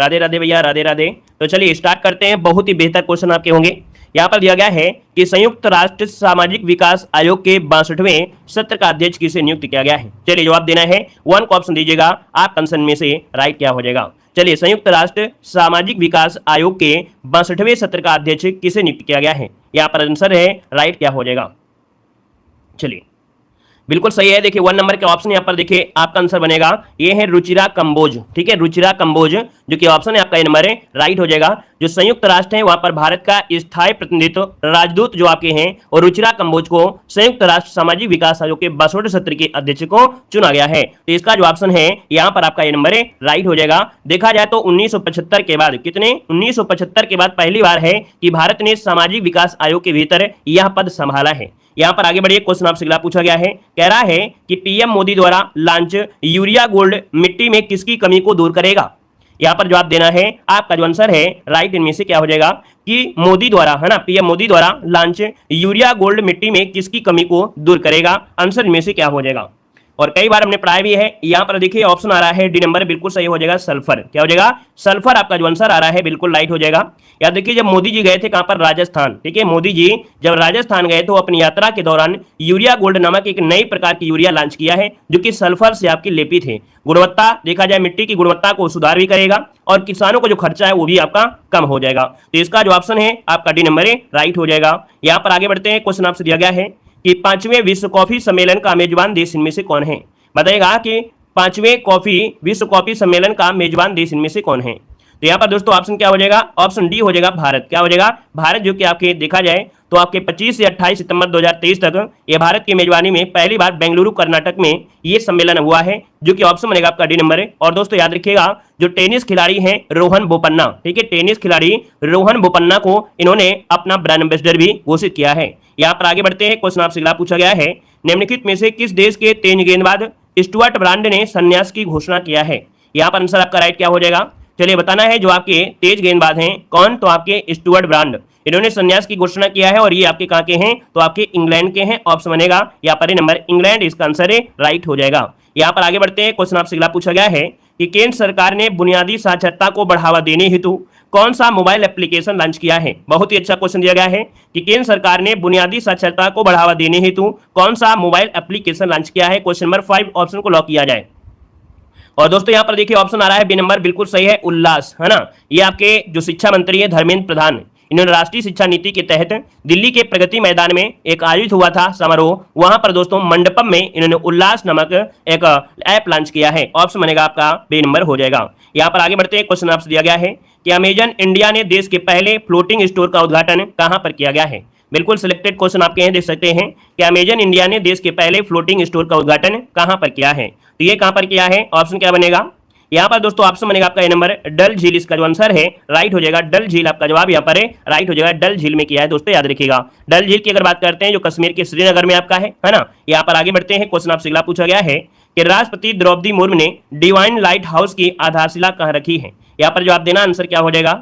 राधे राधे भैया, राधे राधे। तो चलिए स्टार्ट करते हैं, बहुत ही बेहतर क्वेश्चन आपके होंगे। यहाँ पर दिया गया है कि संयुक्त राष्ट्र सामाजिक विकास आयोग के 62वें सत्र का अध्यक्ष किसे नियुक्त किया गया है। चलिए जवाब देना है, वन को ऑप्शन दीजिएगा, आप कंसन में से राइट क्या हो जाएगा। चलिए संयुक्त राष्ट्र सामाजिक विकास आयोग के 62वें सत्र का अध्यक्ष किसे नियुक्त किया गया है। यहाँ पर आंसर है राइट क्या हो जाएगा। चलिए बिल्कुल सही है। देखिए 1 नंबर के ऑप्शन यहाँ पर देखिए आपका आंसर बनेगा, ये है रुचिरा कंबोज। ठीक है, रुचिरा कंबोज जो कि ऑप्शन है आपका ये नंबर है राइट हो जाएगा। जो संयुक्त राष्ट्र है वहां पर भारत का स्थायी प्रतिनिधित्व राजदूत जो आपके हैं, और रुचिरा कंबोज को संयुक्त राष्ट्र सामाजिक विकास आयोग के 62वें सत्र के अध्यक्ष को चुना गया है। तो इसका जो ऑप्शन है यहाँ पर आपका ये नंबर है राइट हो जाएगा। देखा जाए तो 1975 के बाद, कितने 1975 के बाद पहली बार है कि भारत ने सामाजिक विकास आयोग के भीतर यह पद संभाला है। यहां पर आगे बढ़िए, क्वेश्चन आपसे अगला पूछा गया है, कह रहा है कि पीएम मोदी द्वारा लॉन्च यूरिया गोल्ड मिट्टी में किसकी कमी को दूर करेगा। यहां पर जवाब देना है, आपका जो आंसर है राइट इनमें से क्या हो जाएगा कि मोदी द्वारा, है ना, पीएम मोदी द्वारा लॉन्च यूरिया गोल्ड मिट्टी में किसकी कमी को दूर करेगा। आंसर इनमें से क्या हो जाएगा। और कई बार हमने पढ़ाया भी है। यहाँ पर देखिए ऑप्शन आ रहा है डी नंबर, बिल्कुल सही हो जाएगा, सल्फर। क्या हो जाएगा, सल्फर आपका जो आंसर आ रहा है बिल्कुल राइट हो जाएगा। याद देखिए जब मोदी जी गए थे कहां पर, राजस्थान। ठीक है, मोदी जी जब राजस्थान गए तो अपनी यात्रा के दौरान यूरिया गोल्ड नामक एक नई प्रकार की यूरिया लॉन्च किया है जो कि सल्फर से आपकी लेपित है। गुणवत्ता देखा जाए, मिट्टी की गुणवत्ता को सुधार भी करेगा और किसानों को जो खर्चा है वो भी आपका कम हो जाएगा। तो इसका जो ऑप्शन है आपका डी नंबर है राइट हो जाएगा। यहाँ पर आगे बढ़ते हैं, क्वेश्चन आपसे दिया गया है कि 5वें विश्व कॉफी सम्मेलन का मेजबान देश इनमें से कौन है। बताइएगा कि 5वें विश्व कॉफी सम्मेलन का मेजबान देश इनमें से कौन है। तो यहाँ पर दोस्तों ऑप्शन क्या हो जाएगा, ऑप्शन डी हो जाएगा भारत। क्या हो जाएगा, भारत, जो कि आपके देखा जाए तो आपके 25 से 28 सितंबर 2023 तक ये भारत की मेजबानी में पहली बार बेंगलुरु कर्नाटक में ये सम्मेलन हुआ है, जो कि ऑप्शन बनेगा आपका डी नंबर है। और दोस्तों याद रखिएगा जो टेनिस खिलाड़ी हैं रोहन बोपन्ना, ठीक है, टेनिस खिलाड़ी रोहन बोपन्ना को इन्होंने अपना ब्रांड एम्बेसडर भी घोषित किया है। यहाँ पर आगे बढ़ते हैं, क्वेश्चन आपसे अगला पूछा गया है, निम्नलिखित में से किस देश के तेज गेंदबाज स्टुअर्ट ब्रांड ने संन्यास की घोषणा किया है। यहाँ पर आंसर आपका राइट क्या हो जाएगा। चलिए बताना है जो आपके तेज गेंदबाज हैं कौन, तो आपके स्टुअर्ट ब्रांड, इन्होंने संन्यास की घोषणा किया है और ये आपके कहां के हैं, तो आपके इंग्लैंड के हैं। ऑप्शन बनेगा यहाँ पर नंबर इंग्लैंड, इसका आंसर है राइट हो जाएगा। यहाँ पर आगे बढ़ते हैं, क्वेश्चन आपसे अगला पूछा गया है कि केंद्र सरकार ने बुनियादी साक्षरता को बढ़ावा देने हेतु कौन सा मोबाइल एप्लीकेशन लॉन्च किया है। बहुत ही अच्छा क्वेश्चन दिया गया है कि केंद्र सरकार ने बुनियादी साक्षरता को बढ़ावा देने हेतु कौन सा मोबाइल एप्लीकेशन लॉन्च किया है। क्वेश्चन नंबर 5 ऑप्शन को लॉक किया जाए। और दोस्तों यहाँ पर देखिए ऑप्शन आ रहा है बी नंबर, बिल्कुल सही है, उल्लास, है ना। ये आपके जो शिक्षा मंत्री है धर्मेंद्र प्रधान, इन्होंने राष्ट्रीय शिक्षा नीति के तहत दिल्ली के प्रगति मैदान में एक आयोजित हुआ था समारोह, वहां पर दोस्तों मंडपम में इन्होंने उल्लास नामक एक ऐप लॉन्च किया है। ऑप्शन बनेगा आपका बी नंबर हो जाएगा। यहाँ पर आगे बढ़ते हैं, क्वेश्चन आपसे दिया गया है कि अमेजन इंडिया ने देश के पहले फ्लोटिंग स्टोर का उद्घाटन कहां पर किया गया है। बिल्कुल सिलेक्टेड क्वेश्चन आपके हैं, देख सकते हैं कि अमेजन इंडिया ने देश के पहले फ्लोटिंग स्टोर का उद्घाटन कहां पर किया है। तो ये कहां पर किया है, ऑप्शन क्या बनेगा। यहाँ पर दोस्तों ऑप्शन बनेगा आपका ये नंबर डल झील, इसका जो आंसर है राइट हो जाएगा। डल झील आपका जवाब यहाँ पर है राइट हो जाएगा, डल झील में किया है। दोस्तों याद रखिएगा डल झील की अगर बात करते हैं जो कश्मीर के श्रीनगर में आपका है ना। यहाँ पर आगे बढ़ते हैं, क्वेश्चन आपसे अगला पूछा गया है कि राष्ट्रपति द्रौपदी मुर्मू ने डिवाइन लाइट हाउस की आधारशिला कहाँ रखी है। यहाँ पर जवाब देना, आंसर क्या हो जाएगा,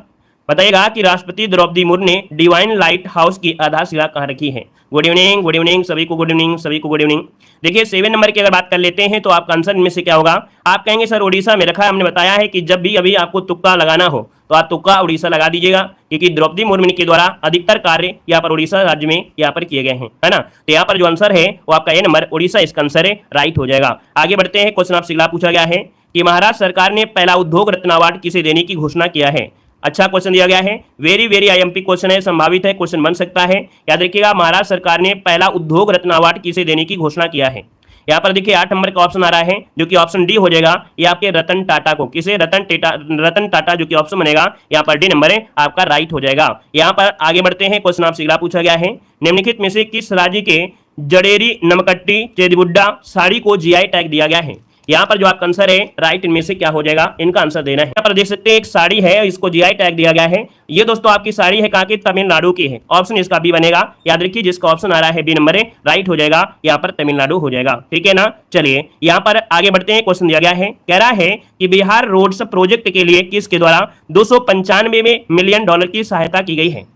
बताइएगा कि राष्ट्रपति द्रौपदी मुर्मू ने डिवाइन लाइट हाउस की आधारशिला कहाँ रखी है। गुड इवनिंग सभी को, गुड इवनिंग सभी को, गुड इवनिंग। देखिए 7 नंबर की अगर बात कर लेते हैं तो आपका आंसर इनमें से क्या होगा। आप कहेंगे सर उड़ीसा में रखा है। हमने बताया है कि जब भी अभी आपको तुक्का लगाना हो तो आप तुक्का उड़ीसा लगा दीजिएगा, क्योंकि द्रौपदी मुर्मू के द्वारा अधिकतर कार्य यहाँ पर उड़ीसा राज्य में यहाँ पर किए गए हैं, है ना। तो यहाँ पर जो आंसर है वो आपका ये नंबर उड़ीसा, इसका आंसर है राइट हो जाएगा। आगे बढ़ते हैं, क्वेश्चन आपसे अगला पूछा गया है कि महाराष्ट्र सरकार ने पहला उद्योग रत्न अवार्ड किसे देने की घोषणा किया है। अच्छा क्वेश्चन दिया गया है, वेरी आईएमपी क्वेश्चन है, संभावित है क्वेश्चन बन सकता है। याद रखिएगा महाराष्ट्र सरकार ने पहला उद्योग रत्न अवार्ड किसे देने की घोषणा किया है। यहाँ पर देखिए 8 नंबर का ऑप्शन आ रहा है जो कि ऑप्शन डी हो जाएगा। ये आपके रतन टाटा को, किसे, रतन टाटा, जो कि ऑप्शन बनेगा यहाँ पर डी नंबर है आपका राइट हो जाएगा। यहाँ पर आगे बढ़ते हैं, क्वेश्चन आपसे अगला पूछा गया है, निम्नलिखित में से किस राज्य के जड़ेरी नमकट्टी चेदीगुड्डा साड़ी को जीआई टैग दिया गया है। यहाँ पर जो आपका आंसर है राइट इनमें से क्या हो जाएगा, इनका आंसर देना है। यहाँ पर देख सकते हैं एक साड़ी है, इसको जीआई टैग दिया गया है। ये दोस्तों आपकी साड़ी है कहाँ की, तमिलनाडु की है। ऑप्शन इसका बी बनेगा। याद रखिए जिसका ऑप्शन आ रहा है बी नंबर है राइट हो जाएगा, यहाँ पर तमिलनाडु हो जाएगा, ठीक है ना। चलिए यहाँ पर आगे बढ़ते हैं, क्वेश्चन दिया गया है, कह रहा है कि बिहार रोड्स प्रोजेक्ट के लिए किसके द्वारा $295 मिलियन की सहायता की गई है।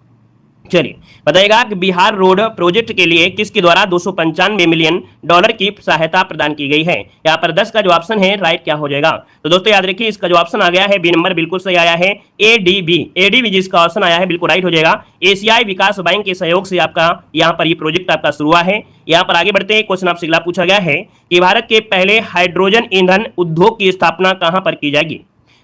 चलिए बताइएगा कि बिहार रोड प्रोजेक्ट के लिए किसके द्वारा 295 मिलियन डॉलर की सहायता प्रदान की गई है। यहाँ पर 10 का जो ऑप्शन है राइट क्या हो जाएगा। तो दोस्तों याद रखिए इसका जो ऑप्शन आ गया है बी नंबर बिल्कुल सही आया है। एडीबी जिसका ऑप्शन आया है बिल्कुल राइट हो जाएगा। एशियाई विकास बैंक के सहयोग से आपका यहाँ पर ये प्रोजेक्ट आपका शुरू हुआ है। यहाँ पर आगे बढ़ते हैं, क्वेश्चन आपसे अगला पूछा गया है कि भारत के पहले हाइड्रोजन ईंधन उद्योग की स्थापना कहां पर की जाएगी।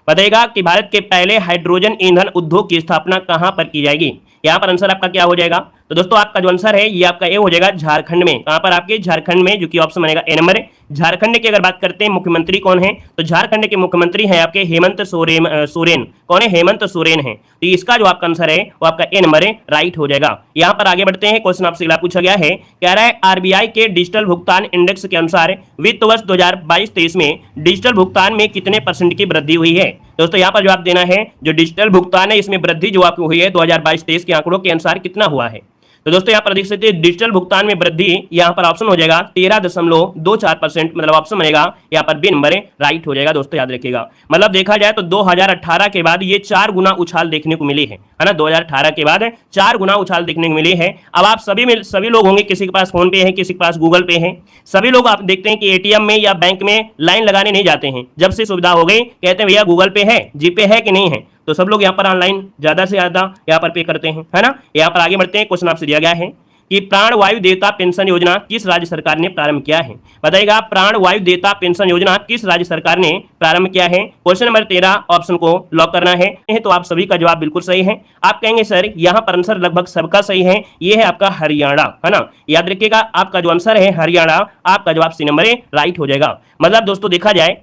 बताइएगा कि भारत के पहले हाइड्रोजन ईंधन उद्योग की स्थापना कहां पर की जाएगी। यहाँ पर आंसर आपका क्या हो जाएगा। तो दोस्तों आपका जो आंसर है ये आपका ए हो जाएगा झारखंड में। कहां पर आपके झारखंड में, जो कि ऑप्शन बनेगा ए नंबर। झारखंड की अगर बात करते हैं मुख्यमंत्री कौन है, तो झारखंड के मुख्यमंत्री हैं आपके हेमंत सोरेन। कौन है, हेमंत सोरेन है। तो इसका जो आपका आंसर है वो आपका ए नंबर है, राइट हो जाएगा। यहाँ पर आगे बढ़ते हैं, क्वेश्चन आपसे अगला पूछा गया है, कह रहा है आरबीआई के डिजिटल भुगतान इंडेक्स के अनुसार वित्त वर्ष 2022-23 में डिजिटल भुगतान में कितने % की वृद्धि हुई है। दोस्तों यहाँ पर जवाब देना है, जो डिजिटल भुगतान है इसमें वृद्धि जो आपकी हुई है 2022-23 के आंकड़ों के अनुसार कितना हुआ है। तो दोस्तों यहाँ पर देख सकते हैं डिजिटल भुगतान में वृद्धि, यहाँ पर ऑप्शन हो जाएगा 13.24%, मतलब ऑप्शन बनेगा यहाँ पर बी नंबर राइट हो जाएगा। दोस्तों याद रखिएगा, मतलब देखा जाए तो 2018 के बाद ये 4 गुना उछाल देखने को मिली है ना। 2018 के बाद 4 गुना उछाल देखने को मिली है। अब आप सभी लोग होंगे, किसी के पास फोन पे है, किसी के पास गूगल पे है। सभी लोग आप देखते हैं कि एटीएम में या बैंक में लाइन लगाने नहीं जाते हैं। जब से सुविधा हो गई कहते हैं भैया गूगल पे है, जीपे है कि नहीं है, तो सब लोग यहाँ पर ऑनलाइन ज्यादा से ज्यादा यहाँ पर पे करते हैं, है ना। यहाँ पर आगे बढ़ते हैं, क्वेश्चन आपसे दिया गया है कि प्राण वायु देवता पेंशन योजना किस राज्य सरकार ने प्रारंभ किया है। बताइएगा प्राण वायु देवता पेंशन योजना किस राज्य सरकार ने प्रारंभ किया है। क्वेश्चन नंबर 13 ऑप्शन को लॉक करना है। तो आप सभी का जवाब बिल्कुल सही है। आप कहेंगे सर यहाँ पर आंसर लगभग सबका सही है, ये है आपका हरियाणा, है ना। याद रखिएगा आपका जो आंसर है हरियाणा, आपका जवाब सी नंबर राइट हो जाएगा। मतलब दोस्तों देखा जाए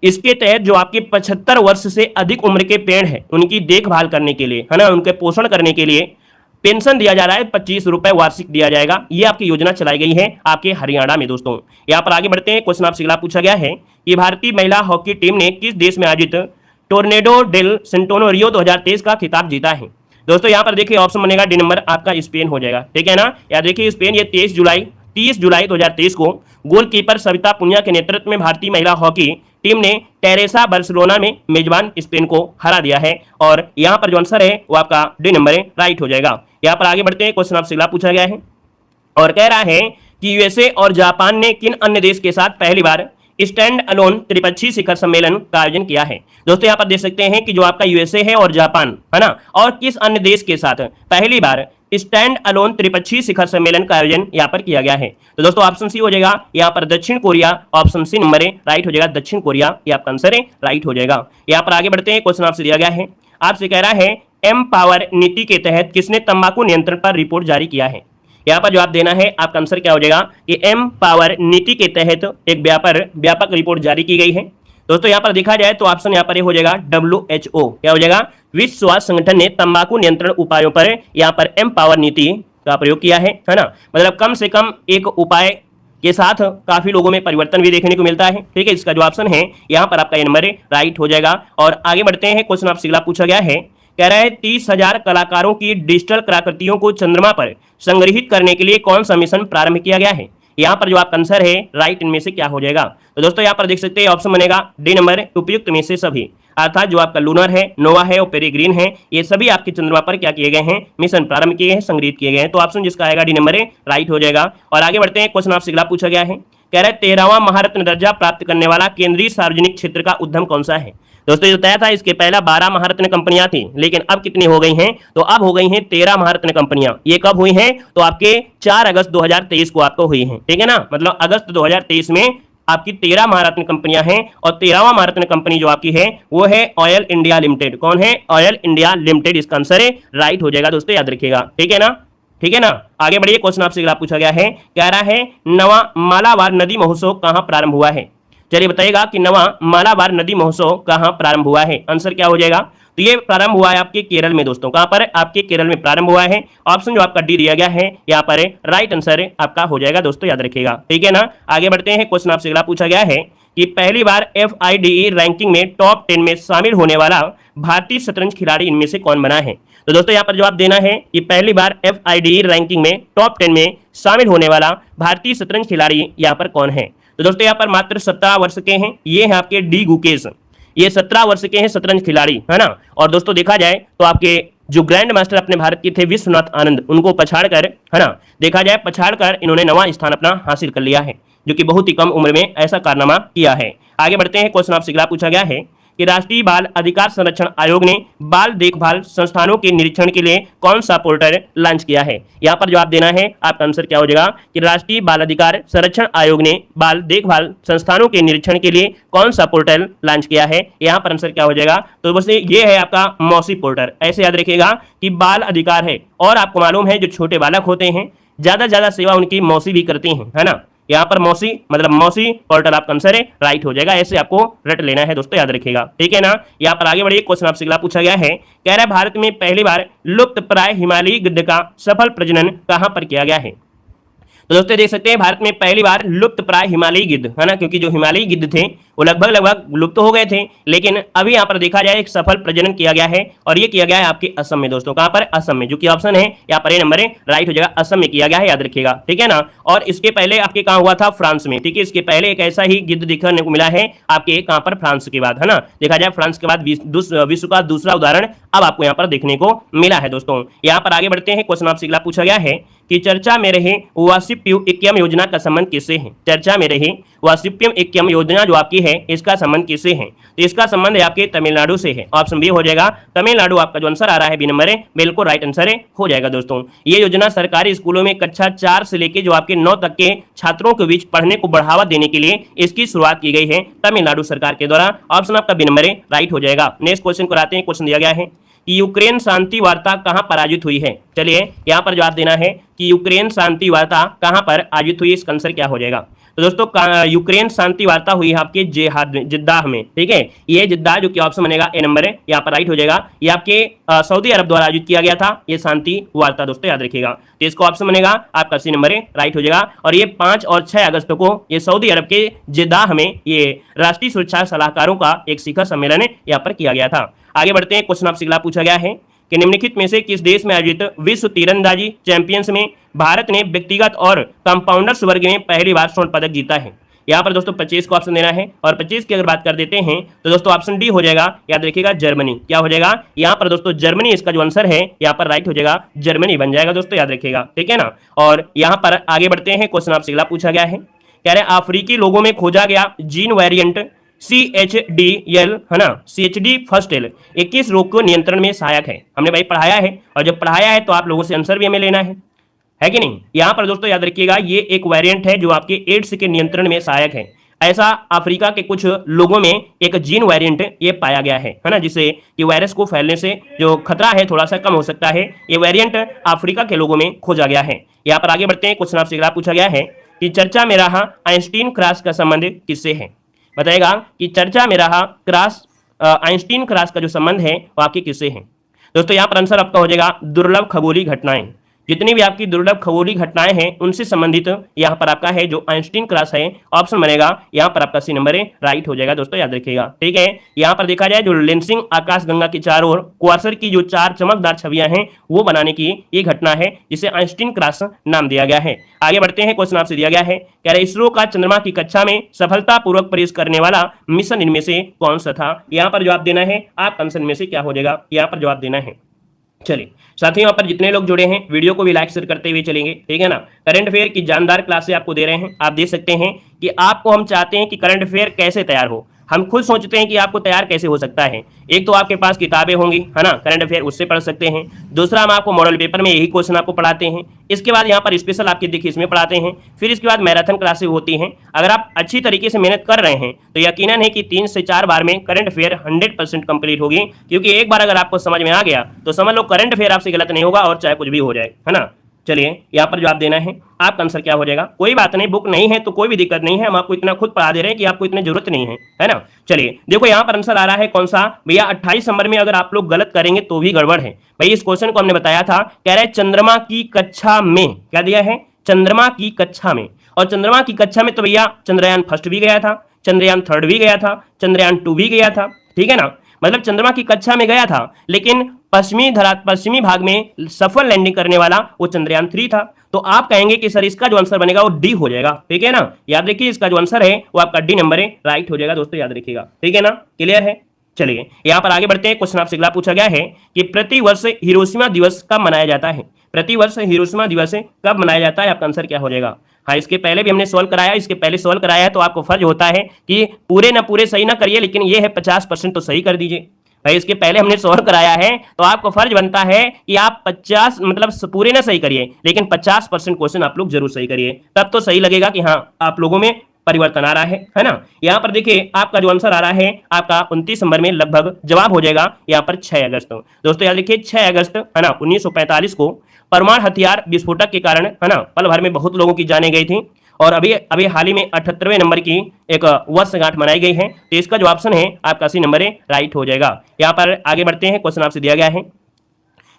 इसके तहत जो आपके 75 वर्ष से अधिक उम्र के पेड़ हैं उनकी देखभाल करने के लिए, है ना, उनके पोषण करने के लिए पेंशन दिया जा रहा है। 25 रुपए वार्षिक दिया जाएगा। ये आपकी योजना चलाई गई है आपके हरियाणा में। दोस्तों यहाँ पर आगे बढ़ते हैं, क्वेश्चन आपसे अगला पूछा गया है कि भारतीय महिला हॉकी टीम ने किस देश में आयोजित टोर्नेडो डेल सेंटोनो रियो 2023 का खिताब जीता है। दोस्तों यहाँ पर देखिए ऑप्शन बनेगा डी नंबर, आपका स्पेन हो जाएगा, ठीक है ना। याद देखिए स्पेन, ये 30 जुलाई 2023 को गोलकीपर सविता पुनिया के नेतृत्व में भारतीय महिला हॉकी टीम ने टेरेसा बार्सिलोना में मेजबान स्पेन को हरा दिया है। और यहाँ पर जो आंसर है वो आपका डी नंबर है, राइट हो जाएगा। यहाँ पर आगे बढ़ते हैं, क्वेश्चन आपसे अगला पूछा गया है और कह रहा है कि यूएसए और जापान ने किन अन्य देश के साथ पहली बार स्टैंड अलोन त्रिपक्षीय शिखर सम्मेलन का आयोजन किया है। दोस्तों यहाँ पर देख सकते हैं कि जो आपका यूएसए है और जापान, है ना, और किस अन्य देश के साथ पहली बार स्टैंड अलोन त्रिपक्षीय शिखर सम्मेलन का आयोजन यहाँ पर किया गया है। तो दोस्तों ऑप्शन सी हो जाएगा यहाँ पर दक्षिण कोरिया, ऑप्शन सी नंबर है, राइट हो जाएगा दक्षिण कोरिया, ये आपका आंसर है, राइट हो जाएगा। यहाँ पर आगे बढ़ते हैं, क्वेश्चन आपसे दिया गया है, आपसे कह रहा है एम पावर नीति के तहत किसने तंबाकू नियंत्रण पर रिपोर्ट जारी किया है। यहाँ पर जवाब देना है, आपका आंसर क्या हो जाएगा कि एम पावर नीति के तहत एक व्यापक रिपोर्ट जारी की गई है। दोस्तों यहाँ पर देखा जाए तो ऑप्शन यहाँ पर हो जाएगा WHO, क्या हो जाएगा, विश्व स्वास्थ्य संगठन ने तंबाकू नियंत्रण उपायों पर यहाँ पर एम पावर नीति का प्रयोग किया है ना। मतलब कम से कम एक उपाय के साथ काफी लोगों में परिवर्तन भी देखने को मिलता है, ठीक है। इसका जो ऑप्शन है यहाँ पर आपका नंबर राइट हो जाएगा। और आगे बढ़ते हैं, क्वेश्चन आपसे अगला पूछा गया है, कह रहा है 30,000 कलाकारों की डिजिटल कलाकृतियों को चंद्रमा पर संग्रहित करने के लिए कौन सा मिशन प्रारंभ किया गया है। यहाँ पर जो आपका आंसर है राइट इनमें से क्या हो जाएगा। तो दोस्तों यहाँ पर देख सकते हैं ऑप्शन बनेगा डी नंबर, उपयुक्त में से सभी, अर्थात जो आपका लूनर है, नोवा है और पेरिग्रीन है, ये सभी आपके चंद्रमा पर क्या किए गए हैं, मिशन प्रारंभ किए हैं, संग्रहित किए गए हैं। तो ऑप्शन जिसका आएगा डी नंबर राइट हो जाएगा। और आगे बढ़ते हैं, क्वेश्चन आपसे अगला पूछा गया है, कह रहा है 13वां महारत्न दर्जा प्राप्त करने वाला केंद्रीय सार्वजनिक क्षेत्र का उद्यम कौन सा है। दोस्तों जो तय था इसके पहला 12 महारत्न कंपनियां थी, लेकिन अब कितनी हो गई हैं, तो अब हो गई हैं 13 महारत्न कंपनियां। ये कब हुई हैं, तो आपके 4 अगस्त 2023 को आपको हुई हैं, ठीक है ना। मतलब अगस्त 2023 में आपकी 13 महारत्न कंपनियां हैं। और 13वां महारत्न कंपनी जो आपकी है वो है ऑयल इंडिया लिमिटेड। कौन है, ऑयल इंडिया लिमिटेड, इसका आंसर है राइट हो जाएगा। दोस्तों याद रखिएगा, ठीक है ना, ठीक है ना। आगे बढ़िए, क्वेश्चन आपसे अगला पूछा गया है, कह रहा है नवा मालाबार नदी महोत्सव कहां प्रारंभ हुआ है। चलिए बताइएगा कि नवा मालाबार नदी महोत्सव कहां प्रारंभ हुआ है। आंसर क्या हो जाएगा, तो ये प्रारंभ हुआ है आपके केरल में। दोस्तों कहां पर, आपके केरल में प्रारंभ हुआ है। ऑप्शन जो आपका डी दिया गया है यहाँ पर राइट आंसर आपका हो जाएगा। दोस्तों याद रखिएगा, ठीक है ना। आगे बढ़ते हैं, क्वेश्चन आपसे अगला पूछा गया है कि पहली बार FIDE रैंकिंग में टॉप 10 में शामिल होने वाला भारतीय शतरंज खिलाड़ी इनमें से कौन बना है। तो दोस्तों यहाँ पर जवाब देना है कि पहली बार FIDE रैंकिंग में टॉप 10 में शामिल होने वाला भारतीय शतरंज खिलाड़ी यहाँ पर कौन है। तो दोस्तों यहाँ पर मात्र 17 वर्ष के हैं, ये है आपके डी गुकेश। ये 17 वर्ष के हैं शतरंज खिलाड़ी, है ना। और दोस्तों देखा जाए तो आपके जो ग्रैंड मास्टर अपने भारत के थे विश्वनाथ आनंद, उनको पछाड़कर, है ना, देखा जाए पछाड़कर इन्होंने 9वां स्थान अपना हासिल कर लिया है, जो कि बहुत ही कम उम्र में ऐसा कारनामा किया है। आगे बढ़ते हैं, क्वेश्चन आपसे अगला पूछा गया है कि राष्ट्रीय बाल अधिकार संरक्षण आयोग ने बाल देखभाल संस्थानों के निरीक्षण के लिए कौन सा पोर्टल लॉन्च किया है। यहाँ पर जवाब देना है, आपका आंसर क्या हो जाएगा कि राष्ट्रीय बाल अधिकार संरक्षण आयोग ने बाल देखभाल संस्थानों के निरीक्षण के लिए कौन सा पोर्टल लॉन्च किया है। यहाँ पर आंसर क्या हो जाएगा, तो बस ये है आपका मौसी पोर्टल। ऐसे याद रखिएगा कि बाल अधिकार है, और आपको मालूम है जो छोटे बालक होते हैं ज्यादा से ज्यादा सेवा उनकी मौसी भी करती हैं, है ना। यहाँ पर मौसी मतलब मौसी पोर्टल आपका आंसर है, राइट हो जाएगा। ऐसे आपको रट लेना है दोस्तों, याद रखिएगा, ठीक है ना। यहाँ पर आगे बढ़िए, क्वेश्चन आपसे अगला पूछा गया है, कह रहा है भारत में पहली बार लुप्त प्राय हिमालयी गिद्ध का सफल प्रजनन कहां पर किया गया है। तो दोस्तों देख सकते हैं भारत में पहली बार लुप्त प्राय हिमालयी गिद्ध, है ना, क्योंकि जो हिमालयी गिद्ध थे वो लगभग लुप्त हो गए थे, लेकिन अभी यहाँ पर देखा जाए एक सफल प्रजनन किया गया है, और ये किया गया है आपके असम में दोस्तों। कहां पर, असम में, जो कि ऑप्शन है यहाँ पर ए नंबर है, राइट हो जाएगा, असम में किया गया है, याद रखिएगा, ठीक है ना। और इसके पहले आपके कहाँ हुआ था, फ्रांस में, ठीक है। इसके पहले एक ऐसा ही गिद्ध देखने को मिला है आपके कहां पर, फ्रांस के बाद, है ना। देखा जाए फ्रांस के बाद विश्व का दूसरा उदाहरण अब आपको यहाँ पर देखने को मिला है दोस्तों। यहाँ पर आगे बढ़ते हैं, क्वेश्चन आपसे अगला पूछा गया है कि चर्चा में रहे वासिप्यम इक्यम योजना का संबंध किससे है। चर्चा में रहे वासिप्यम इक्यम योजना जो आपकी है, इसका संबंध किससे है। तो इसका संबंध है आपके तमिलनाडु से है, ऑप्शन बी हो जाएगा तमिलनाडु। आपका जो आंसर आ रहा है बी नंबर है, बिल्कुल राइट आंसर है, हो जाएगा दोस्तों। ये योजना सरकारी स्कूलों में कक्षा 4 से लेकर जो आपके 9 तक के छात्रों के बीच पढ़ने को बढ़ावा देने के लिए इसकी शुरुआत की गई है तमिलनाडु सरकार के द्वारा। ऑप्शन आपका बी नंबर है, राइट हो जाएगा। नेक्स्ट क्वेश्चन को आते हैं, क्वेश्चन दिया गया है कि यूक्रेन शांति वार्ता कहां पर आयोजित हुई है। चलिए यहाँ पर जवाब देना है कि यूक्रेन शांति वार्ता कहां पर आयोजित हुई, इसका आंसर क्या हो जाएगा। तो दोस्तों यूक्रेन शांति वार्ता हुई है आपके जिद्दाह में, ठीक है। ये जिद्दाह जो कि ऑप्शन बनेगा ए नंबर है, यहाँ पर राइट हो जाएगा। ये आपके सऊदी अरब द्वारा आयोजित किया गया था ये शांति वार्ता दोस्तों, याद रखिएगा। तो इसका ऑप्शन बनेगा आपका सी नंबर है, राइट हो जाएगा। और ये 5 और 6 अगस्त को ये सऊदी अरब के जिद्दाह में ये राष्ट्रीय सुरक्षा सलाहकारों का एक शिखर सम्मेलन यहाँ पर किया गया था। आगे बढ़ते हैं, क्वेश्चन आपसे अगला पूछा गया है कि निम्नलिखित में से किस देश में आयोजित विश्व तीरंदाजी चैंपियंस में भारत ने व्यक्तिगत और कंपाउंडर्स वर्ग में पहली बार स्वर्ण पदक जीता है। यहाँ पर दोस्तों 25 को ऑप्शन देना है, और 25 की अगर बात कर देते हैं तो दोस्तों ऑप्शन डी हो जाएगा, याद रखिएगा जर्मनी। क्या हो जाएगा यहाँ पर दोस्तों, जर्मनी इसका जो आंसर है यहाँ पर राइट हो जाएगा, जर्मनी बन जाएगा दोस्तों, याद रखिएगा, ठीक है ना। और यहाँ पर आगे बढ़ते हैं, क्वेश्चन आपसे अगला पूछा गया है, कह रहे अफ्रीकी लोगों में खोजा गया जीन वेरिएंट CHDL, है ना, CHD फर्स्ट एल 21 रोग को नियंत्रण में सहायक है। हमने भाई पढ़ाया है, और जब पढ़ाया है तो आप लोगों से आंसर भी हमें लेना है कि नहीं। यहाँ पर दोस्तों याद रखिएगा ये एक वेरिएंट है जो आपके एड्स के नियंत्रण में सहायक है। ऐसा अफ्रीका के कुछ लोगों में एक जीन वेरिएंट ये पाया गया है ना, जिससे कि वायरस को फैलने से जो खतरा है थोड़ा सा कम हो सकता है। ये वेरिएंट अफ्रीका के लोगों में खोजा गया है। यहाँ पर आगे बढ़ते हैं, क्वेश्चन आपसे अगला पूछा गया है कि चर्चा में रहा आइंस्टीन क्रॉस का संबंध किससे है। बताएगा कि चर्चा में रहा आइंस्टीन क्रॉस का जो संबंध है वो आपके किससे है। दोस्तों यहाँ पर आंसर आपका हो जाएगा दुर्लभ खगोलीय घटनाएं। जितनी भी आपकी दुर्लभ खगोलीय घटनाएं हैं उनसे संबंधित यहाँ पर आपका है जो आइंस्टीन क्रॉस है, ऑप्शन बनेगा यहाँ पर आपका सी नंबर है, राइट हो जाएगा दोस्तों, याद रखिएगा, ठीक है। यहाँ पर देखा जाए जो लेंसिंग आकाशगंगा के चारों ओर क्वार्सर की जो 4 चमकदार छवियां हैं वो बनाने की ये घटना है जिसे आइंस्टीन क्रॉस नाम दिया गया है। आगे बढ़ते हैं, क्वेश्चन आपसे दिया गया है, कह रहे इसरो का चंद्रमा की कक्षा में सफलतापूर्वक प्रवेश करने वाला मिशन इनमें से कौन सा था। यहाँ पर जवाब देना है, आप आंसर में से क्या हो जाएगा, यहाँ पर जवाब देना है। चलिए साथियों, यहाँ पर जितने लोग जुड़े हैं वीडियो को भी लाइक शेयर करते हुए चलेंगे, ठीक है ना। करंट अफेयर की जानदार क्लासें आपको दे रहे हैं। आप देख सकते हैं कि आपको हम चाहते हैं कि करंट अफेयर कैसे तैयार हो। हम खुद सोचते हैं कि आपको तैयार कैसे हो सकता है। एक तो आपके पास किताबें होंगी, है ना, करंट अफेयर उससे पढ़ सकते हैं। दूसरा हम आपको मॉडल पेपर में यही क्वेश्चन आपको पढ़ाते हैं। इसके बाद यहाँ पर स्पेशल आपके देखिए इसमें पढ़ाते हैं। फिर इसके बाद मैराथन क्लासेस होती हैं। अगर आप अच्छी तरीके से मेहनत कर रहे हैं तो यकीनन है कि 3 से 4 बार में करंट अफेयर 100% कंप्लीट होगी, क्योंकि एक बार अगर आपको समझ में आ गया तो समझ लो करंट अफेयर आपसे गलत नहीं होगा, और चाहे कुछ भी हो जाए, है ना। चलिए यहाँ पर जवाब देना है, आपका आंसर क्या हो जाएगा। कोई बात नहीं, बुक नहीं है तो कोई भी दिक्कत नहीं है, हम आपको इतना खुद पढ़ा दे रहे हैं कि आपको इतनी जरूरत नहीं है ना। चलिए देखो यहाँ पर आंसर आ रहा है कौन सा भैया, 28 नंबर में। अगर आप लोग गलत करेंगे तो भी गड़बड़ है भाई। इस क्वेश्चन को हमने बताया था, कह रहे चंद्रमा की कक्षा में, क्या दिया है, चंद्रमा की कक्षा में। और चंद्रमा की कक्षा में तो भैया चंद्रयान फर्स्ट भी गया था, चंद्रयान थर्ड भी गया था, चंद्रयान 2 भी गया था, ठीक है ना। मतलब चंद्रमा की कक्षा में गया था, लेकिन पश्चिमी भाग में सफल लैंडिंग करने वाला वो चंद्रयान 3 था। तो आप कहेंगे कि सर इसका जो आंसर बनेगा वो डी हो जाएगा, ठीक है ना। याद रखिए इसका जो आंसर है वो आपका डी नंबर है, राइट हो जाएगा दोस्तों, याद रखिएगा, ठीक है ना। क्लियर है। चलिए यहाँ पर आगे बढ़ते हैं। क्वेश्चन आपसे अगला पूछा गया है कि प्रतिवर्ष हिरोशिमा दिवस कब मनाया जाता है? प्रतिवर्ष हिरोशिमा दिवस कब मनाया जाता है? आपका आंसर क्या हो जाएगा? हाँ, इसके पहले भी हमने सॉल्व कराया, इसके पहले सॉल्व कराया है, तो आपको फर्ज होता है कि पूरे ना पूरे सही ना करिए, लेकिन ये है 50% तो सही कर दीजिए भाई। इसके पहले हमने सॉल्व कराया है, तो आपको फर्ज बनता है कि आप 50 मतलब पूरे ना सही करिए, लेकिन 50% क्वेश्चन आप लोग जरूर सही करिए, तब तो सही लगेगा कि हाँ आप लोगों में परिवर्तन आ रहा है ना। यहाँ पर देखिए आपका जो आंसर आ रहा है आपका 29 नंबर में लगभग जवाब हो जाएगा यहाँ पर 6 अगस्त। दोस्तों याद रखिए 6 अगस्त है ना 1945 को परमाणु हथियार विस्फोटक के कारण है ना पल भर में बहुत लोगों की जानें गई थी, और अभी अभी हाल ही में 78वें नंबर की एक वर्षगांठ मनाई गई है। तो इसका जो ऑप्शन है आपका सी नंबर राइट हो जाएगा। यहाँ पर आगे बढ़ते हैं। क्वेश्चन आपसे दिया गया है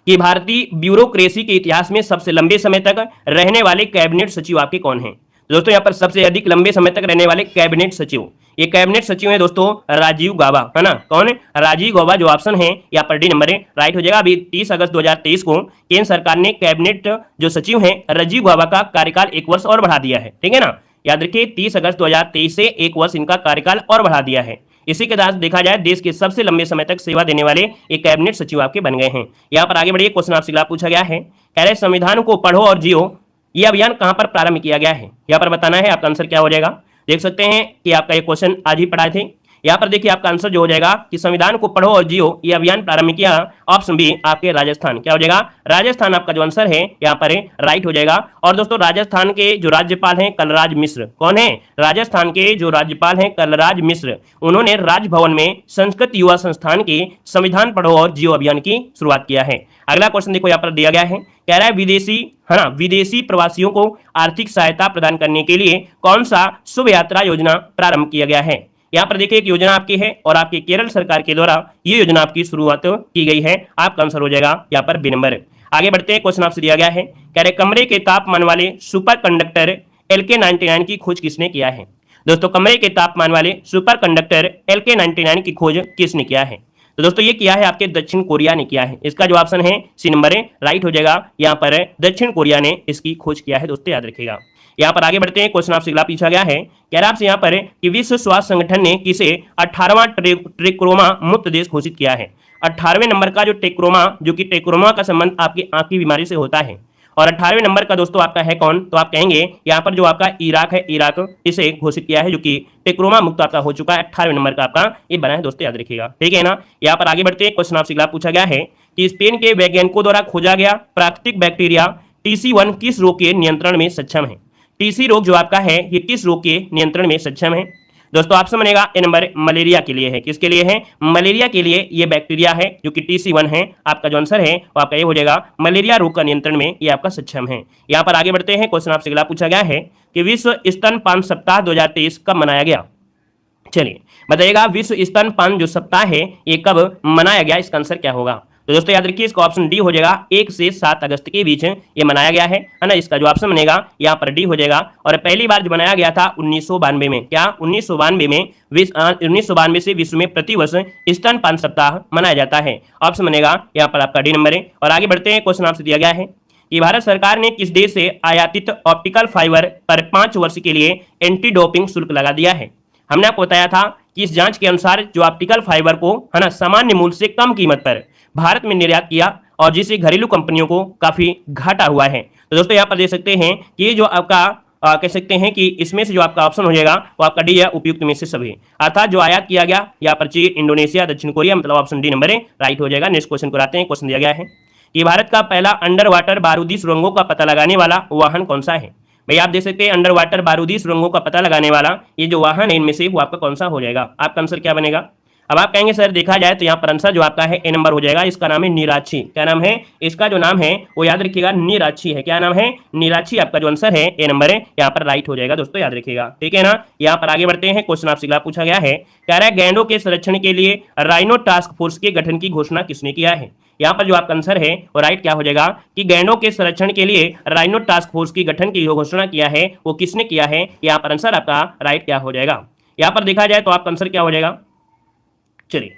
कि भारतीय ब्यूरोक्रेसी के इतिहास में सबसे लंबे समय तक रहने वाले कैबिनेट सचिव आपके कौन हैं? दोस्तों यहाँ पर सबसे अधिक लंबे समय तक रहने वाले कैबिनेट सचिव, ये कैबिनेट सचिव है दोस्तों राजीव गौबा, है ना। कौन है? राजीव गौबा। जो ऑप्शन है यहाँ पर डी नंबर है राइट हो जाएगा। अभी 30 अगस्त 2023 को केंद्र सरकार ने कैबिनेट जो सचिव हैं राजीव गौबा का कार्यकाल 1 वर्ष और बढ़ा दिया है, ठीक है ना। याद रखिए 30 अगस्त 2023 से 1 वर्ष इनका कार्यकाल और बढ़ा दिया है। इसी के साथ देखा जाए देश के सबसे लंबे समय तक सेवा देने वाले एक कैबिनेट सचिव आपके बन गए हैं। यहाँ पर आगे बढ़िए। क्वेश्चन आपसे पूछा गया है, कह रहे संविधान को पढ़ो और जियो, ये अभियान कहां पर प्रारंभ किया गया है? यहाँ पर बताना है। आपका आंसर क्या हो जाएगा? देख सकते हैं कि आपका ये क्वेश्चन आज ही पढ़ाए थे। यहाँ पर देखिए आपका आंसर जो हो जाएगा कि संविधान को पढ़ो और जियो, ये अभियान प्रारंभ किया ऑप्शन बी आपके राजस्थान। क्या हो जाएगा? राजस्थान आपका जो आंसर है यहाँ पर राइट हो जाएगा। और दोस्तों राजस्थान के जो राज्यपाल हैं कलराज मिश्र, कौन है? राजस्थान के जो राज्यपाल हैं कलराज मिश्र, उन्होंने राजभवन में संस्कृत युवा संस्थान के संविधान पढ़ो और जियो अभियान की शुरुआत किया है। अगला क्वेश्चन देखो यहाँ पर दिया गया है, कह रहा है विदेशी है ना विदेशी प्रवासियों को आर्थिक सहायता प्रदान करने के लिए कौन सा शुभ यात्रा योजना प्रारंभ किया गया है? यहाँ पर देखिए एक योजना आपकी है और आपकी केरल सरकार के द्वारा ये योजना आपकी शुरुआत की गई है। आपका आंसर हो जाएगा यहाँ पर बी नंबर। आगे बढ़ते हैं। क्वेश्चन आपसे दिया गया है, कह रहे कमरे के तापमान वाले सुपर कंडक्टर LK99 की खोज किसने किया है? दोस्तों कमरे के तापमान वाले सुपर कंडक्टर LK99 की खोज किसने किया है? तो दोस्तों ये किया है आपके दक्षिण कोरिया ने किया है। इसका जो ऑप्शन है सी नंबर है राइट हो जाएगा। यहाँ पर दक्षिण कोरिया ने इसकी खोज किया है, दोस्तों याद रखिएगा। यहाँ पर आगे बढ़ते हैं। क्वेश्चन आपसे अगला पूछा गया है, कह रहा आपसे यहाँ पर कि विश्व स्वास्थ्य संगठन ने किसे 18वां ट्रिकोमा मुक्त देश घोषित किया है? 18वें नंबर का जो टेक्रोमा, जो कि टेक्रोमा का संबंध आपकी आंख की बीमारी से होता है, और 18वें नंबर का दोस्तों आपका है कौन? तो आप कहेंगे यहाँ पर जो आपका इराक है, इराक इसे घोषित किया है, जो कि टेक्रोमा मुक्त आपका हो चुका है। 18वें नंबर का आपका ये बना है, दोस्तों याद रखिएगा, ठीक है ना। यहाँ पर आगे बढ़ते हैं। क्वेश्चन आपसे अगला पूछा गया है कि स्पेन के वैज्ञानिकों द्वारा खोजा गया प्राकृतिक बैक्टीरिया TC1 किस रोग के नियंत्रण में सक्षम है? TC रोग जो आपका है ये किस रोग के नियंत्रण में सक्षम है? दोस्तों ऑप्शन बनेगा ए नंबर मलेरिया के लिए है। किसके लिए है? मलेरिया के लिए ये बैक्टीरिया है जो कि TC1 है। आपका जो आंसर है वो आपका ये हो जाएगा मलेरिया रोग का नियंत्रण में ये आपका सक्षम है। यहाँ पर आगे बढ़ते हैं। क्वेश्चन आपसे अगला पूछा गया है कि विश्व स्तनपान सप्ताह 2023 कब मनाया गया? चलिए बताइएगा विश्व स्तनपान जो सप्ताह है ये कब मनाया गया? इसका आंसर क्या होगा? तो दोस्तों याद रखिए इसका ऑप्शन डी हो जाएगा। 1 से 7 अगस्त के बीच ये मनाया गया है ना। इसका जो ऑप्शन बनेगा यहाँ पर डी हो जाएगा। और पहली बार जो बनाया गया था 1992 में, क्या 1992 में 1992 से विश्व में प्रतिवर्ष स्तनपान सप्ताह मनाया जाता है। ऑप्शन बनेगा यहाँ पर आपका डी नंबर है। और आगे बढ़ते हैं। क्वेश्चन आपसे दिया गया है कि भारत सरकार ने किस देश से आयातित ऑप्टिकल फाइबर पर 5 वर्ष के लिए एंटी डोपिंग शुल्क लगा दिया है? हमने आपको बताया था कि इस जांच के अनुसार जो ऑप्टिकल फाइबर को है ना सामान्य मूल्य से कम कीमत पर भारत में निर्यात किया और जिससे घरेलू कंपनियों को काफी घाटा हुआ है। तो दोस्तों यहाँ पर देख सकते हैं कि ये जो आपका कह सकते हैं कि इसमें से जो आपका ऑप्शन हो जाएगा वो आपका डी है उपयुक्त में से सभी, अर्थात जो आयात किया गया यहाँ पर चीन, इंडोनेशिया, दक्षिण कोरिया, मतलब ऑप्शन डी नंबर है राइट हो जाएगा। नेक्स्ट क्वेश्चन को आते हैं। क्वेश्चन दिया गया है कि भारत का पहला अंडर वाटर बारूदी सुरंगों का पता लगाने वाला वाहन कौन सा है? भाई आप देख सकते हैं अंडर वाटर बारूदी सुरंगों का पता लगाने वाला ये जो वाहन है इनमें से वो आपका कौन सा हो जाएगा? आपका आंसर क्या बनेगा? अब आप कहेंगे सर देखा जाए तो यहाँ पर आंसर जो आपका है ए नंबर हो जाएगा। इसका नाम है नीराक्षी। क्या नाम है इसका? जो नाम है वो याद रखिएगा नीराक्षी है। क्या नाम है? नीराक्षी। आपका जो आंसर है ए नंबर है यहाँ पर राइट हो जाएगा, दोस्तों याद रखिएगा, ठीक है ना। यहाँ पर आगे बढ़ते हैं। क्वेश्चन आपसे अगला पूछा गया है, कह रहा है गैंडों के संरक्षण के लिए राइनो टास्क फोर्स के गठन की घोषणा किसने किया है? यहाँ पर जो आपका आंसर है वो राइट क्या हो जाएगा कि गैंडों के संरक्षण के लिए राइनो टास्क फोर्स की गठन की घोषणा किया है वो किसने किया है? यहाँ पर आंसर आपका राइट क्या हो जाएगा? यहाँ पर देखा जाए तो आपका आंसर क्या हो जाएगा? चलिए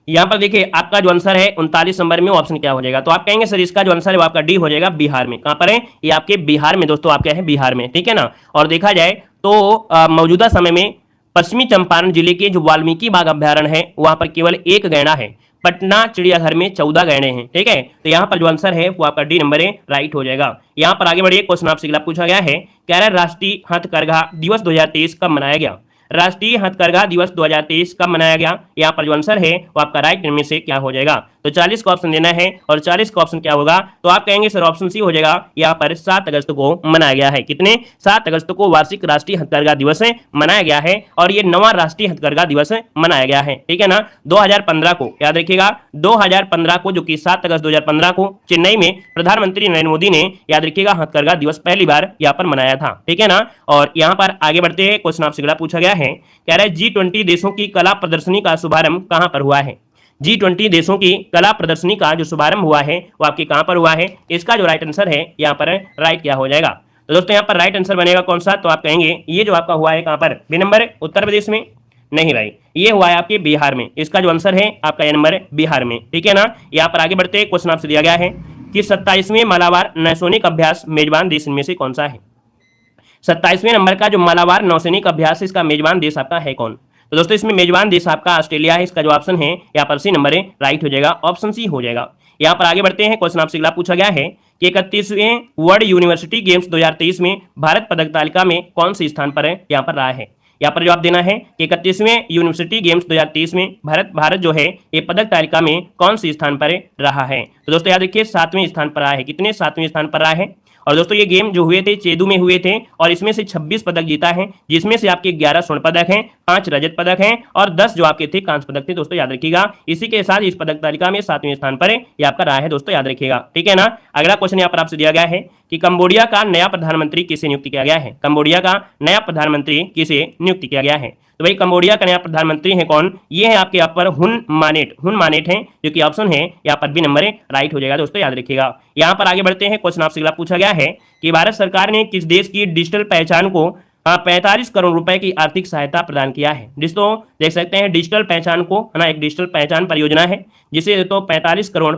यहाँ पर देखिए आपका जो आंसर है 39 नंबर में ऑप्शन क्या हो जाएगा? तो आप कहेंगे सर इसका जो आंसर है वो आपका डी हो जाएगा, बिहार में। कहां पर है? ये आपके बिहार में, दोस्तों आप क्या है बिहार में, ठीक है ना। और देखा जाए तो मौजूदा समय में पश्चिमी चंपारण जिले के जो वाल्मीकि बाग अभ्यारण्य है वहां पर केवल एक गैंडा है। पटना चिड़ियाघर में 14 गैंडे हैं। ठीक है, तो यहाँ पर जो आंसर है वो आपका डी नंबर है, राइट हो जाएगा। यहाँ पर आगे बढ़िए, क्वेश्चन आपसे अगला पूछा गया है, कह रहा है राष्ट्रीय हथकरघा दिवस 2023 कब मनाया गया? राष्ट्रीय हथकरघा दिवस 2023 कब मनाया गया? यहाँ पर जो आंसर है वो आपका राइट इनमें से क्या हो जाएगा? तो 40 का ऑप्शन देना है और 40 का ऑप्शन क्या होगा? तो आप कहेंगे सर ऑप्शन सी हो जाएगा। यहाँ पर 7 अगस्त को मनाया गया है। कितने? 7 अगस्त को वार्षिक राष्ट्रीय हथकरघा दिवस मनाया गया है और ये 9वां राष्ट्रीय हथकरघा दिवस मनाया गया है। ठीक है ना, 2015 को याद रखिएगा, 2015 को जो कि 7 अगस्त 2015 को चेन्नई में प्रधानमंत्री नरेंद्र मोदी ने याद रखिएगा हथकरघा दिवस पहली बार यहाँ पर मनाया था। ठीक है ना, और यहाँ पर आगे बढ़ते हैं, क्वेश्चन आपसे अगला पूछा गया है, कह रहा है G20 देशों की कला प्रदर्शनी का शुभारंभ कहां पर हुआ है? G20 देशों की कला प्रदर्शनी का जो शुभारंभ हुआ है वो आपके कहां पर हुआ है? इसका जो राइट आंसर है यहाँ पर राइट क्या हो जाएगा? तो दोस्तों यहाँ पर राइट आंसर बनेगा कौन सा? तो आप कहेंगे ये जो आपका हुआ है कहां पर? बी नंबर उत्तर प्रदेश में। नहीं भाई, ये हुआ है आपके बिहार में। इसका जो आंसर है आपका ये नंबर बिहार में। ठीक है ना, यहाँ पर आगे बढ़ते क्वेश्चन आपसे दिया गया है कि 27वें मालाबार नौसैनिक अभ्यास मेजबान देश इनमें से कौन सा है? 27वें नंबर का जो मालाबार नौसैनिक अभ्यास इसका मेजबान देश आपका है कौन? तो दोस्तों इसमें मेजबान देश आपका ऑस्ट्रेलिया है। इसका जो ऑप्शन है यहाँ पर सी नंबर है, राइट हो जाएगा, ऑप्शन सी हो जाएगा। यहाँ पर आगे बढ़ते हैं, क्वेश्चन आपसे अगला पूछा गया है कि 31वें वर्ल्ड यूनिवर्सिटी गेम्स 2023 में भारत पदक तालिका में कौन से स्थान पर है यहाँ पर रहा है? यहाँ पर जवाब देना है कि 31वें यूनिवर्सिटी गेम्स 2023 में भारत जो है ये पदक तालिका में कौन से स्थान पर रहा है? तो दोस्तों याद रखिए 7वें स्थान पर रहा है। कितने? 7वें स्थान पर रहा है। और दोस्तों ये गेम जो हुए थे चेदू में हुए थे और इसमें से 26 पदक जीता है, जिसमें से आपके 11 स्वर्ण पदक हैं, 5 रजत पदक हैं और 10 जो आपके थे कांस्य पदक थे। दोस्तों याद रखिएगा, इसी के साथ इस पदक तालिका में 7वें स्थान पर ये आपका रहा है। दोस्तों याद रखिएगा। ठीक है ना, अगला क्वेश्चन यहाँ पर आपसे दिया गया है कि कंबोडिया का नया प्रधानमंत्री किसे नियुक्त किया गया है? कंबोडिया का नया प्रधानमंत्री किसे नियुक्त किया गया है? तो भाई कंबोडिया का नया प्रधानमंत्री है कौन? ये है आपके यहाँ पर हुन मानेट है, जो कि ऑप्शन है यहाँ पर बी नंबर है, राइट हो जाएगा। दोस्तों याद रखिएगा। यहाँ पर आगे बढ़ते हैं, क्वेश्चन आपसे अगला पूछा गया है कि भारत सरकार ने किस देश की डिजिटल पहचान को 45 करोड़ रुपए की आर्थिक सहायता प्रदान किया है? दोस्तों देख सकते हैं डिजिटल पहचान को, है ना, एक डिजिटल पहचान परियोजना है जिसे तो 45 करोड़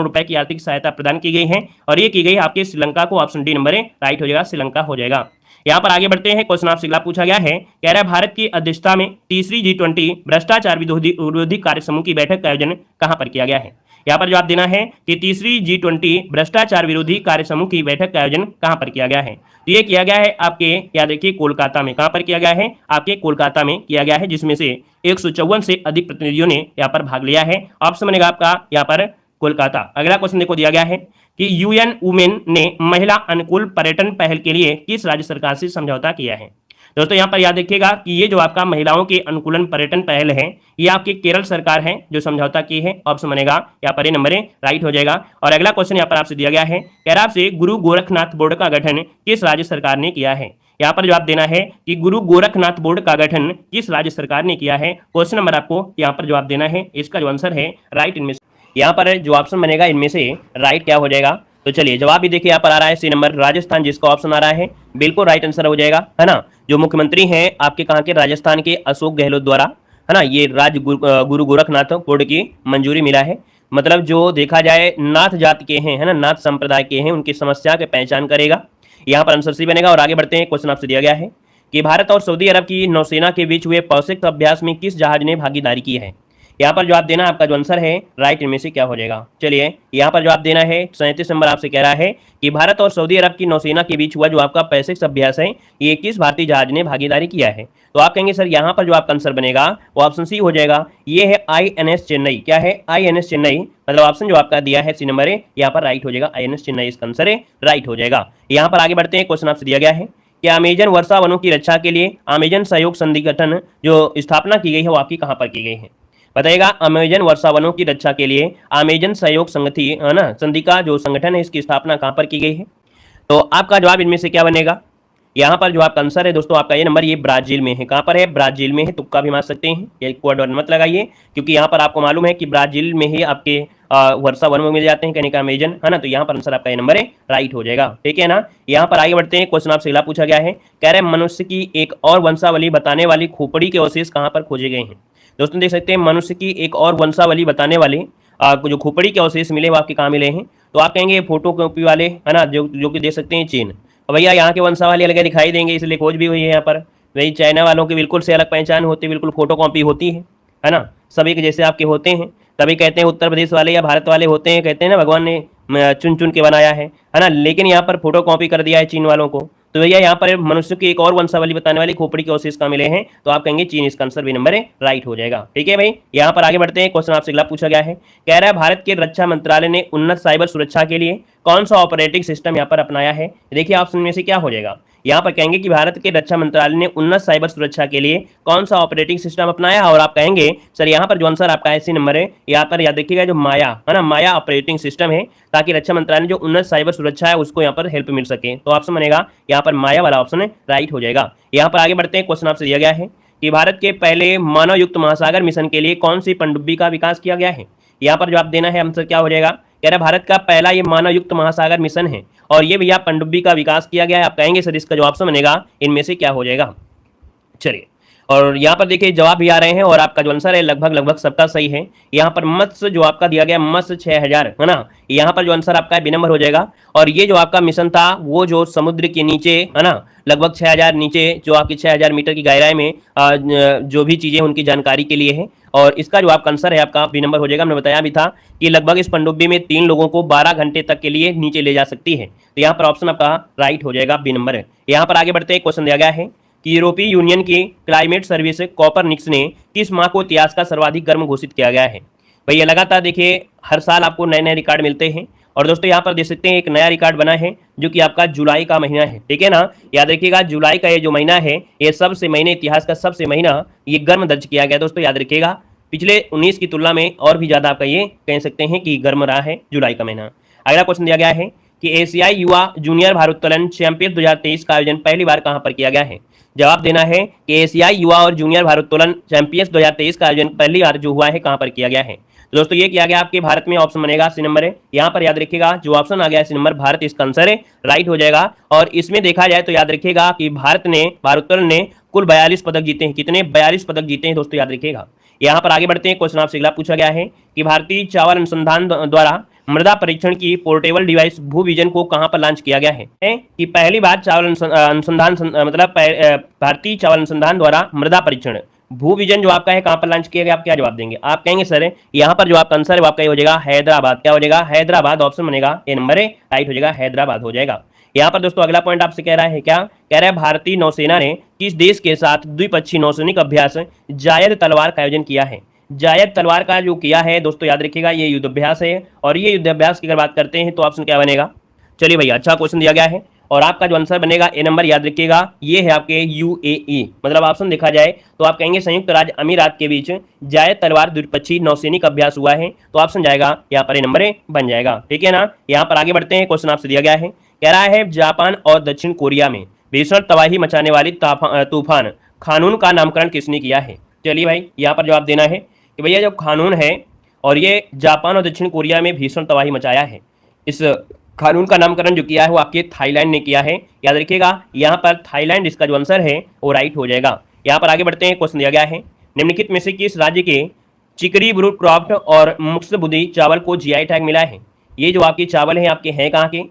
रुपए की आर्थिक सहायता प्रदान की गई है और ये की गई आपके श्रीलंका को। ऑप्शन डी नंबर है, राइट हो जाएगा, श्रीलंका हो जाएगा। यहाँ पर आगे बढ़ते हैं, क्वेश्चन आपसे अगला पूछा गया है, कह रहा है भारत की अध्यक्षता में तीसरी G20 भ्रष्टाचार विरोधी कार्य समूह की बैठक का आयोजन कहां पर किया गया है? यहाँ पर जवाब देना है कि तीसरी G20 भ्रष्टाचार विरोधी कार्य समूह की बैठक का आयोजन कहां पर किया गया है? तो ये किया गया है आपके याद रखिए कोलकाता में। कहां पर किया गया है? आपके कोलकाता में किया गया है, जिसमें से 154 से अधिक प्रतिनिधियों ने यहाँ पर भाग लिया है। ऑप्शन बनेगा आपका यहाँ पर कोलकाता। अगला क्वेश्चन देखो दिया गया है कि UN वुमेन ने महिला अनुकूल पर्यटन पहल के लिए किस राज्य सरकार से समझौता किया है? दोस्तों यहाँ पर याद रखिएगा कि ये जो आपका महिलाओं के अनुकूलन पर्यटन पहल है ये आपकी केरल सरकार है जो समझौता की है। ऑप्शन बनेगा यहाँ पर नंबर राइट हो जाएगा। और अगला क्वेश्चन यहाँ पर आपसे दिया गया है, कह रहा आपसे गुरु गोरखनाथ बोर्ड का गठन किस राज्य सरकार ने किया है? यहाँ पर जवाब देना है कि गुरु गोरखनाथ बोर्ड का गठन किस राज्य सरकार ने किया है। क्वेश्चन नंबर आपको यहाँ पर जवाब देना है। इसका जो आंसर है राइट इनमें यहाँ पर जो ऑप्शन बनेगा इनमें से राइट क्या हो जाएगा? तो चलिए जवाब भी देखिए यहाँ पर आ रहा है सी नंबर राजस्थान, जिसका ऑप्शन आ रहा है बिल्कुल राइट आंसर हो जाएगा, है ना। जो मुख्यमंत्री हैं आपके कहाँ के? राजस्थान के अशोक गहलोत द्वारा, है ना, ये गुरु गोरखनाथ बोर्ड की मंजूरी मिला है। मतलब जो देखा जाए नाथ जाति के हैं, है ना, नाथ संप्रदाय के हैं, उनकी समस्या की पहचान करेगा। यहाँ पर आंसर सी बनेगा। और आगे बढ़ते हैं, क्वेश्चन आपसे दिया गया है कि भारत और सऊदी अरब की नौसेना के बीच हुए प्रशिक्षण अभ्यास में किस जहाज ने भागीदारी की है? यहाँ पर जवाब देना आपका जो आंसर है राइट इनमें से क्या हो जाएगा? चलिए यहाँ पर जवाब देना है 37 नंबर आपसे कह रहा है कि भारत और सऊदी अरब की नौसेना के बीच हुआ जो आपका प्रशिक्षण अभ्यास है ये किस भारतीय जहाज ने भागीदारी किया है? तो आप कहेंगे सर यहाँ पर जो आपका आंसर बनेगा वो ऑप्शन सी हो जाएगा। ये है INS चेन्नई। क्या है? INS चेन्नई। मतलब ऑप्शन जो आपका दिया है सी नंबर है यहाँ पर राइट हो जाएगा। INS चेन्नई इसका आंसर है, राइट हो जाएगा। यहाँ पर आगे बढ़ते हैं, क्वेश्चन आपसे दिया गया है कि अमेजन वर्षा वनों की रक्षा के लिए अमेजन सहयोग संधि गठन जो स्थापना की गई है वो आपकी कहाँ पर की गई है? बताइएगा। अमेजन वर्षा वनों की रक्षा के लिए अमेजन सहयोग संगति, है ना, संधि का जो संगठन है इसकी स्थापना कहां पर की गई है? तो आपका जवाब इनमें से क्या बनेगा? यहाँ पर जो आपका आंसर है दोस्तों आपका ये नंबर ये ब्राजील में है। कहाँ पर है? ब्राजील में है। तुक्का भी मार सकते हैं, ये कोड वर्ड मत लगाइए क्योंकि यहाँ पर आपको मालूम है कि ब्राजील में ही आपके वर्षा वन में मिल जाते हैं, कहने का अमेजन, है ना। तो यहाँ पर आंसर आपका ये नंबर है राइट हो जाएगा। ठीक है ना। यहाँ पर आगे बढ़ते हैं, क्वेश्चन आपसे अगला पूछा गया है, कह रहे मनुष्य की एक और वंशावली बताने वाली खोपड़ी के अवशेष कहाँ पर खोजे गए हैं? दोस्तों देख सकते हैं मनुष्य की एक और वंशावली बताने वाले जो खोपड़ी के अवशेष मिले वो आपके कहाँ मिले हैं? तो आप कहेंगे फोटो कॉपी वाले, है ना, जो कि देख सकते हैं चीन। भैया यहाँ के वंशावली अलग दिखाई देंगे इसलिए खोज भी हुई है यहाँ पर। वही चाइना वालों की बिल्कुल से अलग पहचान होती है, बिल्कुल फोटो कॉपी होती है ना, सभी के जैसे आपके होते हैं। तभी कहते हैं उत्तर प्रदेश वाले या भारत वाले होते हैं, कहते हैं ना भगवान ने चुन चुन के बनाया है ना। लेकिन यहाँ पर फोटो कॉपी कर दिया है चीन वालों को। तो भैया यहाँ पर मनुष्य की एक और वंशावली बताने वाली खोपड़ी के अवशेष का मिले हैं, तो आप कहेंगे चीन, इसका आंसर बी नंबर राइट हो जाएगा। ठीक है भाई, यहाँ पर आगे बढ़ते हैं। क्वेश्चन आपसे अगला पूछा गया है, कह रहा है भारत के रक्षा मंत्रालय ने उन्नत साइबर सुरक्षा के लिए कौन सा ऑपरेटिंग सिस्टम यहाँ पर अपनाया है। देखिए ऑप्शन में से क्या हो जाएगा, यहाँ पर कहेंगे कि भारत के रक्षा मंत्रालय ने उन्नत साइबर सुरक्षा के लिए कौन सा ऑपरेटिंग सिस्टम अपनाया, और आप कहेंगे सर यहाँ पर जो आंसर आपका ऐसी नंबर है, यहाँ पर याद रखिएगा जो माया है ना, माया ऑपरेटिंग सिस्टम है, ताकि रक्षा मंत्रालय जो उन्नत साइबर सुरक्षा है उसको यहाँ पर हेल्प मिल सके। तो ऑप्शन बनेगा यहाँ पर माया वाला ऑप्शन राइट हो जाएगा। यहाँ पर आगे बढ़ते हैं। क्वेश्चन आपसे दिया गया है कि भारत के पहले मानव युक्त महासागर मिशन के लिए कौन सी पनडुब्बी का विकास किया गया है। यहाँ पर जवाब देना है, आंसर क्या हो जाएगा, कह रहा है भारत का पहला ये मानव युक्त महासागर मिशन है और ये भैया पनडुब्बी का विकास किया गया है। आप कहेंगे सर इसका जो ऑप्शन बनेगा इनमें से क्या हो जाएगा। चलिए, और यहाँ पर देखिए जवाब भी आ रहे हैं और आपका जो आंसर है लगभग सबका सही है। यहाँ पर मत्स्य जो आपका दिया गया मत्स्य 6000 है ना, यहाँ पर जो आंसर आपका बी नंबर हो जाएगा। और ये जो आपका मिशन था वो जो समुद्र के नीचे है ना, लगभग 6000 नीचे जो आपकी 6000 मीटर की गहराई में जो भी चीजें उनकी जानकारी के लिए है। और इसका जो आपका आंसर है आपका बी नंबर हो जाएगा। हमने बताया भी था कि लगभग इस पनडुब्बी में 3 लोगों को 12 घंटे तक के लिए नीचे ले जा सकती है। तो यहाँ पर ऑप्शन आपका राइट हो जाएगा, बी नंबर है। यहाँ पर आगे बढ़ते हैं। क्वेश्चन दिया गया है कि यूरोपीय यूनियन की क्लाइमेट सर्विस कॉपरनिक्स ने किस माह को इतिहास का सर्वाधिक गर्म घोषित किया गया है। भैया लगातार देखिए हर साल आपको नए नए रिकॉर्ड मिलते हैं और दोस्तों यहाँ पर देख सकते हैं एक नया रिकॉर्ड बना है जो कि आपका जुलाई का महीना है। ठीक है ना, याद रखिएगा जुलाई का ये जो महीना है ये सबसे महीने इतिहास का सबसे महीना ये गर्म दर्ज किया गया। दोस्तों याद रखिएगा पिछले 19 की तुलना में और भी ज्यादा आपका ये कह सकते हैं कि गर्म रहा है जुलाई का महीना। अगला क्वेश्चन दिया गया है कि एशियाई युवा जूनियर भारोत्तोलन चैंपियन 2023 का आयोजन पहली बार कहां पर किया गया है। जवाब देना है कि एशियाई युवा और जूनियर भारोत्तोलन चैंपियंस 2023 का आयोजन पहली बार जो हुआ है कहां पर किया गया है। तो दोस्तों ये किया गया आपके भारत में, ऑप्शन बनेगा सी नंबर है। यहाँ पर याद रखिएगा जो ऑप्शन आ गया सी नंबर भारत, इसका आंसर है राइट हो जाएगा। और इसमें देखा जाए तो याद रखिएगा कि भारत ने भारोत्तोलन ने कुल 42 पदक जीते हैं। कितने? 42 पदक जीते हैं दोस्तों, याद रखिएगा। यहाँ पर आगे बढ़ते हैं। क्वेश्चन आपसे अगला पूछा गया है कि भारतीय चावल अनुसंधान द्वारा मृदा परीक्षण की पोर्टेबल डिवाइस भूविजन को कहां पर लॉन्च किया गया है। कि पहली बार चावल अनुसंधान मतलब भारतीय चावल अनुसंधान द्वारा मृदा परीक्षण भूविजन जो आपका है कहां पर लॉन्च किया गया। आप क्या जवाब देंगे? आप कहेंगे सर यहाँ पर जो आपका आंसर है आपका हो जाएगा हैदराबाद। क्या हो जाएगा? हैदराबाद ऑप्शन बनेगा, ए नंबर है राइट हो जाएगा, हैदराबाद हो जाएगा। यहाँ पर दोस्तों अगला पॉइंट आपसे कह रहा है, क्या कह रहा है, भारतीय नौसेना ने किस देश के साथ द्विपक्षीय नौसैनिक अभ्यास जायद तलवार का आयोजन किया है। जायद तलवार का जो किया है दोस्तों याद रखिएगा ये युद्धाभ्यास है। और ये युद्धाभ्यास की अगर बात करते हैं तो ऑप्शन क्या बनेगा। चलिए भैया अच्छा क्वेश्चन दिया गया है और आपका जो आंसर बनेगा ए नंबर, याद रखिएगा ये है आपके यूएई। मतलब ऑप्शन देखा जाए तो आप कहेंगे संयुक्त राज्य अमीरात के बीच जायद तलवार द्विपक्षीय नौसैनिक अभ्यास हुआ है। तो ऑप्शन जाएगा यहाँ पर ए नंबर बन जाएगा। ठीक है ना, यहाँ पर आगे बढ़ते हैं। क्वेश्चन आपसे दिया गया है, कह रहा है जापान और दक्षिण कोरिया में भीषण तबाही मचाने वाली तूफान खानून का नामकरण किसने किया है। चलिए भाई यहाँ पर जवाब देना है कि भैया जो कानून है और ये जापान और दक्षिण कोरिया में भीषण तबाही मचाया है, इस कानून का नामकरण जो किया है वो आपके थाईलैंड ने किया है। याद रखिएगा यहाँ पर थाईलैंड इसका जो आंसर है वो राइट हो जाएगा। यहाँ पर आगे बढ़ते हैं। क्वेश्चन दिया गया है, निम्नलिखित में से किस राज्य के चिकरी ब्रूड क्रॉफ्ट और मुक्सबुदी चावल को जीआई टैग मिला है। ये जो आपके चावल है आपके हैं कहाँ के,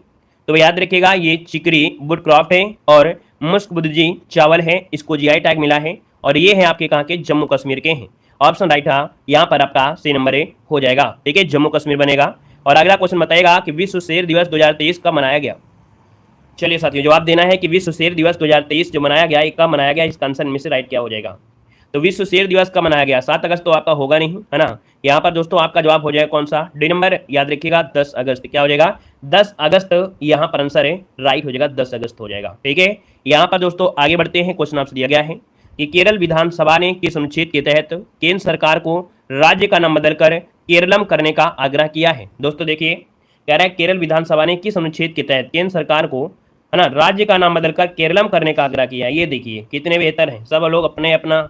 तो याद रखिएगा ये चिकरी वुड क्रॉफ्ट है और मुस्कबुदी चावल है, इसको जीआई टैग मिला है। और ये है आपके कहाँ के, जम्मू कश्मीर के हैं। ऑप्शन राइट है यहाँ पर आपका सी नंबर हो जाएगा। ठीक है, जम्मू कश्मीर बनेगा। और अगला क्वेश्चन बताएगा कि विश्व शेर दिवस 2023 कब मनाया गया। चलिए साथियों जवाब देना है कि विश्व शेर दिवस 2023 जो मनाया गया कब मनाया गया, इसका आंसर में से राइट क्या हो जाएगा। तो विश्व शेर दिवस कब मनाया गया, 7 अगस्त तो आपका होगा नहीं है ना। यहाँ पर दोस्तों आपका जवाब हो जाएगा कौन सा, डी नंबर, याद रखिएगा 10 अगस्त। क्या हो जाएगा 10 अगस्त, यहाँ पर आंसर है राइट हो जाएगा, 10 अगस्त हो जाएगा। ठीक है, यहाँ पर दोस्तों आगे बढ़ते हैं। क्वेश्चन आपसे दिया गया है कि केरल विधानसभा ने किस अनुच्छेद के तहत केंद्र सरकार को राज्य का नाम बदलकर केरलम करने का आग्रह किया है। दोस्तों देखिए कह रहा है केरल विधानसभा ने किस अनुच्छेद के तहत केंद्र सरकार को है ना राज्य का नाम बदलकर केरलम करने का आग्रह किया है। ये देखिए कितने बेहतर हैं, सब लोग अपने अपना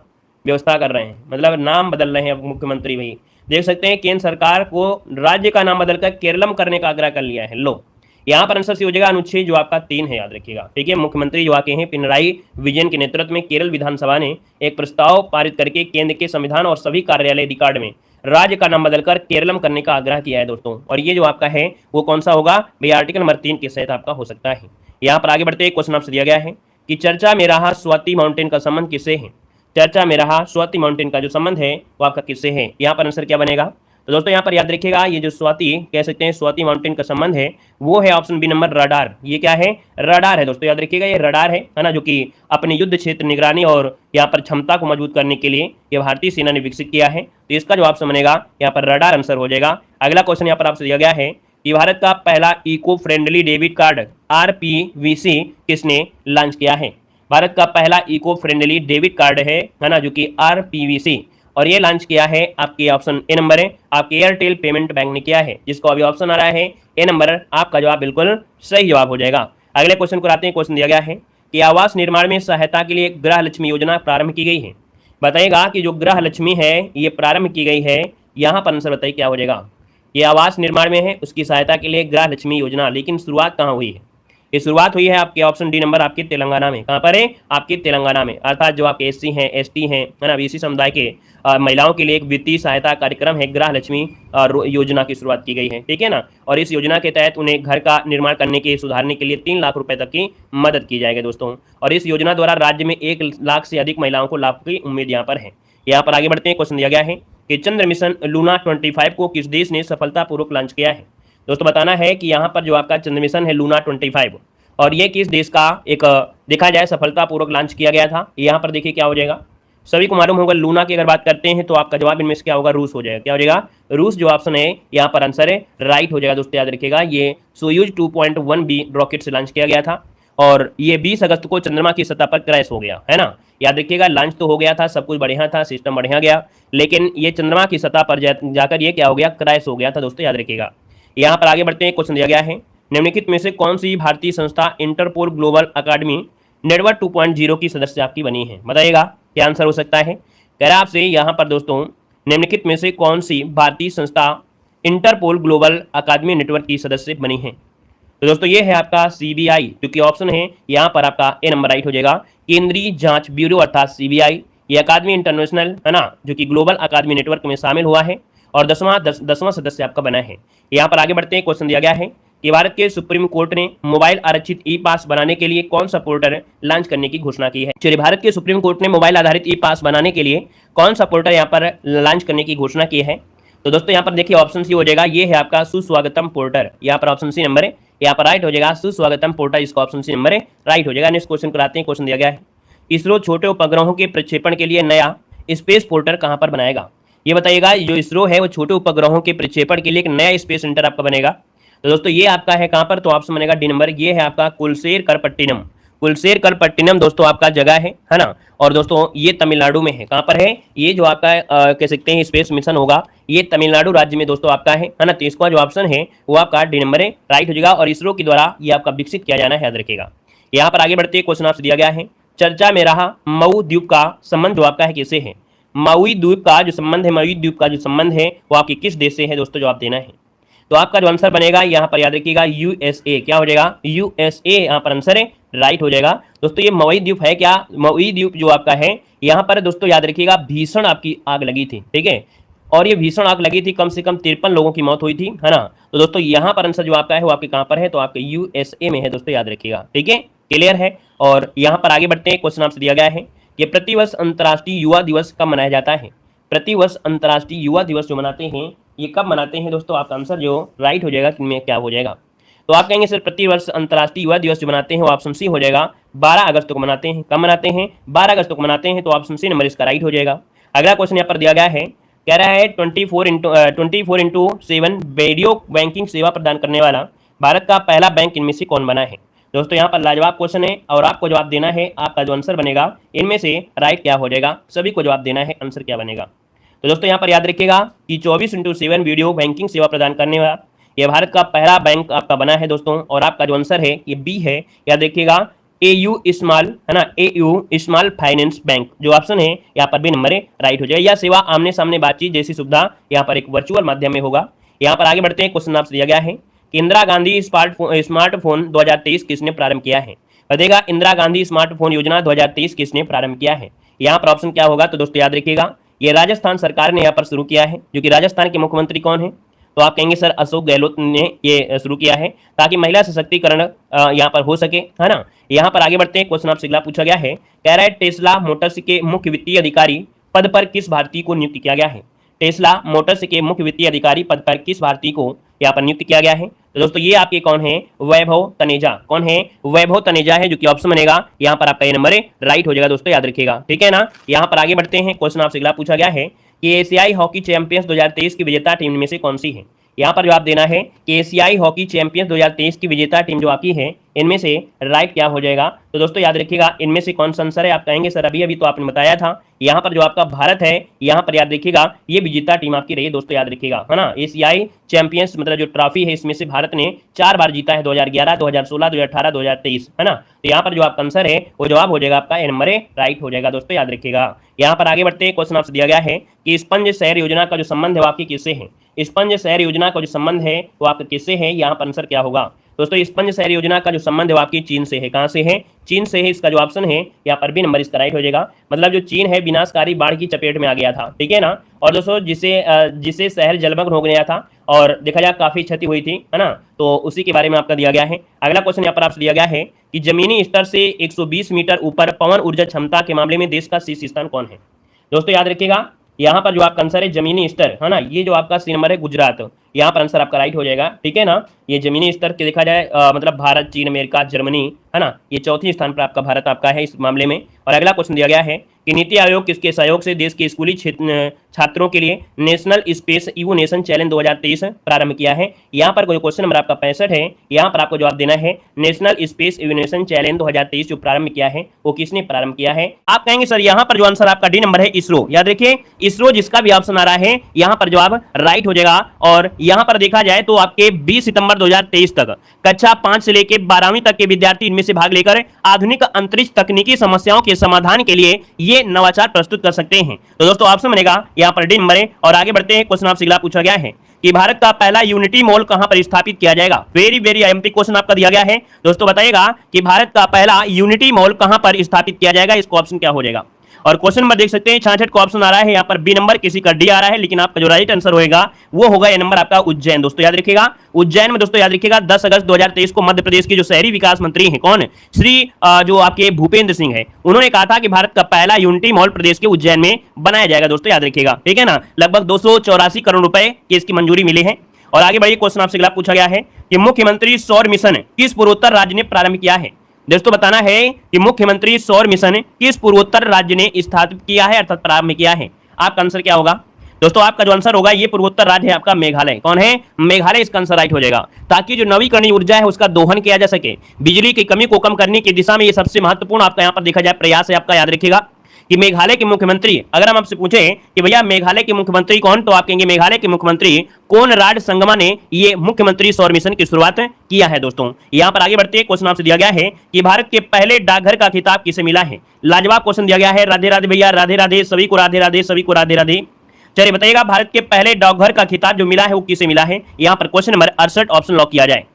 व्यवस्था कर रहे हैं, मतलब नाम बदल रहे हैं मुख्यमंत्री भाई। देख सकते हैं केंद्र सरकार को राज्य का नाम बदलकर केरलम करने का आग्रह कर लिया है। लो यहाँ पर आंसर सी हो जाएगा अनुच्छेद जो आपका 3 है, याद रखिएगा। ठीक है, मुख्यमंत्री जो आके हैं पिनराई विजयन के नेतृत्व में केरल विधानसभा ने एक प्रस्ताव पारित करके केंद्र के संविधान और सभी कार्यालय रिकॉर्ड में राज्य का नाम बदलकर केरलम करने का आग्रह किया है दोस्तों। और ये जो आपका है वो कौन सा होगा भाई, आर्टिकल नंबर 3 के तहत आपका हो सकता है। यहाँ पर आगे बढ़ते हैं। क्वेश्चन आपसे दिया गया है कि चर्चा में रहा स्वाति माउंटेन का संबंध किससे है। चर्चा में रहा स्वाति माउंटेन का जो संबंध है वो आपका किससे है। यहाँ पर आंसर क्या बनेगा। तो दोस्तों यहाँ पर याद रखिएगा, ये जो स्वाति कह सकते हैं स्वाति माउंटेन का संबंध है वो है ऑप्शन बी नंबर रडार। ये क्या है, रडार है दोस्तों, याद रखिएगा ये रडार है ना, जो कि अपने युद्ध क्षेत्र निगरानी और यहाँ पर क्षमता को मजबूत करने के लिए ये भारतीय सेना ने विकसित किया है। तो इसका जो ऑप्शन बनेगा यहाँ पर रडार आंसर हो जाएगा। अगला क्वेश्चन यहाँ पर आपसे दिया गया है कि भारत का पहला eco friendly debit card RPVC किसने लॉन्च किया है। भारत का पहला इको फ्रेंडली डेबिट कार्ड है ना, जो कि RPVC, और ये लॉन्च किया है आपके ऑप्शन ए नंबर है आपके एयरटेल पेमेंट बैंक ने किया है, जिसको अभी ऑप्शन आ रहा है ए नंबर। आपका जवाब बिल्कुल सही जवाब हो जाएगा। अगले क्वेश्चन को आते हैं। क्वेश्चन दिया गया है कि आवास निर्माण में सहायता के लिए गृह लक्ष्मी योजना प्रारंभ की गई है। बताइएगा कि जो गृह लक्ष्मी है ये प्रारंभ की गई है, यहाँ पर आंसर बताइए क्या हो जाएगा। ये आवास निर्माण में है, उसकी सहायता के लिए गृह लक्ष्मी योजना, लेकिन शुरुआत कहाँ हुई है। ये शुरुआत हुई है आपके ऑप्शन डी नंबर आपके तेलंगाना में। कहाँ पर है, आपके तेलंगाना में, अर्थात जो आपके SC हैं ST हैं है ना, BC समुदाय के महिलाओं के लिए एक वित्तीय सहायता कार्यक्रम है गृह लक्ष्मी योजना की शुरुआत की गई है, ठीक है ना। और इस योजना के तहत उन्हें घर का निर्माण करने के सुधारने के लिए 3 लाख रुपए तक की मदद की जाएगी दोस्तों। और इस योजना द्वारा राज्य में 1 लाख से अधिक महिलाओं को लाभ की उम्मीद यहाँ पर है। यहाँ पर आगे बढ़ते हैं। क्वेश्चन दिया गया है कि चंद्र मिशन लूना 25 को किस देश ने सफलतापूर्वक लॉन्च किया है। दोस्तों बताना है कि यहाँ पर जो आपका चंद्र मिशन है लूना 25, और ये किस देश का एक देखा जाए सफलतापूर्वक लॉन्च किया गया था। यहाँ पर देखिए क्या हो जाएगा, सभी को मालूम होगा लूना की अगर बात करते हैं तो आपका जवाब इनमें से क्या होगा, रूस हो जाएगा। क्या हो जाएगा, रूस जो ऑप्शन है यहाँ पर आंसर है राइट हो जाएगा। दोस्तों याद रखिएगा ये सोयूज 2.1B रॉकेट से लॉन्च किया गया था, और ये 20 अगस्त को चंद्रमा की सतह पर क्रैश हो गया है ना। याद रखिएगा लॉन्च तो हो गया था, सब कुछ बढ़िया था, सिस्टम बढ़िया गया, लेकिन ये चंद्रमा की सतह पर जाकर ये क्या हो गया, क्रैश हो गया था दोस्तों, याद रखिएगा। यहाँ पर आगे बढ़ते हैं। क्वेश्चन दिया गया है निम्नलिखित में से कौन सी भारतीय संस्था इंटरपोल ग्लोबल अकादमी नेटवर्क 2.0 की सदस्य आपकी बनी है। बताइएगा क्या आंसर हो सकता है। कह रहा आपसे यहाँ पर दोस्तों निम्नलिखित में से कौन सी भारतीय संस्था इंटरपोल ग्लोबल अकादमी नेटवर्क की सदस्य बनी है। तो दोस्तों ये है आपका CBI, जो कि ऑप्शन है यहाँ पर आपका ए नंबर राइट हो जाएगा। केंद्रीय जांच ब्यूरो अर्थात CBI, ये अकादमी इंटरनेशनल है ना, जो कि ग्लोबल अकादमी नेटवर्क में शामिल हुआ है और 10वां सदस्य आपका बना है। यहाँ पर आगे बढ़ते हैं। क्वेश्चन दिया गया है कि भारत के सुप्रीम कोर्ट ने मोबाइल आरक्षित ई-पास बनाने के लिए कौन सा पोर्टल लॉन्च करने की घोषणा की है। चलिए, भारत के सुप्रीम कोर्ट ने मोबाइल आधारित ई-पास बनाने के लिए कौन सा पोर्टल यहाँ पर लॉन्च करने की घोषणा की है। तो दोस्तों यहाँ पर देखिए ऑप्शन सी हो जाएगा, ये है आपका सुस्वागतम पोर्टल। यहाँ पर ऑप्शन सी नंबर है, यहाँ पर राइट हो जाएगा सुस्वागतम पोर्टल, इसका ऑप्शन सी नंबर है राइट हो जाएगा। नेक्स्ट क्वेश्चन कराते हैं। क्वेश्चन दिया गया है इसरो छोटे उपग्रहों के प्रक्षेपण के लिए नया स्पेस पोर्टल कहाँ पर बनाएगा। ये बताइएगा, जो इसरो है वो छोटे उपग्रहों के प्रक्षेपण के लिए एक नया स्पेस सेंटर आपका बनेगा। तो दोस्तों ये आपका है कहाँ पर, तो ऑप्शन बनेगा डी नंबर, ये है आपका कुलसेरकरपट्टिनम। कुलसेरकरपट्टिनम दोस्तों आपका जगह है ना, और दोस्तों ये तमिलनाडु में है। कहाँ पर है, ये जो आपका कह सकते हैं स्पेस मिशन होगा ये तमिलनाडु राज्य में दोस्तों आपका है ना। तो इसका जो ऑप्शन है वो आपका डी नंबर है राइट हो जाएगा, और इसरो के द्वारा ये आपका विकसित किया जाना है, याद रखिएगा। यहाँ पर आगे बढ़ते क्वेश्चन आपसे दिया गया है चर्चा में रहा मऊ द्वीप का संबंध जो आपका है किससे है। माउई द्वीप का जो संबंध है, माउई द्वीप का जो संबंध है वो आपके किस देश से है दोस्तों, जवाब देना है। तो आपका जो आंसर बनेगा यहाँ पर याद रखिएगा USA। क्या हो जाएगा, USA यहाँ पर आंसर है राइट हो जाएगा। दोस्तों ये मवई द्वीप है क्या, मवई द्वीप जो आपका है यहाँ पर दोस्तों याद रखिएगा भीषण आपकी आग लगी थी, ठीक है, और ये भीषण आग लगी थी, कम से कम 53 लोगों की मौत हुई थी है ना। तो दोस्तों यहाँ पर आंसर जो आपका है वो आपके कहाँ पर है, तो आपके USA में है दोस्तों, याद रखिएगा, ठीक है, क्लियर है। और यहाँ पर आगे बढ़ते हैं। क्वेश्चन आपसे दिया गया है कि प्रतिवर्ष अंतर्राष्ट्रीय युवा दिवस कब मनाया जाता है। प्रतिवर्ष अंतर्राष्ट्रीय युवा दिवस जो मनाते हैं ये कब मनाते हैं दोस्तों, आपका आंसर जो राइट हो जाएगा कि में क्या हो जाएगा। तो आप कहेंगे सर प्रतिवर्ष अंतर्राष्ट्रीय युवा दिवस जो मनाते हैं वो ऑप्शन सी हो जाएगा, 12 अगस्त को मनाते हैं। कब मनाते हैं, 12 अगस्त को मनाते हैं, तो ऑप्शन सी नंबर इसका राइट हो जाएगा। अगला क्वेश्चन यहाँ पर दिया गया है, कह रहा है 24/7 वीडियो बैंकिंग सेवा प्रदान करने वाला भारत का पहला बैंक इनमें से कौन बना है। दोस्तों यहाँ पर लाजवाब क्वेश्चन है और आपको जवाब देना है, आपका जो आंसर बनेगा इनमें से राइट क्या हो जाएगा, सभी को जवाब देना है, आंसर क्या बनेगा। तो दोस्तों यहाँ पर याद रखिएगा कि 24/7 वीडियो बैंकिंग सेवा प्रदान करने वाला यह भारत का पहला बैंक आपका बना है दोस्तों, और आपका जो आंसर है ये बी है, याद रखिएगा AU स्मॉल है ना, AU स्मॉल फाइनेंस बैंक जो ऑप्शन है यहाँ पर बी नंबर है राइट हो जाएगा। यह सेवा आमने सामने बातचीत जैसी सुविधा यहाँ पर एक वर्चुअल माध्यम में होगा। यहाँ पर आगे बढ़ते हैं। क्वेश्चन आपसे दिया गया है कि इंदिरा गांधी स्मार्टफोन 2023 किसने प्रारंभ किया है। बताइएगा इंदिरा गांधी स्मार्टफोन योजना 2023 किसने प्रारंभ किया है। यहाँ पर ऑप्शन क्या होगा, तो दोस्तों याद रखिएगा ये राजस्थान सरकार ने यहाँ पर शुरू किया है, जो कि राजस्थान के मुख्यमंत्री कौन है, तो आप कहेंगे सर अशोक गहलोत ने ये शुरू किया है ताकि महिला सशक्तिकरण यहाँ पर हो सके, है ना। यहाँ पर आगे बढ़ते हैं, क्वेश्चन आपसे अगला पूछा गया है, कह रहा है टेस्ला मोटर्स के मुख्य वित्तीय अधिकारी पद पर किस भारतीय को नियुक्त किया गया है। टेस्ला मोटर्स के मुख्य वित्तीय अधिकारी पद पर किस भारतीय को यहाँ पर नियुक्त किया गया है। तो दोस्तों ये आपके कौन है, वैभव तनेजा। कौन है, वैभव तनेजा है, जो कि ऑप्शन बनेगा यहाँ पर आपका ये नंबर राइट हो जाएगा दोस्तों, याद रखिएगा, ठीक है ना। यहाँ पर आगे बढ़ते हैं, क्वेश्चन आपसे अगला पूछा गया है कि एशियाई हॉकी चैंपियंस 2023 की विजेता टीम में से कौन सी है। यहाँ पर जवाब देना है कि एशियाई हॉकी चैंपियंस 2023 की विजेता टीम जो आपकी है इनमें से राइट क्या हो जाएगा। तो दोस्तों याद रखिएगा इनमें से कौन सा आंसर है। आप कहेंगे सर अभी तो आपने बताया था, यहाँ पर जो आपका भारत है यहाँ पर याद रखिएगा ये विजेता टीम आपकी रही है दोस्तों, याद रखिएगा, है ना। एशियाई चैंपियंस मतलब जो ट्रॉफी है इसमें से भारत ने 4 बार जीता है, 2011, 2016, 2018, 2023, है ना। तो यहाँ पर जो आपका आंसर है वो जवाब हो जाएगा आपका ए नंबर राइट हो जाएगा दोस्तों, याद रखिएगा। यहाँ पर आगे बढ़ते हैं, क्वेश्चन आपसे दिया गया है कि स्पंज शहर योजना का जो संबंध है वो आपकी किससे है। स्पंज शहर योजना का जो संबंध है वो आपका किससे है, यहाँ पर आंसर क्या होगा। दोस्तों स्पंज शहर योजना का जो संबंध है वो आपकी चीन से है। कहां से है, चीन से है, इसका जो ऑप्शन है यहाँ पर भी नंबर इसका राइट हो जाएगा। मतलब जो चीन है विनाशकारी बाढ़ की चपेट में आ गया था, ठीक है ना। और दोस्तों जिसे शहर जलमग्न हो गया था और देखा जाए काफी क्षति हुई थी, है ना, तो उसी के बारे में आपका दिया गया है। अगला क्वेश्चन यहाँ पर आपसे दिया गया है कि जमीनी स्तर से 120 मीटर ऊपर पवन ऊर्जा क्षमता के मामले में देश का शीर्ष स्थान कौन है। दोस्तों याद रखिएगा यहाँ पर जो आपका आंसर है जमीनी स्तर, है ना, ये जो आपका सी नंबर है गुजरात, यहाँ पर आंसर आपका राइट हो जाएगा, ठीक है ना। ये जमीनी स्तर के देखा जाए मतलब भारत, चीन, अमेरिका, जर्मनी, है ना, ये चौथी स्थान पर आपका भारत आपका है इस मामले में। और अगला क्वेश्चन दिया गया है कि नीति आयोग किसके सहयोग से देश के स्कूली छात्रों के लिए नेशनल स्पेस इवोनेशन चैलेंज 2023 प्रारंभ किया है। यहाँ पर कोई क्वेश्चन नंबर आपका 65 है, यहाँ पर आपको जवाब देना है नेशनल स्पेस इवोनेशन चैलेंज 2023 जो प्रारंभ किया है वो किसने प्रारंभ किया है। आप कहेंगे सर यहाँ पर जो आंसर आपका डी नंबर है इसरो, याद रखिए इसरो जिसका भी ऑप्शन आ रहा है यहाँ पर जवाब राइट हो जाएगा। और यहाँ पर देखा जाए तो आपके 20 सितंबर 2023 तक कक्षा 5 से लेकर 12वीं तक के विद्यार्थी इनमें से भाग लेकर आधुनिक अंतरिक्ष तकनीकी समस्याओं के समाधान के लिए ये नवाचार प्रस्तुत कर सकते हैं। तो दोस्तों ऑप्शन बनेगा यहाँ पर डी नंबर है। और आगे बढ़ते हैं, क्वेश्चन आपसे अगला पूछा गया है कि भारत का पहला यूनिटी मॉल कहां पर स्थापित किया जाएगा। वेरी वेरी आईएमपी क्वेश्चन आपका दिया गया है दोस्तों, बताइएगा कि भारत का पहला यूनिटी मॉल कहां पर स्थापित किया जाएगा, इसका ऑप्शन क्या हो जाएगा। और क्वेश्चन नंबर देख सकते हैं 66 को ऑप्शन आ रहा है, यहाँ पर बी नंबर, किसी का डी आ रहा है, लेकिन आपका जो राइट आंसर होगा वो होगा ये नंबर आपका उज्जैन। दोस्तों याद रखिएगा उज्जैन में, दोस्तों याद रखिएगा 10 अगस्त 2023 को मध्य प्रदेश के जो शहरी विकास मंत्री हैं कौन, श्री जो आपके भूपेंद्र सिंह है, उन्होंने कहा था कि भारत का पहला यूनिटी मॉल प्रदेश के उज्जैन में बनाया जाएगा। दोस्तों याद रखिएगा, ठीक है ना। लगभग 284 करोड़ रुपए की इसकी मंजूरी मिली है। और आगे बढ़िए, क्वेश्चन आपसे अगला पूछा गया है कि मुख्यमंत्री सौर मिशन किस पूर्वोत्तर राज्य ने प्रारंभ किया है। दोस्तों बताना है कि मुख्यमंत्री सौर मिशन किस पूर्वोत्तर राज्य ने स्थापित किया है अर्थात प्रारंभ किया है। आपका आंसर क्या होगा। दोस्तों आपका जो आंसर होगा ये पूर्वोत्तर राज्य है आपका मेघालय। कौन है, मेघालय, इसका आंसर राइट हो जाएगा। ताकि जो नवीकरणीय ऊर्जा है उसका दोहन किया जा सके, बिजली की कमी को कम करने की दिशा में ये सबसे महत्वपूर्ण आपका यहाँ पर देखा जाए प्रयास है आपका। याद रखिएगा कि मेघालय के मुख्यमंत्री, अगर हम आपसे पूछें कि भैया मेघालय के मुख्यमंत्री कौन, तो आप कहेंगे मेघालय के मुख्यमंत्री कोनराड संगमा ने ये मुख्यमंत्री सौर मिशन की शुरुआत किया है। दोस्तों यहां पर आगे बढ़ते हैं, क्वेश्चन आपसे दिया गया है कि भारत के पहले डाकघर का खिताब किसे मिला है। लाजवाब क्वेश्चन दिया गया है। राधे राधे भैया, राधे राधे, सभी को राधे राधे, सभी को राधे राधे। चलिए बताइएगा भारत के पहले डाकघर का खिताब जो मिला है वो किसे मिला है। यहाँ पर क्वेश्चन नंबर 68 ऑप्शन लॉक किया जाए।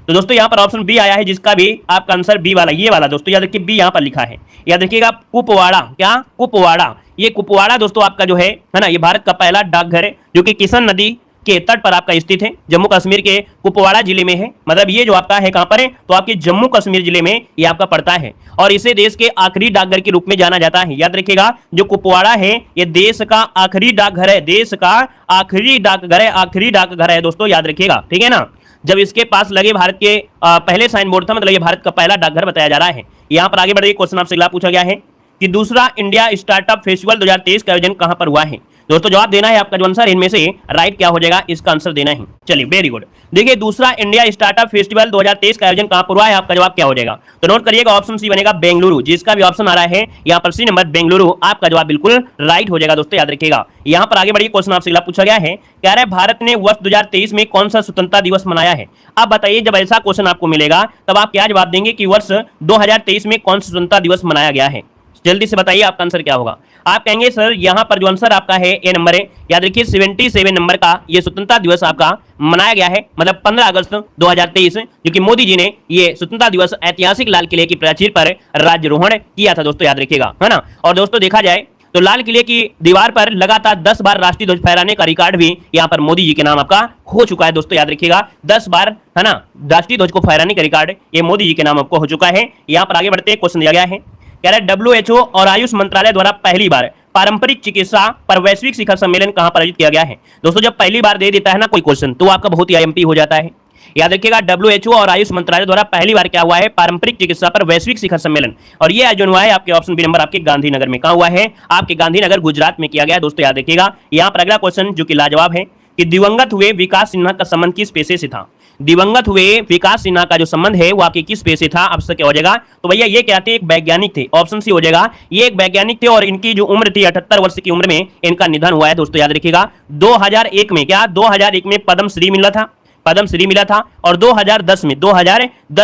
तो दोस्तों यहाँ पर ऑप्शन बी आया है, जिसका भी आपका आंसर बी वाला, ये वाला दोस्तों याद रखिए, बी यहाँ पर लिखा है, याद रखिएगा कुपवाड़ा। क्या, कुपवाड़ा। ये कुपवाड़ा दोस्तों आपका जो है ना, ये भारत का पहला डाकघर है जो कि किशन नदी के तट पर आपका स्थित है, जम्मू कश्मीर के कुपवाड़ा जिले में है। मतलब ये जो आपका है कहां पर है, तो आपके जम्मू कश्मीर जिले में ये आपका पड़ता है और इसे देश के आखिरी डाकघर के रूप में जाना जाता है। याद रखिएगा जो कुपवाड़ा है ये देश का आखिरी डाकघर है, देश का आखिरी डाकघर है, आखिरी डाकघर है दोस्तों, याद रखिएगा, ठीक है ना। जब इसके पास लगे भारत के पहले साइन बोर्ड था, मतलब ये भारत का पहला डाकघर बताया जा रहा है। यहाँ पर आगे बढ़िए, क्वेश्चन आपसे अगला पूछा गया है कि दूसरा इंडिया स्टार्टअप फेस्टिवल 2023 का आयोजन कहां पर हुआ है। दोस्तों जवाब देना है आपका जो आंसर इनमें से राइट क्या हो जाएगा, इसका आंसर देना है। चलिए वेरी गुड। देखिए दूसरा इंडिया स्टार्टअप फेस्टिवल 2023 का आयोजन कहां पर हुआ है, आपका जवाब क्या हो जाएगा। तो नोट करिएगा ऑप्शन सी बनेगा बेंगलुरु, जिसका भी ऑप्शन आ रहा है यहाँ पर सी नंबर बेंगलुरु, आपका जवाब बिल्कुल राइट हो जाएगा दोस्तों, याद रखिएगा। यहाँ पर आगे बढ़िए, क्वेश्चन आपसे अगला पूछा गया है, कह रहा है भारत ने वर्ष 2023 में कौन सा स्वतंत्रता दिवस मनाया है। अब बताइए जब ऐसा क्वेश्चन आपको मिलेगा तब आप क्या जवाब देंगे कि वर्ष 2023 में कौन सा स्वतंत्रता दिवस मनाया गया है। जल्दी से बताइए आपका आंसर क्या होगा। आप कहेंगे सर यहाँ पर जो आंसर आपका है ए नंबर है, याद रखिए 77 नंबर का ये स्वतंत्रता दिवस आपका मनाया गया है, मतलब 15 अगस्त 2023, जो कि मोदी जी ने ये स्वतंत्रता दिवस ऐतिहासिक लाल किले की प्राचीर पर राज्यारोहण किया था दोस्तों, याद रखिएगा, है ना। और दोस्तों देखा जाए तो लाल किले की दीवार पर लगातार 10 बार राष्ट्रीय ध्वज फहराने का रिकॉर्ड भी यहाँ पर मोदी जी के नाम आपका हो चुका है दोस्तों, याद रखिएगा 10 बार है ना राष्ट्रीय ध्वज को फहराने का रिकॉर्ड ये मोदी जी के नाम आपको हो चुका है। यहाँ पर आगे बढ़ते हैं, क्वेश्चन दिया गया है, कह रहा है WHO और आयुष मंत्रालय द्वारा पहली बार पारंपरिक चिकित्सा पर वैश्विक शिखर सम्मेलन कहां पर आयोजित किया गया है। दोस्तों जब पहली बार दे देता है ना कोई क्वेश्चन तो आपका बहुत ही IMP हो जाता है। याद रखिएगा WHO और आयुष मंत्रालय द्वारा पहली बार क्या हुआ है, पारंपरिक चिकित्सा पर वैश्विक शिखर सम्मेलन, और ये आयोजन हुआ है आपके ऑप्शन बी नंबर आपके गांधीनगर में। कहां हुआ है, आपके गांधीनगर गुजरात में किया गया है दोस्तों, याद रखिएगा। यहाँ पर अगला क्वेश्चन जो कि लाजवाब है कि दिवंगत हुए विकास सिन्हा का संबंध किस पेशे से था। दिवंगत हुए विकास सिन्हा का जो संबंध है वो आपके किस पेशे था, आपसे क्या हो जाएगा, तो भैया ये क्या थे, एक वैज्ञानिक थे, ऑप्शन सी हो जाएगा। ये एक वैज्ञानिक थे और इनकी जो उम्र थी 78 वर्ष की उम्र में इनका निधन हुआ है दोस्तों, याद रखिएगा। 2001 में क्या 2001 में पद्मश्री मिला था, पद्मश्री मिला था, और 2010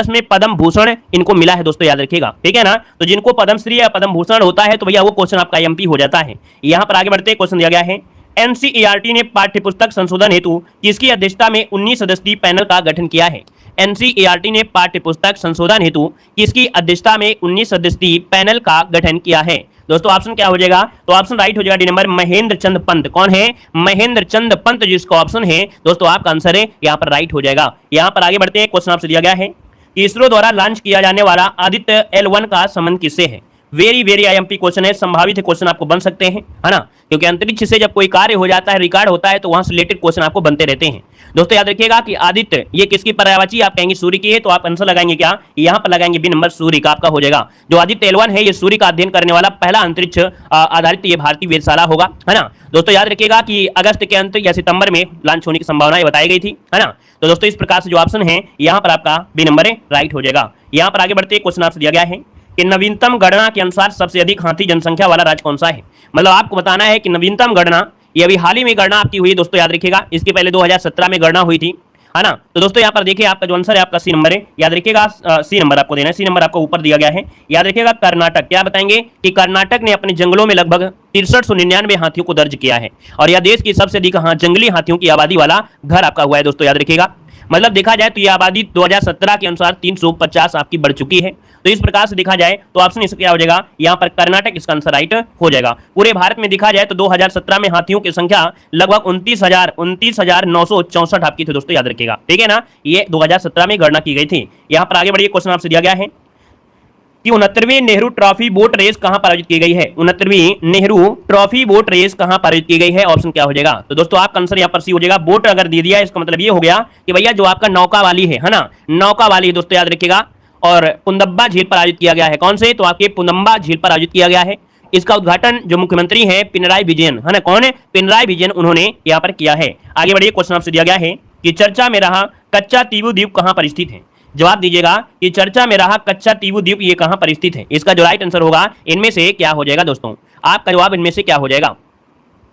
में पद्म भूषण इनको मिला है दोस्तों, याद रखिएगा, ठीक है ना। तो जिनको पद्मश्री या पद्म भूषण होता है तो भैया वो क्वेश्चन आपका IMP हो जाता है। यहाँ पर आगे बढ़ते क्वेश्चन दिया गया है, NCERT ने पाठ्यपुस्तक संशोधन हेतु किसकी अध्यक्षता में 19 सदस्यीय पैनल का गठन किया है। NCERT ने पाठ्यपुस्तक संशोधन हेतु किसकी अध्यक्षता में 19 सदस्यीय पैनल का गठन किया है। दोस्तों ऑप्शन क्या हो जाएगा, तो ऑप्शन राइट हो जाएगा डी नंबर महेंद्र चंद पंत। कौन है, महेंद्र चंद पंत जिसका ऑप्शन है दोस्तों आपका आंसर है यहाँ पर राइट हो जाएगा। यहाँ पर आगे बढ़ते हैं, क्वेश्चन आपसे दिया गया है कि इसरो द्वारा लॉन्च किया जाने वाला आदित्य L1 का संबंध किससे है। वेरी IMP क्वेश्चन है, संभावित क्वेश्चन आपको बन सकते हैं, है ना, क्योंकि अंतरिक्ष से जब कोई कार्य हो जाता है, रिकॉर्ड होता है, तो वहां से रिलेटेड क्वेश्चन आपको बनते रहते हैं। दोस्तों याद रखिएगा कि आदित्य ये किसकी पर्यायवाची, आप कहेंगे सूर्य की है, तो आप आंसर लगाएंगे क्या, यहाँ पर लगाएंगे बी नंबर सूर्य का आपका हो जाएगा। जो आदित्य L1 है ये सूर्य का अध्ययन करने वाला पहला अंतरिक्ष आधारित ये भारतीय वेधशाला होगा, है ना। दोस्तों याद रखिएगा कि अगस्त के अंत या सितंबर में लॉन्च होने की संभावना बताई गई थी, है ना। तो दोस्तों इस प्रकार से जो ऑप्शन है यहाँ पर आपका बी नंबर राइट हो जाएगा। यहाँ पर आगे बढ़ते क्वेश्चन आपसे दिया गया है कि नवीनतम गणना के अनुसार सबसे अधिक हाथी जनसंख्या वाला राज्य कौन सा है। मतलब आपको बताना है कि नवीनतम गणना, ये अभी हाल ही में गणना आपकी हुई है दोस्तों, याद रखिएगा। इसके पहले 2017 में गणना हुई थी, है ना। तो दोस्तों यहाँ पर देखिए आपका जो आंसर है आपका सी नंबर है, याद रखिएगा सी नंबर आपको देना है, सी नंबर आपको ऊपर दिया गया है। याद रखिएगा कर्नाटक, क्या बताएंगे कि कर्नाटक ने अपने जंगलों में लगभग 6399 हाथियों को दर्ज किया है, और यह देश की सबसे अधिक जंगली हाथियों की आबादी वाला घर आपका हुआ है दोस्तों, याद रखिएगा। मतलब देखा जाए तो ये आबादी 2017 के अनुसार 350 आपकी बढ़ चुकी है। तो इस प्रकार से देखा जाए तो ऑप्शन इसका क्या हो जाएगा, यहाँ पर कर्नाटक इसका आंसर राइट हो जाएगा। पूरे भारत में देखा जाए तो 2017 में हाथियों की संख्या लगभग 29,964 आपकी थी दोस्तों, याद रखिएगा, ठीक है ना। ये 2017 में गणना की गई थी। यहाँ पर आगे बढ़िए, क्वेश्चन आपसे दिया गया है कि 69वीं नेहरू ट्रॉफी बोट रेस कहां पर आयोजित की गई है। 69वीं नेहरू ट्रॉफी बोट रेस कहां पर आयोजित की गई है, ऑप्शन क्या हो जाएगा। तो दोस्तों आपका आंसर यहां पर सी हो जाएगा। बोट अगर दे दिया इसका मतलब ये हो गया कि भैया जो आपका नौका वाली है ना, नौका वाली दोस्तों याद रखिएगा, और पुनम्बा झील पर आयोजित किया गया है। कौन से, तो आपके पुनम्बा झील पर आयोजित किया गया है। इसका उद्घाटन जो मुख्यमंत्री है पिनराई विजयन, है ना, कौन है, पिनराई विजयन, उन्होंने यहाँ पर किया है। आगे बढ़िए, क्वेश्चन आपसे दिया गया है कि चर्चा में रहा कच्चा तीवू द्वीप कहां पर स्थित है। जवाब दीजिएगा कि चर्चा में रहा कच्चा तीवू द्वीप ये कहां पर स्थित है। इसका जो राइट आंसर होगा इनमें से क्या हो जाएगा दोस्तों, आपका जवाब इनमें से क्या हो जाएगा।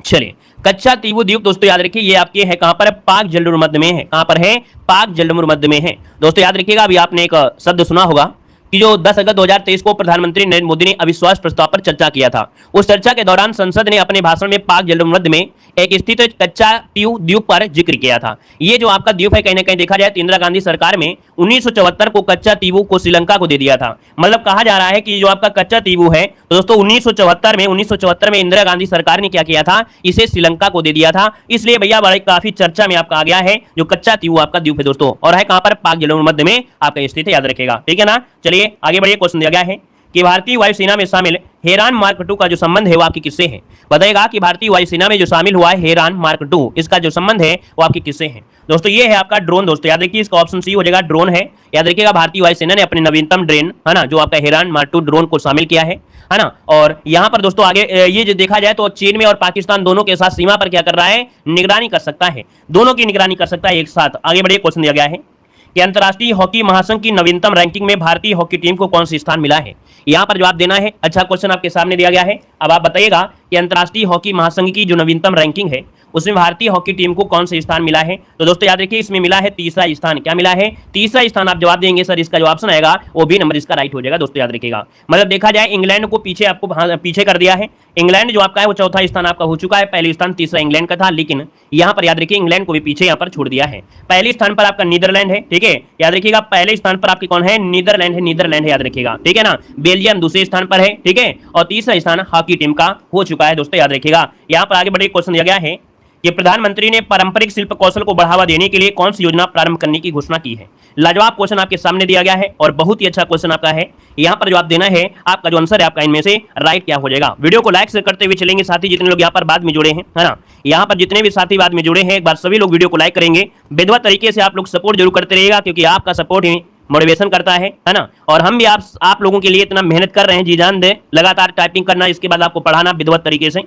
चलिए, कच्चा तीवू द्वीप दोस्तों याद रखिए ये आपके है कहां पर, पाक जलडुर मध्य में है। कहां पर है, पाक जलडुर मध्य में है। दोस्तों याद रखिएगा अभी आपने एक शब्द सुना होगा कि जो 10 अगस्त 2023 को प्रधानमंत्री नरेंद्र मोदी ने अविश्वास प्रस्ताव पर चर्चा किया था। उस चर्चा के दौरान संसद ने अपने भाषण में पाक जलडुर मध्य में एक स्थित कच्चा तीवू द्वीप पर जिक्र किया था। ये जो आपका द्वीप है कहीं ना कहीं देखा जाए तो इंदिरा गांधी सरकार में 1974 को कच्चा तीवू को श्रीलंका को दे दिया था। मतलब कहा जा रहा है कि जो आपका कच्चा तीवू है तो दोस्तों 1974 में इंदिरा गांधी सरकार ने क्या किया था, इसे श्रीलंका को दे दिया था। इसलिए भैया बड़े काफी चर्चा में आपका आ गया है जो कच्चा तीवू आपका द्वीप है दोस्तों, और है कहां पर, पाक जलडुर मध्य में आपका स्थित है, याद रखेगा, ठीक है ना। चलिए आगे बढ़िए, क्वेश्चन दिया गया है कि भारतीय वायुसेना में शामिल हेरान मार्क 2 का जो संबंध है वो आपकी किससे है। बताइएगा कि भारतीय वायुसेना में जो शामिल हुआ है हेरान मार्क 2, इसका जो संबंध है वो आपकी किससे है। दोस्तों ये है आपका ड्रोन दोस्तों, याद रखिए इसका ऑप्शन सी हो जाएगा, ड्रोन है। याद रखिएगा भारतीय वायुसेना ने अपने नवीनतम ड्रोन, है ना, जो आपका हेरान मार्क 2 ड्रोन को शामिल किया है ना। और यहाँ पर दोस्तों आगे ये जो देखा जाए तो चीन में और पाकिस्तान दोनों के साथ सीमा पर क्या कर रहा है, निगरानी कर सकता है, दोनों की निगरानी कर सकता है एक साथ। आगे बढ़िए, क्वेश्चन दिया गया है कि अंतर्राष्ट्रीय हॉकी महासंघ की नवीनतम रैंकिंग में भारतीय हॉकी टीम को कौन सा स्थान मिला है। यहाँ पर जवाब देना है। अच्छा क्वेश्चन आपके सामने दिया गया है, अब आप बताइएगा कि अंतर्राष्ट्रीय हॉकी महासंघ की जो नवीनतम रैंकिंग है उसमें भारतीय हॉकी टीम को कौन सा स्थान मिला है। तो दोस्तों याद रखिए इसमें मिला है तीसरा स्थान। क्या मिला है, तीसरा स्थान। आप जवाब देंगे सर इसका जो ऑप्शन आएगा वो बी नंबर इसका राइट हो जाएगा दोस्तों, याद रखिएगा। मतलब देखा जाए इंग्लैंड को पीछे आपको पीछे कर दिया है। इंग्लैंड जो आपका है वो चौथा स्थान आपका हो चुका है, पहले स्थान तीसरा इंग्लैंड का था, लेकिन यहाँ पर याद रखिए इंग्लैंड को भी पीछे यहाँ पर छोड़ दिया है। पहले स्थान पर आपका नीदरलैंड है, ठीक है। है, याद रखिएगा पहले स्थान पर आपके कौन है, नीदरलैंड है, याद रखिएगा, ठीक है ना। बेल्जियम दूसरे स्थान पर है, ठीक है, और तीसरा स्थान हॉकी टीम का हो चुका है दोस्तों, याद रखिएगा। यहाँ पर आगे बढ़े क्वेश्चन दिया गया है कि प्रधानमंत्री ने पारंपरिक शिल्प कौशल को बढ़ावा देने के लिए कौन सी योजना प्रारंभ करने की घोषणा की है। लाजवाब क्वेश्चन आपके सामने दिया गया है और बहुत ही अच्छा क्वेश्चन आपका है। यहाँ पर जवाब देना है, आपका जो आंसर है आपका इनमें से राइट क्या हो जाएगा। वीडियो को लाइक करते हुए चलेंगे, साथी जितने लोग यहाँ पर बाद में जुड़े हैं, है ना, यहाँ पर जितने भी साथी बाद में जुड़े हैं, एक बार सभी लोग वीडियो को लाइक करेंगे। विधिवत तरीके से आप लोग सपोर्ट जरूर करते रहिएगा, क्योंकि आपका सपोर्ट ही मोटिवेशन करता है ना। और हम भी आप लोगों के लिए इतना मेहनत कर रहे हैं, जी जान दे, लगातार टाइपिंग करना, इसके बाद आपको पढ़ाना विधिवत तरीके से।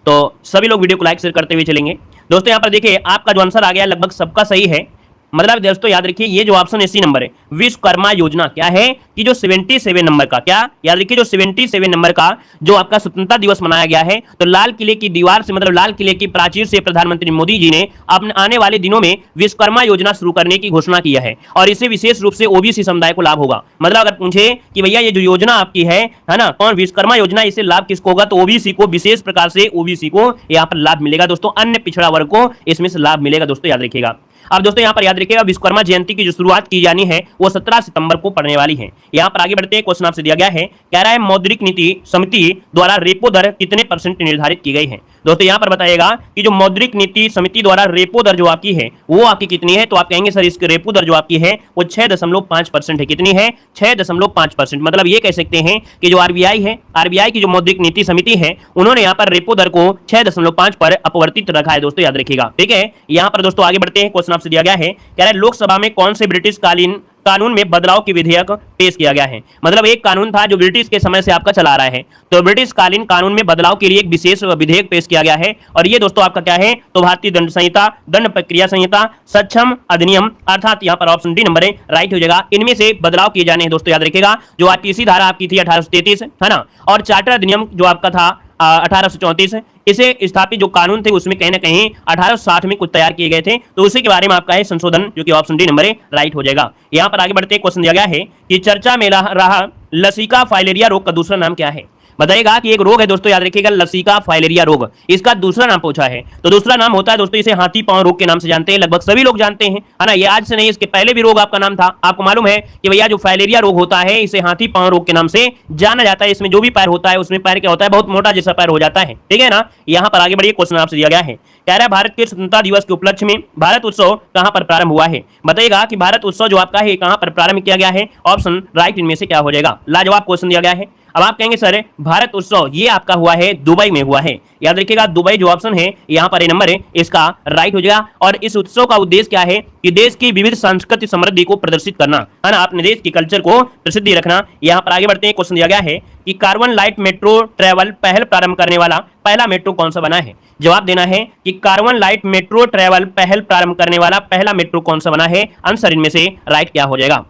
तो सभी लोग वीडियो को लाइक शेयर करते हुए चलेंगे। दोस्तों यहाँ पर देखिए आपका जो आंसर आ गया लगभग सबका सही है। मतलब दोस्तों याद रखिए ये जो ऑप्शन है सी नंबर है, विश्वकर्मा योजना क्या है कि जो 77 नंबर का, क्या याद रखिए, जो 77 नंबर का जो आपका स्वतंत्रता दिवस मनाया गया है, तो लाल किले की दीवार से, मतलब लाल किले की प्राचीर से प्रधानमंत्री मोदी जी ने अपने आने वाले दिनों में विश्वकर्मा योजना शुरू करने की घोषणा की है, और इससे विशेष रूप से ओबीसी समुदाय को लाभ होगा। मतलब अगर पूछे कि भैया ये जो योजना आपकी है ना, कौन विश्वकर्मा योजना, इससे लाभ किसको होगा, तो ओबीसी को, विशेष प्रकार से ओबीसी को यहाँ पर लाभ मिलेगा दोस्तों, अन्य पिछड़ा वर्ग को इसमें से लाभ मिलेगा दोस्तों, याद रखिएगा। अब दोस्तों यहाँ पर याद रखिएगा विश्वकर्मा जयंती की जो शुरुआत की जानी है वो 17 सितंबर को पड़ने वाली है। यहाँ पर आगे बढ़ते हैं, क्वेश्चन आपसे दिया गया है, कह रहा है मौद्रिक नीति समिति द्वारा रेपो दर कितने % निर्धारित की गई है। दोस्तों यहाँ पर बताइएगा कि जो मौद्रिक नीति समिति द्वारा रेपो दर जो आपकी है वो आपकी कितनी है, तो आप कहेंगे सर इसकी रेपो दर जो आपकी है वो 6.5% है। कितनी है, 6.5%। मतलब ये कह सकते हैं कि जो आरबीआई है, आरबीआई की जो मौद्रिक नीति समिति है, उन्होंने यहाँ पर रेपो दर को 6.5 पर अपवर्तित रखा है दोस्तों, याद रखिएगा, ठीक है। यहाँ पर दोस्तों आगे बढ़ते हैं, क्वेश्चन आपसे दिया गया है, कह रहा है लोकसभा में कौन से ब्रिटिश कालीन कानून में बदलाव की विधेयक पेश किया गया है। मतलब एक कानून था जो ब्रिटिश के समय से आपका चला रहा है, तो ब्रिटिश कालीन कानून में बदलाव के लिए एक विशेष विधेयक पेश किया गया है, और ये दोस्तों आपका क्या है, तो भारतीय दंड संहिता, दंड प्रक्रिया संहिता, सक्षम अधिनियम, अर्थात यहाँ पर ऑप्शन डी नंबर है राइट हो जाएगा। इनमें से बदलाव किए जाने हैं दोस्तों, याद रखिएगा। जो आईपीसी धारा आपकी थी 1833 है ना, और चार्टर अधिनियम जो आपका था 1834 है, इसे स्थापित जो कानून थे उसमें कहीं ना कहीं 1860 में कुछ तैयार किए गए थे, तो उसी के बारे में आपका है संशोधन, जो कि ऑप्शन डी नंबर है राइट हो जाएगा। यहाँ पर आगे बढ़ते क्वेश्चन दिया गया है कि चर्चा में रहा लसिका फाइलेरिया रोग का दूसरा नाम क्या है। बताइएगा कि एक रोग है दोस्तों, याद रखिएगा, लसिका फाइलेरिया रोग, इसका दूसरा नाम पूछा है। तो दूसरा नाम होता है दोस्तों, इसे हाथी पांव रोग के नाम से जानते हैं, लगभग सभी लोग जानते हैं, है ना। ये आज से नहीं, इसके पहले भी रोग आपका नाम था। आपको मालूम है कि भैया जो फाइलेरिया रोग होता है इसे हाथी पांव रोग के नाम से जाना जाता है। इसमें जो भी पैर होता है उसमें पैर क्या होता है, बहुत मोटा जैसा पैर हो जाता है, ठीक है ना। यहाँ पर आगे बढ़िए, क्वेश्चन आपसे दिया गया है, कह रहा है भारत के स्वतंत्रता दिवस के उपलक्ष्य में भारत उत्सव कहां पर प्रारंभ हुआ है। बताइएगा कि भारत उत्सव जो आपका है कहां पर प्रारंभ किया गया है, ऑप्शन राइट इनमें से क्या हो जाएगा। लाजवाब क्वेश्चन दिया गया है। अब आप कहेंगे सर भारत उत्सव ये आपका हुआ है दुबई में हुआ है, याद रखिएगा दुबई जो ऑप्शन है यहाँ पर ए नंबर है इसका राइट हो जाएगा। और इस उत्सव का उद्देश्य क्या है कि देश की विविध सांस्कृतिक समृद्धि को प्रदर्शित करना, है ना, अपने देश की कल्चर को प्रसिद्धि रखना। यहाँ पर आगे बढ़ते हैं, क्वेश्चन दिया गया है कि कार्बन लाइट मेट्रो ट्रेवल पहल प्रारंभ करने वाला पहला मेट्रो कौन सा बना है। जवाब देना है कि कार्बन लाइट मेट्रो ट्रेवल पहल प्रारंभ करने वाला पहला मेट्रो कौन सा बना है। आंसर इनमें से राइट क्या हो जाएगा।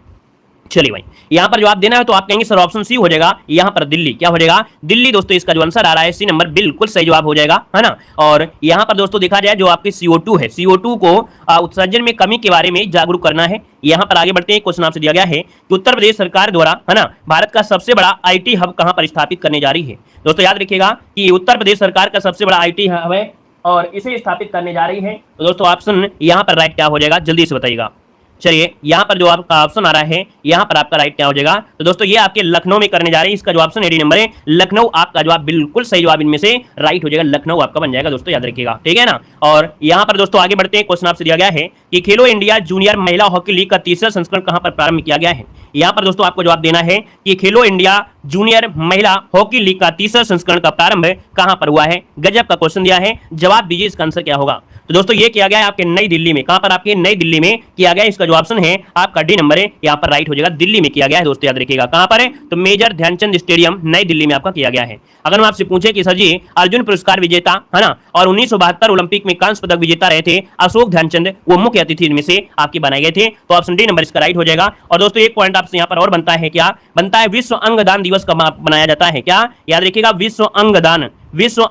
चलिए भाई यहां पर जवाब देना है तो आप कहेंगे सर ऑप्शन सी हो जाएगा, यहां पर दिल्ली क्या हो जाएगा, दिल्ली दोस्तों इसका जो आंसर आ रहा है सी नंबर बिल्कुल सही जवाब हो जाएगा, है ना। और यहां पर दोस्तों देखा जाए जो आपके CO2 है, CO2 को उत्सर्जन में कमी के बारे में जागरूक करना है। यहां पर आगे बढ़ते हैं, क्वेश्चन आपसे दिया गया है कि उत्तर प्रदेश सरकार द्वारा, है ना, भारत का सबसे बड़ा IT हब कहां पर स्थापित करने जा रही है। दोस्तों याद रखिएगा कि उत्तर प्रदेश सरकार का सबसे बड़ा IT हब है और इसे स्थापित करने जा रही है। तो दोस्तों ऑप्शन यहां पर राइट क्या हो जाएगा, जल्दी से बताइएगा। चलिए यहाँ पर जो आपका ऑप्शन आ रहा है यहाँ पर आपका राइट क्या हो जाएगा, तो दोस्तों ये आपके लखनऊ में करने जा रहे हैं। इसका जो ऑप्शन डी नंबर है लखनऊ, आपका जवाब बिल्कुल सही जवाब इनमें से राइट हो जाएगा, लखनऊ आपका बन जाएगा दोस्तों, याद रखिएगा, ठीक है ना। और यहाँ पर दोस्तों आगे बढ़ते हैं, क्वेश्चन आपसे दिया गया है कि खेलो इंडिया जूनियर महिला हॉकी लीग का तीसरा संस्करण कहां पर प्रारंभ किया गया है। यहाँ पर दोस्तों आपको जवाब देना है कि खेलो इंडिया जूनियर महिला हॉकी लीग का तीसरा संस्करण का प्रारंभ कहां पर हुआ है। गजब का क्वेश्चन दिया है, जवाब दीजिए इसका आंसर क्या होगा। तो दोस्तों ये किया गया है आपके नई दिल्ली में, कहां पर, आपके नई दिल्ली में किया गया है। इसका जो ऑप्शन है आपका डी नंबर है, यहाँ पर राइट हो जाएगा, दिल्ली में किया गया है दोस्तों, याद रखिएगा। कहां पर है, तो मेजर ध्यानचंद स्टेडियम नई दिल्ली में आपका किया गया है। अगर मैं आपसे पूछे कि सर जी अर्जुन पुरस्कार विजेता, है ना, और 1972 ओलंपिक में कांस्य पदक विजेता रहे थे अशोक ध्यानचंद, वो मुख्य अतिथि इनमें से आपके बनाए गए थे, तो ऑप्शन डी नंबर इसका राइट हो जाएगा। और दोस्तों एक पॉइंट आपसे यहाँ पर और बनता है, क्या बनता है, विश्व अंगदान दिवस कब मनाया जाता है, क्या याद रखिएगा, विश्व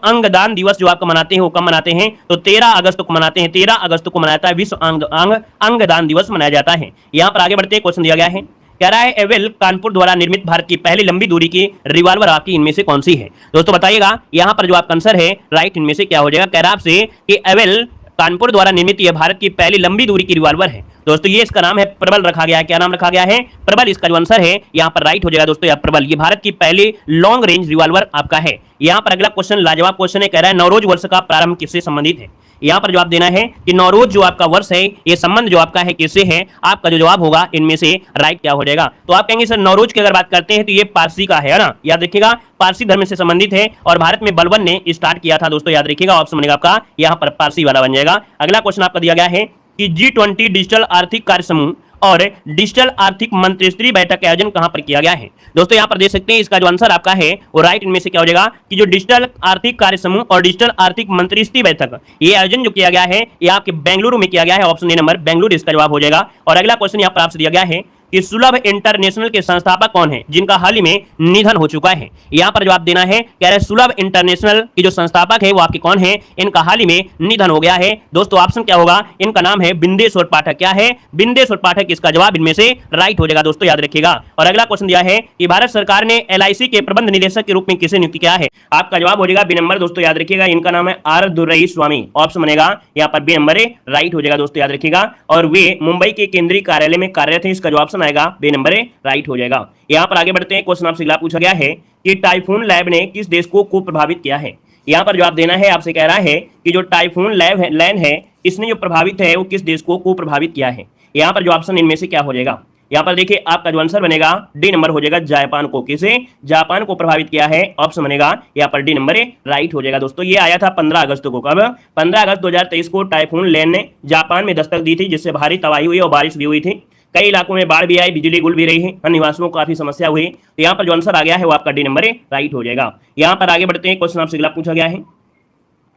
अंगदान दिवस जो आपका मनाते हैं वो कब मनाते हैं, तो 13 अगस्त को मनाते हैं, 13 अगस्त को मनाता है विश्व अंगदान दिवस मनाया जाता है। यहाँ पर आगे बढ़ते क्वेश्चन दिया गया है, कह रहा है एवेल कानपुर द्वारा निर्मित भारत की पहली लंबी दूरी की रिवॉल्वर आपकी इनमें से कौन सी है। दोस्तों बताइएगा यहाँ पर जो आपका आंसर है राइट इनमें से क्या हो जाएगा। कह रहा है आपसे कि एवेल कानपुर द्वारा निर्मित यह भारत की पहली लंबी दूरी की रिवॉल्वर है। दोस्तों ये इसका नाम है प्रबल रखा गया है। क्या नाम रखा गया है? प्रबल इसका जो आंसर है यहाँ पर राइट हो जाएगा दोस्तों। यह प्रबल ये भारत की पहली लॉन्ग रेंज रिवॉल्वर आपका है। यहाँ पर अगला क्वेश्चन लाजवाब क्वेश्चन है, कह रहा है नवरोज वर्ष का प्रारंभ किससे संबंधित है? यहाँ पर जवाब देना है कि नवरोज जो आपका वर्ष है ये संबंध जो आपका है किससे है? आपका जो जवाब होगा इनमें से राइट क्या हो जाएगा? तो आप कहेंगे सर नवरोज की अगर बात करते हैं तो ये पारसी का है ना, याद रखिएगा पारसी धर्म से संबंधित है और भारत में बलबन ने स्टार्ट किया था दोस्तों, याद रखिएगा ऑप्शन बनेगा आपका यहाँ पर पारसी वाला बन जाएगा। अगला क्वेश्चन आपका दिया गया है कि G20 डिजिटल आर्थिक कार्य समूह और डिजिटल आर्थिक मंत्रिस्तरीय बैठक का आयोजन कहां पर किया गया है? दोस्तों यहां पर देख सकते हैं इसका जो आंसर आपका है वो राइट इनमें से क्या हो जाएगा कि जो डिजिटल आर्थिक कार्य समूह और डिजिटल आर्थिक मंत्रिस्तरीय बैठक ये आयोजन जो किया गया है ये आपके बेंगलुरु में किया गया है। ऑप्शन ए नंबर बेंगलुरु इसका जवाब हो जाएगा। और अगला क्वेश्चन यहां पर आपसे दिया गया है कि सुलभ इंटरनेशनल के संस्थापक कौन है जिनका हाल ही में निधन हो चुका है? यहां पर जवाब देना है, कह रहे सुलभ इंटरनेशनल के जो संस्थापक है वो आपके कौन है? इनका हाल ही में निधन हो गया है दोस्तों। ऑप्शन क्या होगा? इनका नाम है बिंदेश्वर पाठक। क्या है? बिंदेश्वर पाठक। इसका जवाब इनमें से राइट हो जाएगा दोस्तों, याद रखिएगा। और अगला क्वेश्चन दिया है कि भारत सरकार ने LIC के प्रबंध निदेशक के रूप में किसे नियुक्त किया है? आपका जवाब हो जाएगा बी नंबर दोस्तों, याद रखिएगा इनका नाम है आर दुर्रई स्वामी। ऑप्शन बनेगा यहाँ पर बी नंबर राइट हो जाएगा दोस्तों, याद रखिएगा। और वे मुंबई के केंद्रीय कार्यालय में कार्यरत है। इसका जो ऑप्शन आएगा बी नंबर राइट हो जाएगा। यहां पर आगे बढ़ते हैं। क्वेश्चन आपसे अगला पूछा गया है कि टाइफून लैब ने किस देश को प्रभावित किया है? यहां पर जवाब देना है, आपसे कह रहा है कि जो टाइफून लैंड है इसने जो प्रभावित है वो किस देश को प्रभावित किया है? यहां पर जो ऑप्शन इनमें से क्या हो जाएगा? यहां पर देखिए आपका जो आंसर बनेगा डी नंबर हो जाएगा जापान को। किसे? जापान को प्रभावित किया है। ऑप्शन बनेगा यहां पर डी नंबर राइट हो जाएगा दोस्तों। ये आया था 15 अगस्त को। कब? 15 अगस्त 2023 को टाइफून लैंड ने जापान में दस्तक दी थी, जिससे भारी तबाही हुई और बारिश भी हुई थी। कई इलाकों में बाढ़ भी आई, बिजली गुल भी रही है, निवासियों को काफी समस्या हुई। तो यहाँ पर जो आंसर आ गया है वो आपका डी नंबर राइट हो जाएगा। यहाँ पर आगे बढ़ते हैं। क्वेश्चन आपसे अगला पूछा गया है,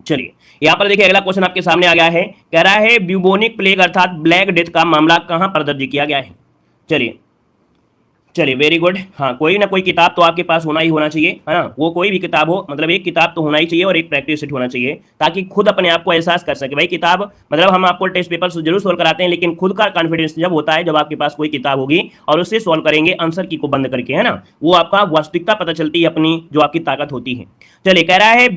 चलिए यहाँ पर देखिए अगला क्वेश्चन आपके सामने आ गया है, कह रहा है ब्यूबोनिक प्लेग अर्थात ब्लैक डेथ का मामला कहां पर दर्ज किया गया है? चलिए वेरी गुड। हाँ, कोई ना कोई किताब तो आपके पास होना ही होना चाहिए, है ना। वो कोई भी किताब हो, मतलब एक किताब तो होना ही चाहिए और एक प्रैक्टिस सेट होना चाहिए, ताकि खुद अपने आप को एहसास कर सके। भाई किताब मतलब हम आपको टेस्ट पेपर जरूर सोल्व कराते हैं, लेकिन खुद का कॉन्फिडेंस जब होता है जब आपके पास कोई किताब होगी और उससे सोल्व करेंगे आंसर की को बंद करके, है ना, वो आपका वास्तविकता पता चलती है अपनी जो आपकी ताकत होती है। चलिए कह रहा है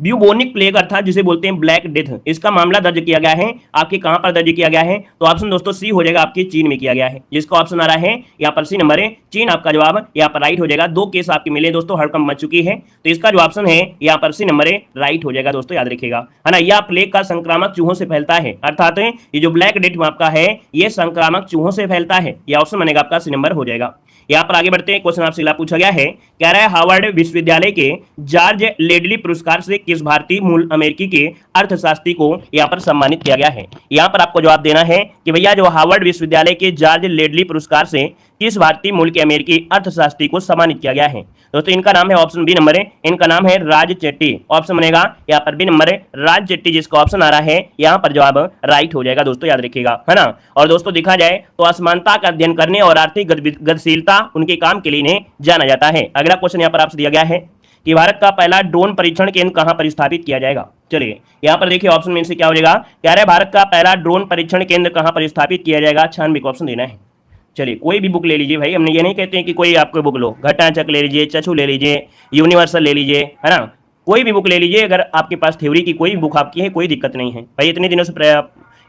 ब्यूबोनिक प्लेग अर्थात जिसे बोलते हैं ब्लैक डेथ, इसका मामला दर्ज किया गया है आपके कहां पर दर्ज किया गया है? तो ऑप्शन दोस्तों सी हो जाएगा, आपके चीन में किया गया है। जिसका ऑप्शन आ रहा है यहाँ पर सी नंबर है, चीन आपका जवाब यहाँ पर राइट हो जाएगा। 2 केस आपके मिले दोस्तों, हड़कंप मच चुकी है, तो इसका जो ऑप्शन है यहाँ पर सी नंबर राइट हो जाएगा दोस्तों, याद रखिएगा, है ना। यह प्लेग का संक्रामक चूहों से फैलता है, अर्थात ये जो ब्लैक डेथ आपका है ये संक्रामक चूहों से फैलता है। यह ऑप्शन बनेगा आपका सी नंबर हो जाएगा। यहाँ पर आगे बढ़ते हैं। क्वेश्चन आपसे अगला पूछा गया है, कह रहा है हार्वर्ड विश्वविद्यालय के जॉर्ज लेडली पुरस्कार से किस भारतीय मूल अमेरिकी के अर्थशास्त्री को यहाँ पर सम्मानित किया गया है? यहाँ पर आपको जवाब देना है कि भैया जो हार्वर्ड विश्वविद्यालय के जॉर्ज लेडली पुरस्कार से किस भारतीय मूल के अमेरिकी अर्थशास्त्री को सम्मानित किया गया है? दोस्तों इनका नाम है ऑप्शन बी नंबर इनका नाम है राज चेट्टी। ऑप्शन बनेगा यहाँ पर बी नंबर राज चेट्टी, जिसका ऑप्शन आ रहा है यहाँ पर जवाब राइट हो जाएगा दोस्तों, याद रखिएगा, है ना। और दोस्तों देखा जाए तो असमानता का अध्ययन करने और आर्थिक गतिशीलता उनके काम के लिए इन्हें जाना जाता है। अगला क्वेश्चन यहाँ पर आपसे दिया गया है कि भारत का पहला ड्रोन परीक्षण केंद्र कहां पर स्थापित किया जाएगा? चलिए यहाँ पर देखिए ऑप्शन में से क्या हो जाएगा, कह रहा है भारत का पहला ड्रोन परीक्षण केंद्र कहां पर स्थापित किया जाएगा? 96 ऑप्शन देना है। चलिए कोई भी बुक ले लीजिए भाई, हमने ये नहीं कहते हैं कि कोई आपको बुक लो, घटाचक ले लीजिए, चचू ले लीजिए, यूनिवर्सल ले लीजिए, है ना, कोई भी बुक ले लीजिए। अगर आपके पास थ्योरी की कोई भी बुक आपकी है कोई दिक्कत नहीं है भाई। इतने दिनों से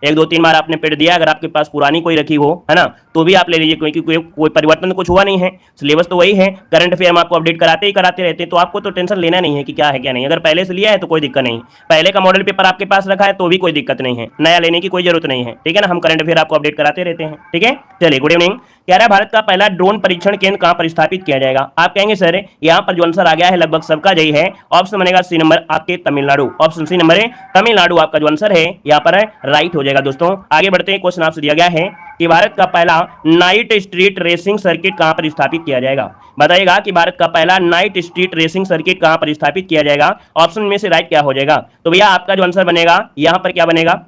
1-2-3 बार आपने पेड दिया, अगर आपके पास पुरानी कोई रखी हो, है ना, तो भी आप ले लीजिए, क्योंकि कोई परिवर्तन तो कुछ हुआ नहीं है, सिलेबस तो वही है, करंट अफेयर में आपको अपडेट कराते रहते हैं, तो आपको तो टेंशन लेना नहीं है कि क्या है क्या नहीं। अगर पहले से लिया है तो कोई दिक्कत नहीं, पहले का मॉडल पेपर आपके पास रखा है तो भी कोई दिक्कत नहीं है, नया लेने की कोई जरूरत नहीं है, ठीक है ना। हम करंट अफेयर आपको अपडेट कराते रहते हैं, ठीक है। चलिए गुड इवनिंग। कह रहा है भारत का पहला ड्रोन परीक्षण केंद्र कहां पर स्थापित किया जाएगा? आप कहेंगे सर यहाँ पर जो आंसर आ गया है लगभग सबका यही है, ऑप्शन बनेगा सी नंबर आपके Tamil Nadu. Option C number Tamil Nadu आपका जो आंसर है यहाँ पर राइट हो जाएगा दोस्तों। आगे बढ़ते हैं। क्वेश्चन आपसे दिया गया है कि भारत का पहला नाइट स्ट्रीट रेसिंग सर्किट कहां पर स्थापित किया जाएगा? बताइएगा कि भारत का पहला नाइट स्ट्रीट रेसिंग सर्किट कहां पर स्थापित किया जाएगा? ऑप्शन में से राइट क्या हो जाएगा? तो भैया आपका जो आंसर बनेगा यहाँ पर क्या बनेगा?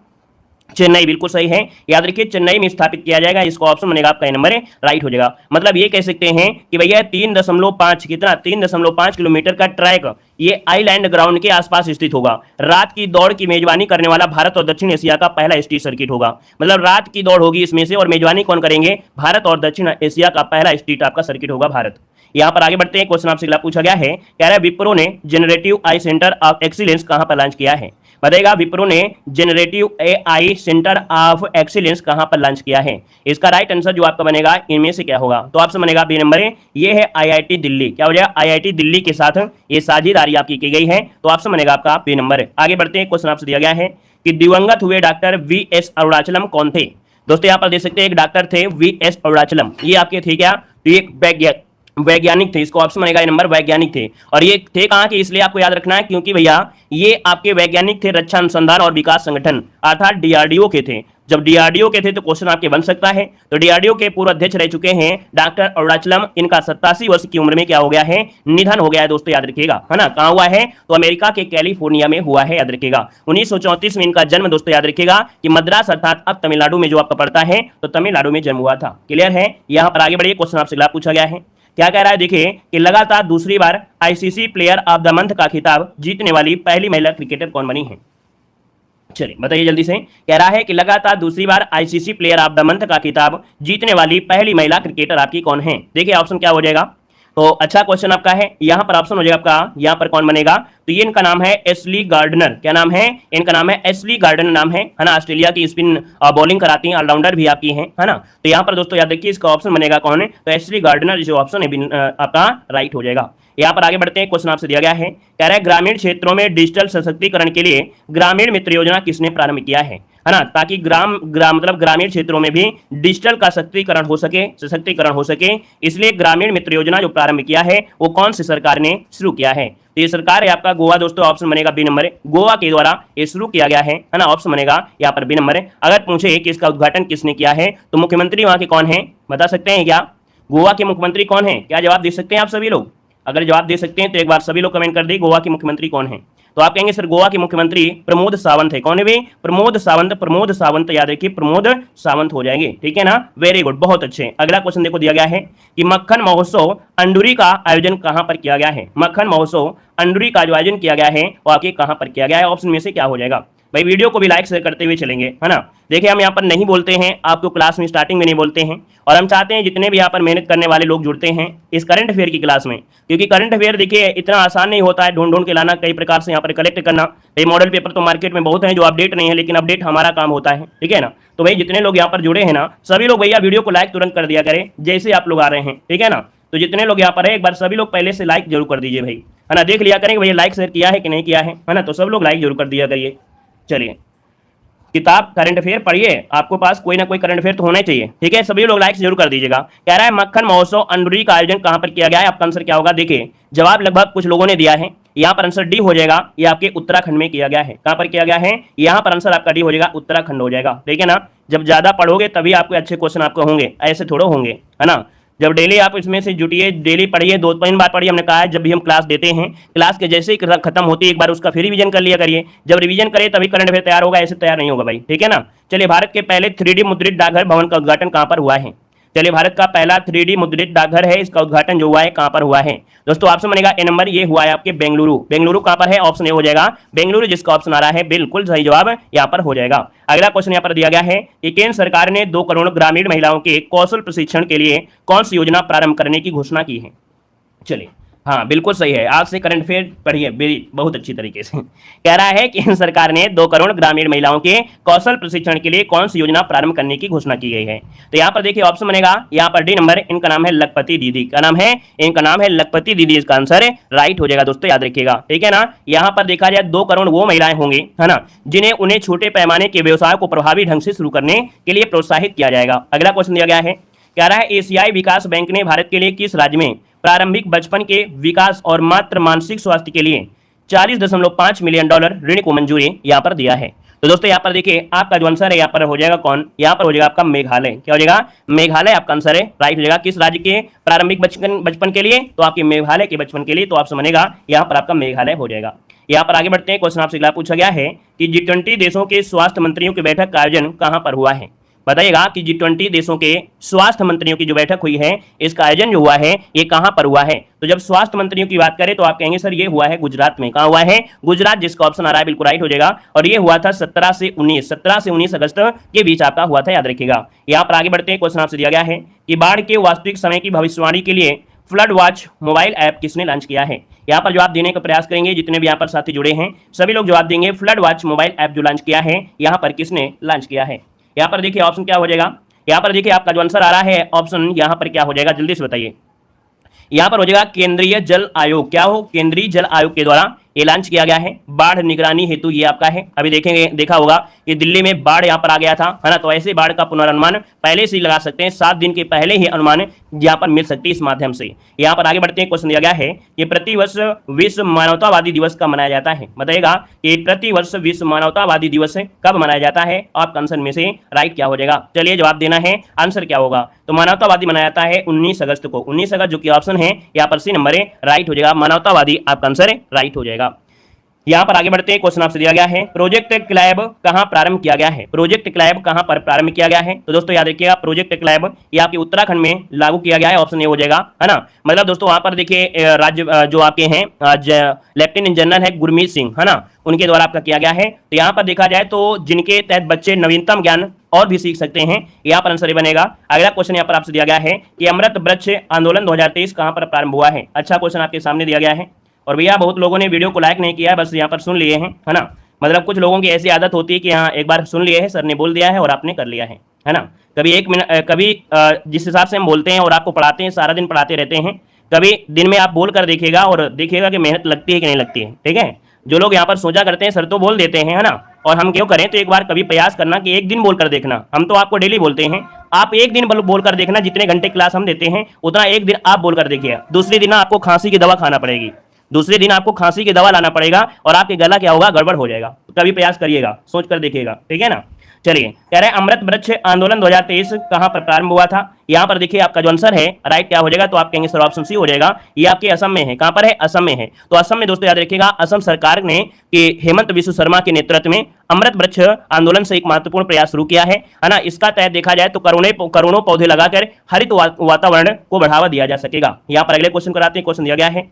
चेन्नई, बिल्कुल सही है, याद रखिए चेन्नई में स्थापित किया जाएगा। इसका ऑप्शन बनेगा आपका नंबर राइट हो जाएगा। मतलब ये कह सकते हैं कि भैया 3.5 कितना 3.5 किलोमीटर का ट्रैक ये आइलैंड ग्राउंड के आसपास स्थित होगा। रात की दौड़ की मेजबानी करने वाला भारत और दक्षिण एशिया का पहला स्ट्रीट सर्किट होगा। मतलब रात की दौड़ होगी इसमें से, और मेजबानी कौन करेंगे? भारत और दक्षिण एशिया का पहला स्ट्रीट आपका सर्किट होगा भारत। यहाँ पर आगे बढ़ते हैं, क्वेश्चन आपसे अगला पूछा गया है, कह रहा है विप्रो ने generative I centre of excellence कहां पर लॉन्च किया है। बताइएगा विप्रो ने generative AI centre of excellence कहां पर लॉन्च किया है। इसका राइट आंसर जो आपका बनेगा इनमें से क्या होगा, तो ऑप्शन बनेगा बी नंबर है, ये है आईआईटी दिल्ली। क्या हो जाएगा, आईआईटी दिल्ली के साथ ये साझेदारी आपकी की गई है, तो ऑप्शन बनेगा आपका बी नंबर है। आगे बढ़ते हैं, क्वेश्चन आपसे दिया गया है कि दिवंगत हुए डॉक्टर वी.एस. अरुणाचलम कौन थे। दोस्तों यहाँ पर देख सकते हैं एक डॉक्टर थे वी.एस. अरुणाचलम, ये आपके थे क्या, तो ये वैज्ञानिक थे, इसको ऑप्शन बनेगा ये नंबर, वैज्ञानिक थे। और ये थे कहाँ के, इसलिए आपको याद रखना है क्योंकि भैया ये आपके वैज्ञानिक थे रक्षा अनुसंधान और विकास संगठन अर्थात डीआरडीओ के थे। जब डीआरडीओ के थे तो क्वेश्चन आपके बन सकता है। तो डीआरडीओ के पूर्व अध्यक्ष रह चुके हैं डॉक्टर अरुणाचलम, इनका 87 वर्ष की उम्र में क्या हो गया है, निधन हो गया है दोस्तों, याद रखिएगा, है ना। कहां हुआ है, तो अमेरिका के कैलिफोर्निया में हुआ है, याद रखिएगा। 1934 में इनका जन्म दोस्तों याद रखिएगा कि मद्रास अर्थात अब तमिलनाडु में जो आपका पड़ता है, तो तमिलनाडु में जन्म हुआ था। क्लियर है। यहां पर आगे बढ़िए, क्वेश्चन आपसे अगला पूछा गया है, क्या कह रहा है, देखिए कि लगातार दूसरी बार ICC player of the month का खिताब जीतने वाली पहली महिला क्रिकेटर कौन बनी है। चलिए बताइए जल्दी से। कह रहा है कि लगातार दूसरी बार ICC player of the month का खिताब जीतने वाली पहली महिला क्रिकेटर आपकी कौन है। देखिए ऑप्शन क्या हो जाएगा, तो अच्छा क्वेश्चन आपका है। यहां पर ऑप्शन हो जाएगा आपका, यहां पर कौन बनेगा, तो ये इनका नाम है एशली गार्डनर। क्या नाम है, इनका नाम है एशली गार्डनर नाम है ना। ऑस्ट्रेलिया की स्पिन बॉलिंग कराती हैं, ऑलराउंडर भी आपकी हैं, है ना। तो यहाँ पर दोस्तों याद रखिए इसका ऑप्शन बनेगा कौन है, तो एशली गार्डनर जो ऑप्शन है आपका राइट हो जाएगा। यहाँ पर आगे बढ़ते हैं, क्वेश्चन आपसे दिया गया है, कह रहा है ग्रामीण क्षेत्रों में डिजिटल सशक्तिकरण के लिए ग्रामीण मित्र योजना किसने प्रारंभ किया है ना, ताकि मतलब ग्रामीण क्षेत्रों में भी डिजिटल का सशक्तिकरण हो सके, इसलिए ग्रामीण मित्र योजना जो प्रारंभ किया है वो कौन सी सरकार ने शुरू किया है। तो ये सरकार है आपका गोवा दोस्तों, ऑप्शन बनेगा बी नंबर, गोवा के द्वारा ये शुरू किया गया है ना, ऑप्शन बनेगा यहाँ पर बी नंबर। अगर पूछे कि इसका उद्घाटन किसने किया है, तो मुख्यमंत्री वहां के कौन है, बता सकते हैं क्या, गोवा के मुख्यमंत्री कौन है, क्या जवाब दे सकते हैं आप सभी लोग। अगर जवाब दे सकते हैं तो एक बार सभी लोग कमेंट कर दी गोवा के मुख्यमंत्री कौन है। तो आप कहेंगे सर गोवा के मुख्यमंत्री प्रमोद सावंत है। कौन है भाई, प्रमोद सावंत, याद रखिए प्रमोद सावंत हो जाएंगे, ठीक है ना। वेरी गुड, बहुत अच्छे। अगला क्वेश्चन देखो दिया गया है कि मक्खन महोत्सव अंडुरी का आयोजन कहां पर किया गया है। मक्खन महोत्सव अंडुरी का जो आयोजन किया गया है वो आगे कहां पर किया गया है, ऑप्शन में से क्या हो जाएगा। भाई वीडियो को भी लाइक शेयर करते हुए चलेंगे, है ना। देखिए हम यहाँ पर नहीं बोलते हैं, आपको क्लास में स्टार्टिंग में नहीं बोलते हैं, और हम चाहते हैं जितने भी यहाँ पर मेहनत करने वाले लोग जुड़ते हैं इस करंट अफेयर की क्लास में, क्योंकि करंट अफेयर देखिए इतना आसान नहीं होता है ढूंढ के लाना, कई प्रकार से यहाँ पर कलेक्ट करना। ये मॉडल पेपर तो मार्केट में बहुत हैं जो अपडेट नहीं है, लेकिन अपडेट हमारा काम होता है, ठीक है ना। तो भाई जितने लोग यहाँ पर जुड़े हैं ना, सभी लोग भैया वीडियो को लाइक तुरंत कर दिया करें जैसे आप लोग आ रहे हैं, ठीक है ना। तो जितने लोग यहाँ पर है एक बार सभी लोग पहले से लाइक जरूर कर दीजिए भाई, है ना। देख लिया करेंगे भैया लाइक शेयर किया है कि नहीं किया है ना, तो सब लोग लाइक जरूर कर दिया करिए। चलिए किताब करंट अफेयर पढ़िए, आपको पास कोई ना कोई करंट अफेयर तो होना ही चाहिए, ठीक है। सभी लोग लाइक जरूर कर दीजिएगा। कह रहा है मक्खन महोत्सव अंडुरी का आयोजन कहां पर किया गया है, आपका आंसर क्या होगा। देखिए जवाब लगभग कुछ लोगों ने दिया है, यहाँ पर आंसर डी हो जाएगा, ये आपके उत्तराखंड में किया गया है। कहां पर किया गया है, यहाँ पर आंसर आपका डी हो जाएगा, उत्तराखंड हो जाएगा, ठीक है ना। जब ज्यादा पढ़ोगे तभी आपके अच्छे क्वेश्चन आपको होंगे, ऐसे थोड़े होंगे, है ना। जब डेली आप इसमें से जुटिए, डेली पढ़िए, 2-3 बार पढ़िए। हमने कहा है जब भी हम क्लास देते हैं, क्लास के जैसे ही खत्म होती है एक बार उसका फिर रिवीजन कर लिया करिए। जब रिवीजन करिए तभी करंट अफेयर तैयार होगा, ऐसे तैयार नहीं होगा भाई, ठीक है ना। चलिए भारत के पहले 3D मुद्रित डाकघर भवन का उद्घाटन कहां पर हुआ है। चलिए भारत का पहला 3D मुद्रित डाकघर है, इसका उद्घाटन जो हुआ है कहां पर हुआ है दोस्तों, ऑप्शन बनेगा ए नंबर, ये हुआ है आपके बेंगलुरु। बेंगलुरु कहां पर है, ऑप्शन ए हो जाएगा बेंगलुरु, जिसका ऑप्शन आ रहा है बिल्कुल सही जवाब यहां पर हो जाएगा। अगला क्वेश्चन यहां पर दिया गया है कि केंद्र सरकार ने 2 करोड़ ग्रामीण महिलाओं के कौशल प्रशिक्षण के लिए कौन सी योजना प्रारंभ करने की घोषणा की है। चलिए हाँ बिल्कुल सही है, आज से करंट अफेयर पढ़िए बहुत अच्छी तरीके से। कह रहा है कि सरकार ने 2 करोड़ ग्रामीण महिलाओं के कौशल प्रशिक्षण के लिए कौन सी योजना प्रारंभ करने की घोषणा की गई है। तो यहाँ पर देखिए ऑप्शन बनेगा यहाँ पर डी नंबर, इनका नाम है लखपति दीदी। क्या नाम है, इनका नाम है लखपति दीदी, इसका आंसर राइट हो जाएगा दोस्तों, याद रखिएगा, ठीक है ना। यहाँ पर देखा जाए 2 करोड़ वो महिलाएं होंगी, है ना, उन्हें छोटे पैमाने के व्यवसाय को प्रभावी ढंग से शुरू करने के लिए प्रोत्साहित किया जाएगा। अगला क्वेश्चन दिया गया है, कह रहा है एशियाई विकास बैंक ने भारत के लिए किस राज्य में प्रारंभिक बचपन के विकास और मात्र मानसिक स्वास्थ्य के लिए $40.5 मिलियन ऋण को मंजूरी यहाँ पर दिया है। तो दोस्तों यहाँ पर देखिए आपका जो आंसर है यहाँ पर हो जाएगा कौन, यहाँ पर हो जाएगा आपका मेघालय। क्या हो जाएगा, मेघालय आपका आंसर है, राइट हो जाएगा। किस राज्य के प्रारंभिक बचपन के लिए, तो आपके मेघालय के बचपन के लिए, तो ऑप्शन बनेगा यहाँ पर आपका मेघालय हो जाएगा। यहाँ पर आगे बढ़ते हैं, क्वेश्चन आपसे अगला पूछा गया है कि G20 देशों के स्वास्थ्य मंत्रियों की बैठक का आयोजन कहां पर हुआ है। बताइएगा कि G20 देशों के स्वास्थ्य मंत्रियों की जो बैठक हुई है इसका आयोजन जो हुआ है ये कहां पर हुआ है। तो जब स्वास्थ्य मंत्रियों की बात करें तो आप कहेंगे सर ये हुआ है गुजरात में। कहां हुआ है, गुजरात, जिसका ऑप्शन आ रहा है बिल्कुल राइट हो जाएगा। और ये हुआ था 17 से 19 अगस्त के बीच आपका हुआ था, याद रखिएगा। यहाँ पर आगे बढ़ते हैं, क्वेश्चन आपसे दिया गया है कि बाढ़ के वास्तविक समय की भविष्यवाणी के लिए फ्लड वॉच मोबाइल ऐप किसने लॉन्च किया है? यहाँ पर जवाब देने का प्रयास करेंगे जितने भी यहाँ पर साथी जुड़े हैं सभी लोग जवाब देंगे। फ्लड वॉच मोबाइल ऐप जो लॉन्च किया है यहाँ पर किसने लॉन्च किया है? यहाँ पर देखिए ऑप्शन क्या हो जाएगा, यहाँ पर देखिए आपका जो आंसर आ रहा है ऑप्शन यहाँ पर क्या हो जाएगा, जल्दी से बताइए। यहाँ पर हो जाएगा केंद्रीय जल आयोग। क्या हो? केंद्रीय जल आयोग के द्वारा ये लॉन्च किया गया है बाढ़ निगरानी हेतु। ये आपका है, अभी देखेंगे देखा होगा कि दिल्ली में बाढ़ यहाँ पर आ गया था, है ना, तो ऐसे बाढ़ का पुनर्नुमान पहले से ही लगा सकते हैं, 7 दिन के पहले ही अनुमान यहाँ पर मिल सकती है इस माध्यम से। यहाँ पर आगे बढ़ते हैं, क्वेश्चन दिया गया है कि प्रतिवर्ष विश्व मानवतावादी दिवस कब मनाया जाता है? बताइएगा कि प्रतिवर्ष विश्व मानवतावादी दिवस कब मनाया जाता है? आपका आंसर में से राइट क्या हो जाएगा? चलिए जवाब देना है, आंसर क्या होगा? तो मानवतावादी मनाया जाता है 19 अगस्त को। 19 अगस्त जो कि ऑप्शन है यहाँ पर सी नंबर है राइट हो जाएगा, मानवतावादी आपका आंसर है राइट हो जाएगा। यहाँ पर आगे बढ़ते हैं, क्वेश्चन आपसे दिया गया है प्रोजेक्ट क्लैब कहाँ प्रारंभ किया गया है? प्रोजेक्ट क्लैब कहाँ पर प्रारंभ किया गया है? तो दोस्तों याद रखिएगा प्रोजेक्ट क्लैब ये आपके उत्तराखंड में लागू किया गया है, ऑप्शन ए हो जाएगा, है ना। मतलब दोस्तों वहां पर देखिए राज्य जो आपके हैं लेफ्टिनेंट जनरल है गुरमीत सिंह, है ना, उनके द्वारा आपका किया गया है। तो यहाँ पर देखा जाए तो जिनके तहत बच्चे नवीनतम ज्ञान और भी सीख सकते हैं, यहाँ पर आंसर बनेगा। अगला क्वेश्चन यहाँ पर आपसे दिया गया है कि अमृत वृक्ष आंदोलन 2023 कहाँ पर प्रारंभ हुआ है? अच्छा क्वेश्चन आपके सामने दिया गया है और भैया बहुत लोगों ने वीडियो को लाइक नहीं किया है, बस यहाँ पर सुन लिए हैं, है ना। मतलब कुछ लोगों की ऐसी आदत होती है कि हाँ एक बार सुन लिए है, सर ने बोल दिया है और आपने कर लिया है ना। कभी 1 मिनट कभी जिस हिसाब से हम बोलते हैं और आपको पढ़ाते हैं, सारा दिन पढ़ाते रहते हैं, कभी दिन में आप बोल कर देखिएगा और देखिएगा कि मेहनत लगती है कि नहीं लगती है, ठीक है। जो लोग यहाँ पर सोचा करते हैं सर तो बोल देते हैं, है ना, और हम क्यों करें, तो एक बार कभी प्रयास करना कि एक दिन बोल कर देखना। हम तो आपको डेली बोलते हैं, आप एक दिन बोल कर देखना, जितने घंटे क्लास हम देते हैं उतना एक दिन आप बोल कर देखिए। दूसरे दिन आपको खांसी की दवा खाना पड़ेगी, दूसरे दिन आपको खांसी की दवा लाना पड़ेगा और आपके गला क्या होगा, गड़बड़ हो जाएगा। तो कभी प्रयास करिएगा, सोच कर देखिएगा, ठीक है ना। चलिए कह रहे हैं अमृत वृक्ष आंदोलन 2023 कहां पर प्रारंभ हुआ था? यहां पर देखिए आपका जो आंसर है राइट क्या हो जाएगा, तो आप कहेंगे सर ऑप्शन सी हो जाएगा। ये आपके असम में है, कहां पर है? असम में है। तो असम में दोस्तों याद रखिएगा असम सरकार ने कि हेमंत बिस्व शर्मा के नेतृत्व में अमृत वृक्ष आंदोलन से एक महत्वपूर्ण प्रयास शुरू किया है ना। इसका तहत देखा जाए तो करोड़ों पौधे लगाकर हरित वातावरण को बढ़ावा दिया जा सकेगा। यहाँ पर अगले क्वेश्चन कराते हैं, क्वेश्चन दिया गया है,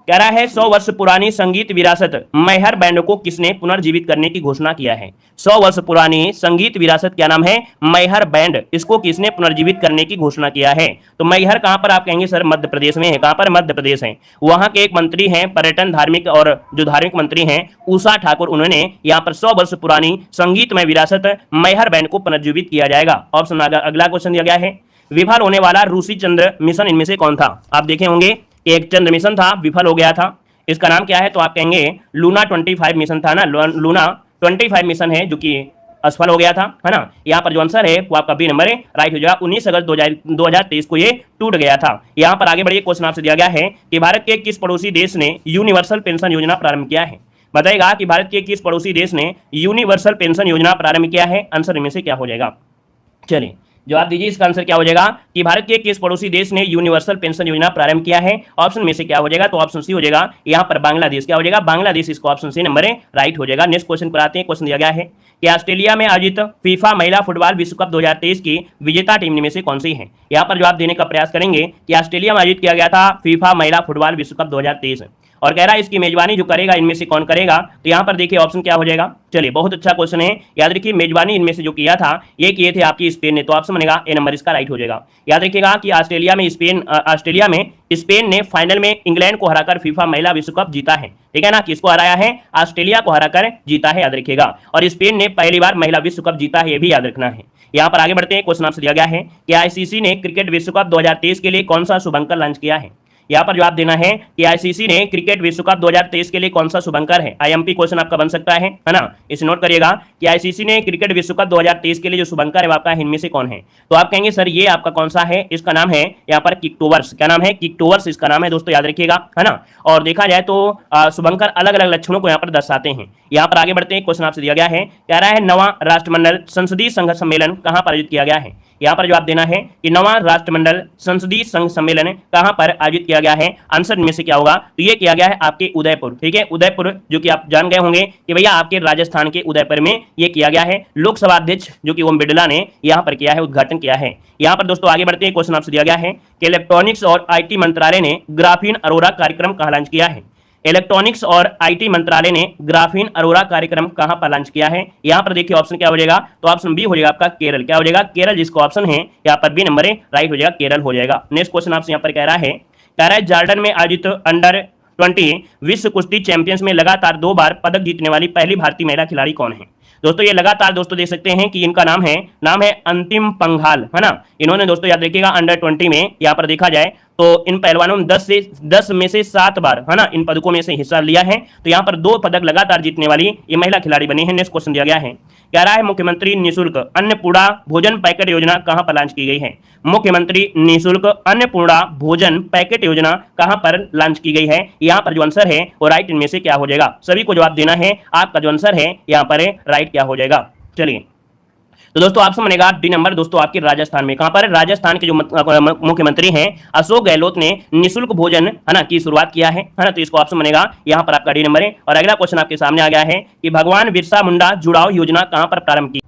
कह रहा है 100 वर्ष पुरानी संगीत विरासत मैहर बैंड को किसने पुनर्जीवित करने की घोषणा किया है? 100 वर्ष पुरानी संगीत विरासत क्या नाम है? मैहर बैंड, इसको किसने पुनर्जीवित करने की घोषणा किया है? तो मैहर कहां पर? आप कहेंगे सर मध्य प्रदेश में है। कहां पर? मध्य प्रदेश है। वहां के एक मंत्री हैं पर्यटन धार्मिक और जो धार्मिक मंत्री हैं उषा ठाकुर, उन्होंने यहाँ पर 100 वर्ष पुरानी संगीतमय विरासत मैहर बैंड को पुनर्जीवित किया जाएगा। ऑप्शन अगला क्वेश्चन दिया गया है, विफल होने वाला रूसी चंद्र मिशन इनमें से कौन था? आप देखे होंगे एक चंद्र मिशन था, विफल हो गया था, इसका नाम क्या है? तो आप कहेंगे लूना 25 मिशन था ना, लूना 25 मिशन है जो कि असफल हो गया था, है ना। यहाँ पर जो आंसर है वो आपका बी नंबर है राइट हो जाएगा। 19 अगस्त 2023 को ये टूट गया था। यहाँ पर आगे बढ़िए, क्वेश्चन आपसे दिया गया है कि भारत के किस पड़ोसी देश ने यूनिवर्सल पेंशन योजना प्रारंभ किया है? बताएगा कि भारत के किस पड़ोसी देश ने यूनिवर्सल पेंशन योजना प्रारंभ किया है? आंसर इनमें से क्या हो जाएगा? चलिए जवाब दीजिए, इसका आंसर क्या हो जाएगा कि भारत के किस पड़ोसी देश ने यूनिवर्सल पेंशन योजना प्रारंभ किया है? ऑप्शन में से क्या हो जाएगा? तो ऑप्शन सी हो जाएगा, यहाँ पर बांग्लादेश। क्या हो जाएगा? बांग्लादेश, इसको ऑप्शन सी नंबर है राइट हो जाएगा। नेक्स्ट क्वेश्चन पर आते हैं, क्वेश्चन दिया गया है कि ऑस्ट्रेलिया में आयोजित फीफा महिला फुटबॉल विश्व कप 2023 की विजेता टीम में से कौन सी है? यहाँ पर जवाब देने का प्रयास करेंगे कि ऑस्ट्रेलिया में आयोजित किया गया था फीफा महिला फुटबॉल विश्व कप 2023 और कह रहा है इसकी मेजबानी जो करेगा इनमें से कौन करेगा? तो यहाँ पर देखिए ऑप्शन क्या हो जाएगा। चलिए बहुत अच्छा क्वेश्चन है, याद रखिए मेजबानी इनमें से जो किया था ये किए थे आपकी स्पेन ने, तो ऑप्शन बनेगा ए नंबर, इसका राइट हो जाएगा। याद रखिएगा कि ऑस्ट्रेलिया में स्पेन ने फाइनल में इंग्लैंड को हराकर फीफा महिला विश्व कप जीता है, ठीक है ना। किसको हराया है? ऑस्ट्रेलिया को हराकर जीता है, याद रखिएगा। और स्पेन ने पहली बार महिला विश्व कप जीता है, ये भी याद रखना है। यहाँ पर आगे बढ़ते हैं, क्वेश्चन आपसे दिया गया है कि आईसीसी ने क्रिकेट विश्व कप 2023 के लिए कौन सा शुभंकर लॉन्च किया है? यहाँ पर जवाब देना है कि आईसीसी ने क्रिकेट विश्व कप 2023 के लिए कौन सा शुभंकर है। आईएमपी क्वेश्चन आपका बन सकता है ना, इसे नोट करिएगा कि आईसीसी ने क्रिकेट विश्व कप 2023 के लिए जो शुभंकर है आपका इनमें से कौन है? तो आप कहेंगे सर ये आपका कौन सा है? इसका नाम है यहाँ पर किक्टोवर्स। क्या नाम है? किक्टोवर्स इसका नाम है दोस्तों, याद रखिएगा, है ना। और देखा जाए तो शुभंकर अलग अलग लक्षणों को यहाँ पर दर्शाते हैं। यहाँ पर आगे बढ़ते हैं, क्वेश्चन आपसे दिया गया है, कह रहा है नवा राष्ट्रमंडल संसदीय संघ सम्मेलन कहाँ पर आयोजित किया गया है? यहाँ पर जवाब देना है कि नवा राष्ट्रमंडल संसदीय संघ सम्मेलन कहाँ पर आयोजित किया गया है? आंसर में से क्या होगा? तो ये किया गया है आपके उदयपुर, ठीक है, उदयपुर, जो कि आप जान गए होंगे कि भैया आपके राजस्थान के उदयपुर में ये किया गया है। लोकसभा अध्यक्ष जो कि ओम बिरला ने यहाँ पर किया है, उद्घाटन किया है। यहाँ पर दोस्तों आगे बढ़ते हैं, क्वेश्चन आपसे दिया गया है कि इलेक्ट्रॉनिक्स और आईटी मंत्रालय ने ग्राफीन अरोरा कार्यक्रम कहाँ लॉन्च किया है? इलेक्ट्रॉनिक्स और आईटी मंत्रालय ने ग्राफीन अरोरा कार्यक्रम कहां पर लॉन्च किया है? यहां पर देखिए ऑप्शन क्या हो जाएगा? तो ऑप्शन बी हो जाएगा आपका केरल। क्या हो जाएगा? केरल, जिसको ऑप्शन है यहां पर बी नंबर है राइट हो जाएगा, केरल हो जाएगा। नेक्स्ट क्वेश्चन आपसे यहां पर कह रहा है कह रहा है जॉर्डन में आयोजित अंडर 20 विश्व कुश्ती चैंपियंस में लगातार 2 बार पदक जीतने वाली पहली भारतीय महिला खिलाड़ी कौन है। दोस्तों ये लगातार दोस्तों देख सकते हैं कि इनका नाम है अंतिम पंघाल, है ना। इन्होंने दोस्तों याद रखिएगा अंडर 20 में यहाँ पर देखा जाए तो इन पहलवानों ने 10 में से 7 बार, है ना, इन पदकों में से हिस्सा लिया है। तो यहाँ पर 2 पदक लगातार जीतने वाली ये महिला खिलाड़ी बनी है। नेक्स्ट क्वेश्चन दिया गया है, कह रहा है मुख्यमंत्री निःशुल्क अन्नपूर्णा भोजन पैकेट योजना कहां पर लॉन्च की गई है। मुख्यमंत्री निःशुल्क अन्नपूर्णा भोजन पैकेट योजना कहां पर लॉन्च की गई है। यहां पर जो आंसर है वो राइट इनमें से क्या हो जाएगा, सभी को जवाब देना है। आपका जो आंसर है यहां पर राइट क्या हो जाएगा। चलिए तो दोस्तों ऑप्शन बनेगा डी नंबर, दोस्तों आपके राजस्थान में। कहां पर, राजस्थान के जो मुख्यमंत्री हैं अशोक गहलोत ने निःशुल्क भोजन, है ना, की शुरुआत किया है ना। तो इसको ऑप्शन बनेगा यहां पर आपका डी नंबर है। और अगला क्वेश्चन आपके सामने आ गया है कि भगवान बिरसा मुंडा जुड़ाव योजना कहां पर प्रारंभ की।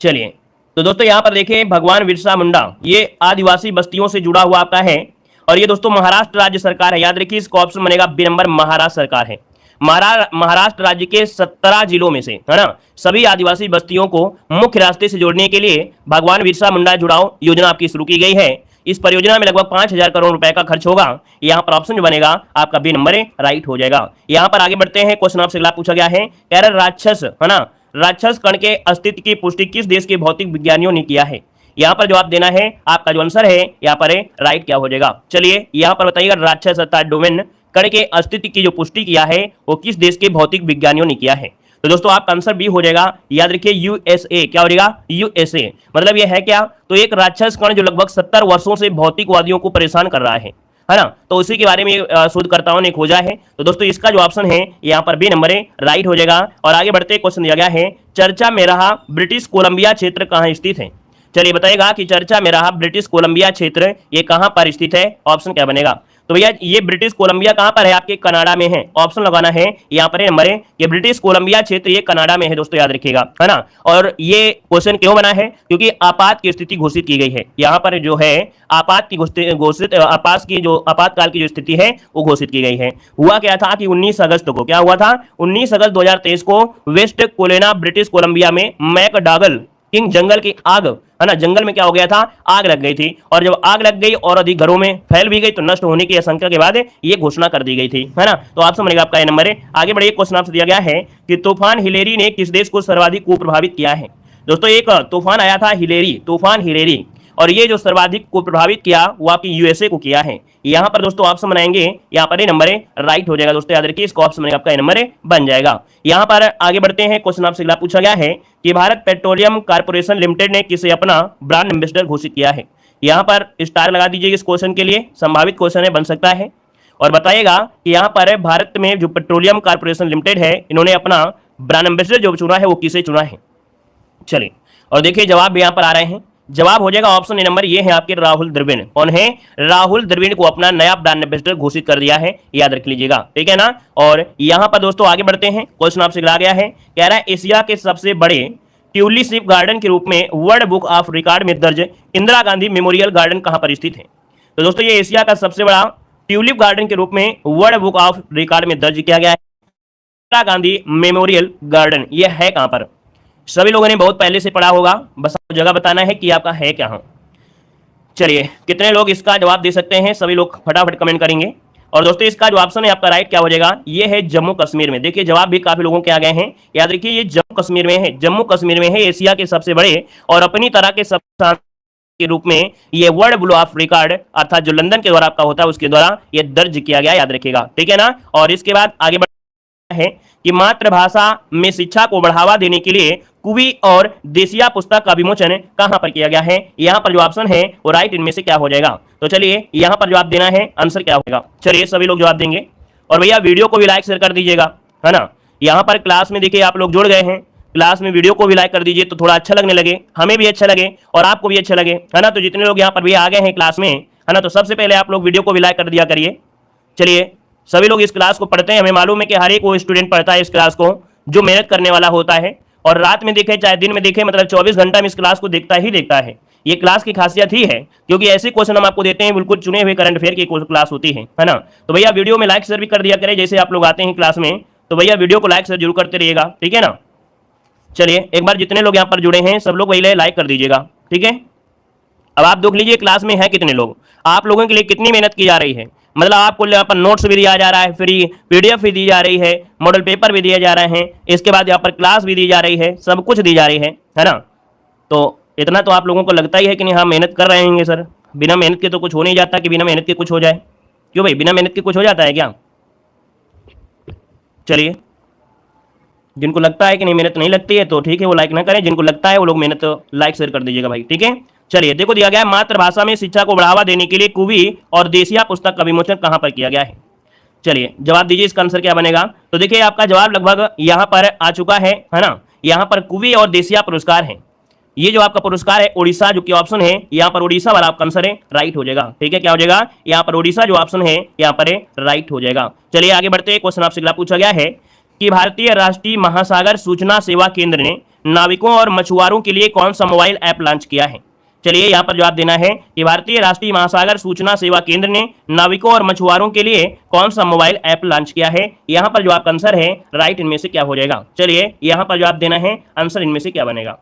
चलिए तो दोस्तों यहां पर देखिए भगवान बिरसा मुंडा ये आदिवासी बस्तियों से जुड़ा हुआ आपका है और ये दोस्तों महाराष्ट्र राज्य सरकार है। याद रखिए इसका ऑप्शन बनेगा बी नंबर, महाराष्ट्र सरकार है। महाराष्ट्र राज्य के 17 जिलों में से, है ना, सभी आदिवासी बस्तियों को मुख्य रास्ते से जोड़ने के लिए भगवान बिरसा मुंडा जुड़ाव योजना आपकी शुरू की गई है। इस परियोजना में लगभग 5,000 करोड़ रुपए का खर्च होगा। यहाँ पर ऑप्शन जो बनेगा आपका बी नंबर है, राइट हो जाएगा। यहाँ पर आगे बढ़ते हैं, क्वेश्चन आपसे अगला पूछा गया है, कह रहा राक्षस, है ना, राक्षस कण के अस्तित्व की पुष्टि किस देश के भौतिक विज्ञानियों ने किया है। यहाँ पर जवाब देना है, आपका जो आंसर है यहाँ पर राइट क्या हो जाएगा। चलिए यहाँ पर बताइएगा राक्षस अर्थात डोमेन कण के अस्तित्व की जो पुष्टि किया है वो किस देश के भौतिक विज्ञानियों ने किया है। तो दोस्तों आपका आंसर बी हो जाएगा। याद रखिए यूएसए, क्या हो जाएगा, यूएसए। मतलब ये है क्या, तो एक राक्षस कण जो लगभग 70 वर्षों से भौतिकवादियों को परेशान कर रहा है ना, तो उसी के बारे में शोधकर्ताओं ने खोजा है। तो दोस्तों इसका जो ऑप्शन है यहाँ पर बी नंबर है, राइट हो जाएगा। और आगे बढ़ते क्वेश्चन दिया गया है, चर्चा में रहा ब्रिटिश कोलंबिया क्षेत्र कहाँ स्थित है। चलिए बताइएगा कि चर्चा में रहा ब्रिटिश कोलंबिया क्षेत्र ये कहां पर स्थित है, ऑप्शन क्या बनेगा। तो भैया ये ब्रिटिश कोलंबिया कहां पर है, आपके कनाडा में है। ऑप्शन लगाना है यहाँ पर नंबर है कि ब्रिटिश कोलंबिया क्षेत्र ये कनाडा में है। दोस्तों याद रखिएगा, है ना। और ये क्वेश्चन क्यों बना है, क्योंकि आपात की स्थिति घोषित की गई है। यहाँ पर जो है आपातकाल की जो स्थिति है वो घोषित की गई है। हुआ क्या था कि 19 अगस्त को, क्या हुआ था, 19 अगस्त 2023 को वेस्ट कोलेना ब्रिटिश कोलंबिया में मैकडॉगल किंग जंगल की आग, है ना, जंगल में क्या हो गया था, आग लग गई थी। और जब आग लग गई और अधिक घरों में फैल भी गई तो नष्ट होने की आशंका के बाद ये घोषणा कर दी गई थी, है ना। तो ऑप्शन बनेगा आपका ये नंबर है। आगे बढ़िए, क्वेश्चन आपसे दिया गया है कि तूफान हिलेरी ने किस देश को सर्वाधिक कुप्रभावित किया है। दोस्तों एक तूफान आया था हिलेरी, तूफान हिलेरी, और ये जो सर्वाधिक को प्रभावित किया वो आपकी यूएसए को किया है। यहाँ पर दोस्तों ऑप्शन बनाएंगे, यहाँ पर नंबर है, राइट हो जाएगा। दोस्तों याद रखिए इसका ऑप्शन बनेगा आपका नंबर है, बन जाएगा। यहाँ पर आगे बढ़ते हैं, क्वेश्चन आपसे अगला पूछा गया है कि भारत पेट्रोलियम कॉर्पोरेशन लिमिटेड ने किसे अपना ब्रांड एम्बेसडर घोषित किया है। यहाँ पर स्टार लगा दीजिए इस क्वेश्चन के लिए, संभावित क्वेश्चन है, बन सकता है। और बताइएगा कि यहाँ पर भारत में जो पेट्रोलियम कॉर्पोरेशन लिमिटेड है इन्होंने अपना ब्रांड एम्बेसडर जो चुना है वो किसे चुना है। चलिए और देखिए जवाब भी यहाँ पर आ रहे हैं। जवाब हो जाएगा ऑप्शन ए नंबर, ये है आपके राहुल द्रविड़। कौन है, राहुल द्रविड़ को अपना नया ब्रांड एम्बेसडर घोषित कर दिया है, याद रख लीजिएगा, ठीक है ना। और यहां पर दोस्तों आगे बढ़ते हैं, क्वेश्चन आपसे ला गया है, कह रहा है एशिया के सबसे बड़े ट्यूलिप गार्डन के रूप में वर्ल्ड बुक ऑफ रिकॉर्ड में दर्ज इंदिरा गांधी मेमोरियल गार्डन कहां पर स्थित है। तो दोस्तों ये एशिया का सबसे बड़ा ट्यूलिप गार्डन के रूप में वर्ल्ड बुक ऑफ रिकॉर्ड में दर्ज किया गया है इंदिरा गांधी मेमोरियल गार्डन। ये है कहां पर, सभी लोगों ने बहुत पहले से पढ़ा होगा, बस आपको जगह बताना है कि आपका है क्या। चलिए कितने लोग इसका जवाब दे सकते हैं, सभी लोग फटाफट कमेंट करेंगे। और दोस्तों इसका जो ऑप्शन है आपका राइट क्या हो जाएगा, ये है जम्मू कश्मीर में। देखिए जवाब भी काफी लोगों के आ गए हैं, याद रखिए ये जम्मू कश्मीर में है, जम्मू कश्मीर में है, एशिया के सबसे बड़े और अपनी तरह के सबसे के रूप में ये वर्ल्ड बुक ऑफ रिकॉर्ड अर्थात जो लंदन के द्वारा आपका होता है उसके द्वारा ये दर्ज किया गया, याद रखिएगा, ठीक है ना। और इसके बाद आगे है कि मातृभाषा में शिक्षा को बढ़ावा देने के लिए कुवी और देसिया पुस्तक का विमोचन कहां पर किया गया है। यहां पर जो ऑप्शन है वो राइट इनमें से क्या हो जाएगा। तो चलिए यहां पर जवाब देना है, आंसर क्या होगा। चलिए सभी लोग जवाब देंगे और भैया वीडियो को भी लाइक शेयर कर दीजिएगा, है ना। यहां पर क्लास में देखिए आप लोग जुड़ गए हैं, क्लास में वीडियो को भी लाइक कर दीजिए तो थोड़ा अच्छा लगने लगे, हमें भी अच्छा लगे और आपको भी अच्छा लगे, है ना। तो जितने लोग यहाँ पर भी आ गए हैं क्लास में, है ना, तो सबसे पहले आप लोग वीडियो को भी लाइक कर दिया करिए। चलिए सभी लोग इस क्लास को पढ़ते हैं, हमें मालूम है कि हर एक वो स्टूडेंट पढ़ता है इस क्लास को जो मेहनत करने वाला होता है, और रात में देखे चाहे दिन में देखे, मतलब 24 घंटा में इस क्लास को देखता ही देखता है। ये क्लास की खासियत ही है, क्योंकि ऐसे क्वेश्चन हम आपको देते हैं, बिल्कुल चुने हुए करंट अफेयर की क्लास होती है ना। तो भैया वीडियो में लाइक शेयर भी कर दिया करें, जैसे आप लोग आते हैं क्लास में तो भैया वीडियो को लाइक शेयर जरूर करते रहिएगा, ठीक है ना। चलिए एक बार जितने लोग यहाँ पर जुड़े हैं सब लोग पहले लाइक कर दीजिएगा, ठीक है। अब आप देख लीजिए क्लास में है कितने लोग, आप लोगों के लिए कितनी मेहनत की जा रही है। मतलब आपको यहाँ पर नोट्स भी दिया जा रहा है, फ्री पीडीएफ भी दी जा रही है, मॉडल पेपर भी दिए जा रहे हैं, इसके बाद यहाँ पर क्लास भी दी जा रही है, सब कुछ दी जा रही है ना। तो इतना तो आप लोगों को लगता ही है कि नहीं हाँ मेहनत कर रहे हैं सर, बिना मेहनत के तो कुछ हो नहीं जाता कि बिना मेहनत के कुछ हो जाए। क्यों भाई, बिना मेहनत के कुछ हो जाता है क्या? चलिए, जिनको लगता है कि नहीं मेहनत नहीं लगती है तो ठीक है, वो लाइक ना करें, जिनको लगता है वो लोग मेहनत लाइक शेयर कर दीजिएगा भाई, ठीक है। चलिए देखो दिया गया है, मातृभाषा में शिक्षा को बढ़ावा देने के लिए कुवी और देसिया पुस्तक का विमोचन कहां पर किया गया है। चलिए जवाब दीजिए, इसका आंसर क्या बनेगा। तो देखिए आपका जवाब लगभग यहां पर आ चुका है ना। यहां पर कुवी और देसिया पुरस्कार है, ये जो आपका पुरस्कार है उड़ीसा, जो कि ऑप्शन है यहाँ पर उड़ीसा वाला आपका आंसर है, राइट हो जाएगा, ठीक है। क्या हो जाएगा, यहाँ पर उड़ीसा जो ऑप्शन है यहाँ पर राइट हो जाएगा। चलिए आगे बढ़ते हैं, क्वेश्चन आपसे अगला पूछा गया है कि भारतीय राष्ट्रीय महासागर सूचना सेवा केंद्र ने नाविकों और मछुआरों के लिए कौन सा मोबाइल ऐप लॉन्च किया है। चलिए यहाँ पर जवाब देना है कि भारतीय राष्ट्रीय महासागर सूचना सेवा केंद्र ने नाविकों और मछुआरों के लिए कौन सा मोबाइल ऐप लॉन्च किया है। यहाँ पर जो आपका आंसर है राइट, इनमें से क्या हो जाएगा। चलिए यहाँ पर जवाब देना है, आंसर इनमें से क्या बनेगा।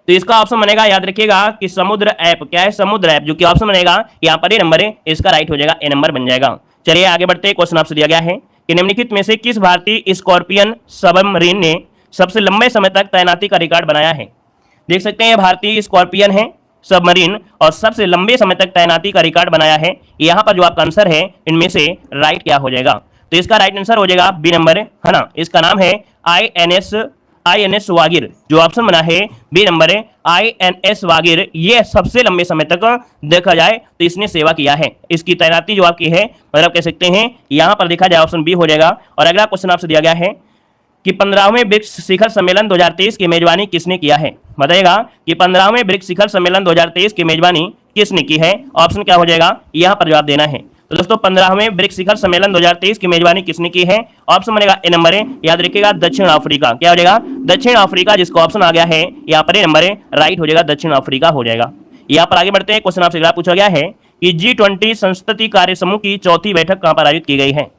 तो इसका ऑप्शन बनेगा, याद रखिएगा कि समुद्र ऐप। क्या है, समुद्र ऐप, जो कि ऑप्शन बनेगा यहाँ पर ए नंबर है, इसका राइट हो जाएगा, ए नंबर बन जाएगा। चलिए आगे बढ़ते हैं, क्वेश्चन आपसे दिया गया है कि निम्नलिखित में से किस भारतीय स्कॉर्पियन सबमरीन ने सबसे लंबे समय तक तैनाती का रिकॉर्ड बनाया है। देख सकते हैं भारतीय स्कॉर्पियन है सबमरीन और सबसे लंबे समय तक तैनाती का रिकॉर्ड बनाया है। यहाँ पर जो आपका आंसर है इनमें से राइट क्या हो जाएगा। तो इसका राइट आंसर हो जाएगा बी नंबर, है ना। इसका नाम है INS वागिर, जो ऑप्शन बना है बी नंबर है INS वागिर। ये सबसे लंबे समय तक देखा जाए तो इसने सेवा किया है, इसकी तैनाती जो आपकी है मतलब कह सकते हैं यहाँ पर देखा जाए ऑप्शन बी हो जाएगा। और अगला क्वेश्चन आपसे दिया गया है कि 15वें ब्रिक्स शिखर सम्मेलन 2023 की मेजबानी किसने किया है। बताइएगा कि 15वें ब्रिक्स शिखर सम्मेलन 2023 की मेजबानी किसने की है। ऑप्शन क्या हो जाएगा, यहाँ पर जवाब देना है। तो दोस्तों 15वें ब्रिक्स शिखर सम्मेलन 2023 की मेजबानी किसने की है। ऑप्शन बनेगा ए नंबर है, याद रखिएगा दक्षिण अफ्रीका। क्या हो जाएगा, दक्षिण अफ्रीका, जिसका ऑप्शन आ गया है यहाँ पर ए नंबर है, राइट हो जाएगा, दक्षिण अफ्रीका हो जाएगा। यहाँ पर आगे बढ़ते हैं, क्वेश्चन आपसे अगला पूछा गया है कि G20 संस्कृति कार्य समूह की चौथी बैठक कहां पर आयोजित की गई है।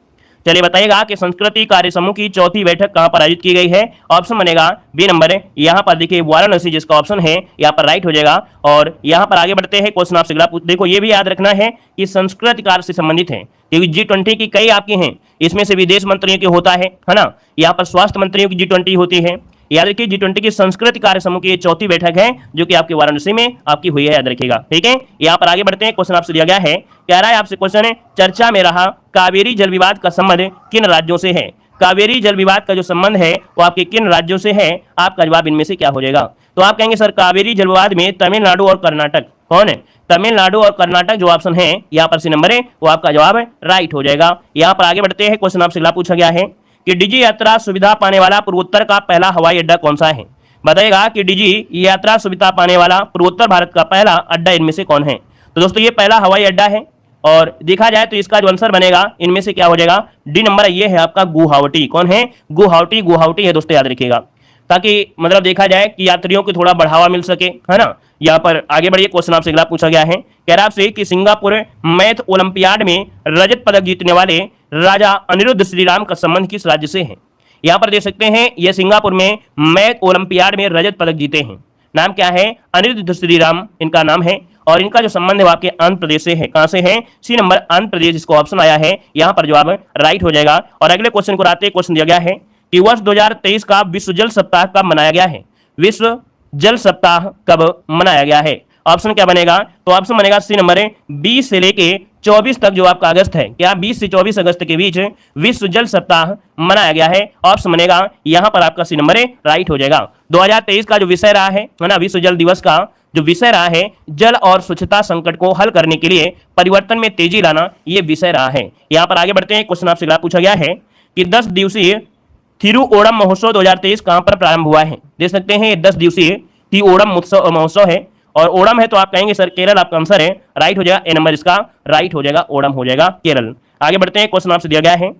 चलिए बताइएगा कि संस्कृति कार्य समूह की चौथी बैठक कहां पर आयोजित की गई है। ऑप्शन बनेगा बी नंबर है, यहाँ पर देखिए वाराणसी, जिसका ऑप्शन है यहाँ पर राइट हो जाएगा। और यहाँ पर आगे बढ़ते हैं, क्वेश्चन आपसे अगला देखो, ये भी याद रखना है कि संस्कृति कार्य से संबंधित है, क्योंकि G20 की कई आपकी हैं, इसमें से विदेश मंत्रियों की होता है ना। यहाँ पर स्वास्थ्य मंत्रियों की G20 होती है। याद रखिए G20 की संस्कृति कार्य समूह की चौथी बैठक है, जो कि आपकी वाराणसी में आपकी हुई है, याद रखिएगा, ठीक है। यहाँ पर आगे बढ़ते हैं, क्वेश्चन आपसे दिया गया है, कह रहा है आपसे क्वेश्चन है, चर्चा में रहा कावेरी जल विवाद का संबंध किन राज्यों से है। कावेरी जल विवाद का जो संबंध है वो आपके किन राज्यों से है। आपका जवाब इनमें से क्या हो जाएगा। तो आप कहेंगे सर कावेरी जल विवाद में तमिलनाडु और कर्नाटक, कौन है, तमिलनाडु और कर्नाटक जो ऑप्शन है यहाँ पर सी नंबर है, वो आपका जवाब राइट हो जाएगा। यहाँ पर आगे बढ़ते हैं, क्वेश्चन आपसे अगला पूछा गया है कि डिजी यात्रा सुविधा पाने वाला पूर्वोत्तर का पहला हवाई अड्डा कौन सा है। बताइएगा कि डिजी यात्रा सुविधा पाने वाला पूर्वोत्तर भारत का पहला अड्डा इनमें से कौन है। तो दोस्तों ये पहला हवाई अड्डा है, और देखा जाए तो इसका जो आंसर बनेगा इनमें से क्या हो जाएगा, डी नंबर, ये है आपका गुवाहाटी। कौन है, गुवाहाटी है दोस्तों, याद रखिएगा, ताकि मतलब देखा जाए कि यात्रियों को थोड़ा बढ़ावा मिल सके, है ना। यहाँ पर आगे बढ़िए, क्वेश्चन आपसे अगला पूछा गया है, कह रहा आपसे कि सिंगापुर मैथ ओलंपियाड में रजत पदक जीतने वाले राजा अनिरुद्ध श्रीराम का संबंध किस राज्य से है। यहाँ पर देख सकते हैं ये सिंगापुर में मैथ ओलंपियाड में रजत पदक जीते हैं, नाम क्या है, अनिरुद्ध श्रीराम इनका नाम है। और इनका जो संबंध है वो आपके आंध्र प्रदेश से है। कहां से है, सी नंबर आंध्र प्रदेश, इसको ऑप्शन आया है, यहाँ पर जवाब राइट हो जाएगा। और अगले क्वेश्चन को आते, क्वेश्चन दिया गया है कि वर्ष 2023 का विश्व जल सप्ताह कब मनाया गया है। विश्व जल सप्ताह कब मनाया गया है। ऑप्शन क्या बनेगा, तो ऑप्शन बनेगा सी नंबर है, 20 से लेके 24 तक जो आपका अगस्त है, क्या 20 से 24 अगस्त के बीच विश्व जल सप्ताह मनाया गया है। ऑप्शन बनेगा यहाँ पर आपका सी नंबर है, राइट हो जाएगा। 2023 का जो विषय रहा है ना, विश्व जल दिवस का जो विषय रहा है, जल और स्वच्छता संकट को हल करने के लिए परिवर्तन में तेजी लाना, ये विषय रहा है। यहाँ पर आगे बढ़ते हैं, क्वेश्चन आपसे अगला पूछा गया है कि 10 दिवसीय थिरुओणम महोत्सव 2023 कहां पर प्रारंभ हुआ है। देख सकते हैं 10 दिवसीय थिरुओणम महोत्सव है, और ओणम है तो आप कहेंगे सर केरल, आपका आंसर है, राइट हो जाएगा, ए नंबर इसका राइट हो जाएगा, ओणम हो जाएगा केरल। आगे बढ़ते हैं, क्वेश्चन आपसे दिया गया है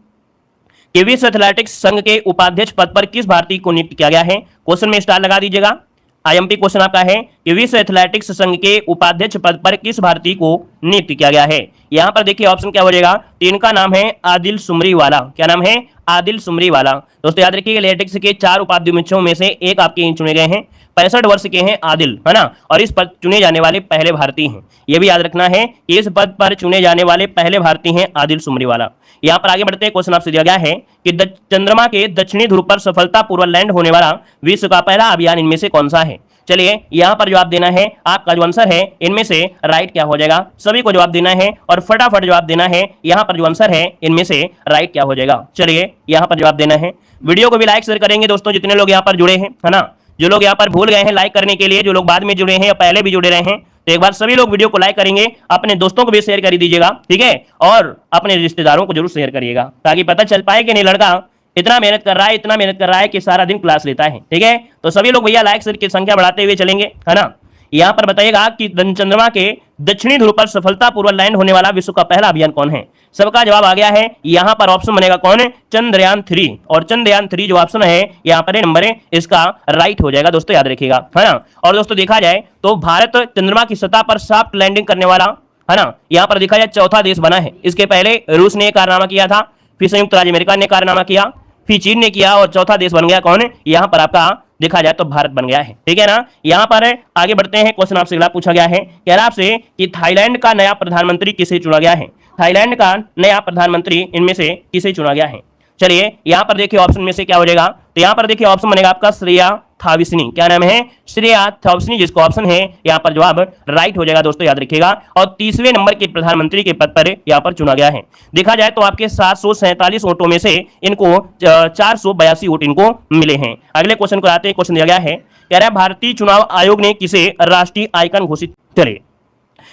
कि विश्व एथलेटिक्स संघ के उपाध्यक्ष पद पर किस भारतीय को नियुक्त किया गया है। क्वेश्चन में स्टार लगा दीजिएगा। आईएमपी क्वेश्चन आपका है कि विश्व एथलेटिक्स संघ के उपाध्यक्ष पद पर किस भारतीय को नियुक्त किया गया है। यहां पर देखिए ऑप्शन क्या हो जाएगा, तो इनका नाम है आदिल सुमरीवाला। क्या नाम है, आदिल सुमरीवाला। दोस्तों याद रखिए एथलेटिक्स के 4 उपाध्यक्षों में से एक आपके चुने गए हैं। 65 वर्ष के हैं आदिल, है ना, और इस पद चुने जाने वाले पहले भारतीय हैं। यह भी याद रखना है कि इस पद पर चुने जाने वाले पहले भारतीय हैं आदिल सुमरीवाला। यहां पर आगे बढ़ते हैं, क्वेश्चन आपसे दिया गया है कि चंद्रमा के दक्षिणी ध्रुव पर सफलतापूर्वक लैंड होने वाला विश्व का पहला अभियान इनमें से कौन सा है। चलिए यहां पर जवाब देना है, आपका जो आंसर है इनमें से राइट क्या हो जाएगा, सभी को जवाब देना है और फटाफट जवाब देना है। यहां पर जो आंसर है इनमें से राइट क्या हो जाएगा, चलिए यहां पर जवाब देना है। वीडियो को भी लाइक शेयर करेंगे दोस्तों, जितने लोग यहां पर जुड़े हैं, है ना, जो लोग यहाँ पर भूल गए हैं लाइक करने के लिए, जो लोग बाद में जुड़े हैं या पहले भी जुड़े रहे हैं, तो एक बार सभी लोग वीडियो को लाइक करेंगे, अपने दोस्तों को भी शेयर कर दीजिएगा, ठीक है, और अपने रिश्तेदारों को जरूर शेयर करिएगा ताकि पता चल पाए कि नहीं लड़का इतना मेहनत कर रहा है, इतना मेहनत कर रहा है कि सारा दिन क्लास लेता है, ठीक है। तो सभी लोग भैया लाइक शेयर की संख्या बढ़ाते हुए चलेंगे, है ना। यहां पर बताइएगा कि चंद्रमा के दक्षिणी ध्रुव पर सफलतापूर्वक लैंड होने वाला विश्व का पहला अभियान कौन है। सबका जवाब आ गया है। यहां पर ऑप्शन बनेगा कौन है, चंद्रयान 3, और चंद्रयान 3 जो ऑप्शन है यहां पर नंबर है इसका राइट हो जाएगा दोस्तों, याद रखिएगा, है ना। और दोस्तों देखा जाए तो भारत चंद्रमा की सतह पर सॉफ्ट लैंडिंग करने वाला, है ना, यहां पर देखा जाए चौथा देश बना है। इसके पहले रूस ने कारनामा किया था, फिर संयुक्त राज्य अमेरिका ने कारनामा किया, फिर चीन ने किया, और चौथा देश बन गया कौन है, यहां पर आपका देखा जाए तो भारत बन गया है, ठीक है ना। यहां पर आगे बढ़ते हैं, क्वेश्चन आपसे अगला पूछा गया है, कह रहा आपसे कि थाईलैंड का नया प्रधानमंत्री किसे चुना गया है। थाईलैंड का नया प्रधानमंत्री इनमें से किसे चुना गया है। चलिए यहां पर देखिए ऑप्शन में से क्या हो जाएगा, तो यहां पर देखिए ऑप्शन बनेगा आपका श्रेया थाविसनी। क्या नाम है, श्रेया थाविसनी, जिसका ऑप्शन है यहां पर जवाब राइट हो जाएगा दोस्तों, याद रखिएगा। और 30वें नंबर के प्रधानमंत्री के पद पर यहां पर चुना गया है। देखा जाए तो आपके 747 वोटों में से इनको 482 वोट इनको मिले हैं। अगले क्वेश्चन को आते हैं, क्वेश्चन दिया गया है, कह रहा है भारतीय चुनाव आयोग ने किसे राष्ट्रीय आइकन घोषित करे।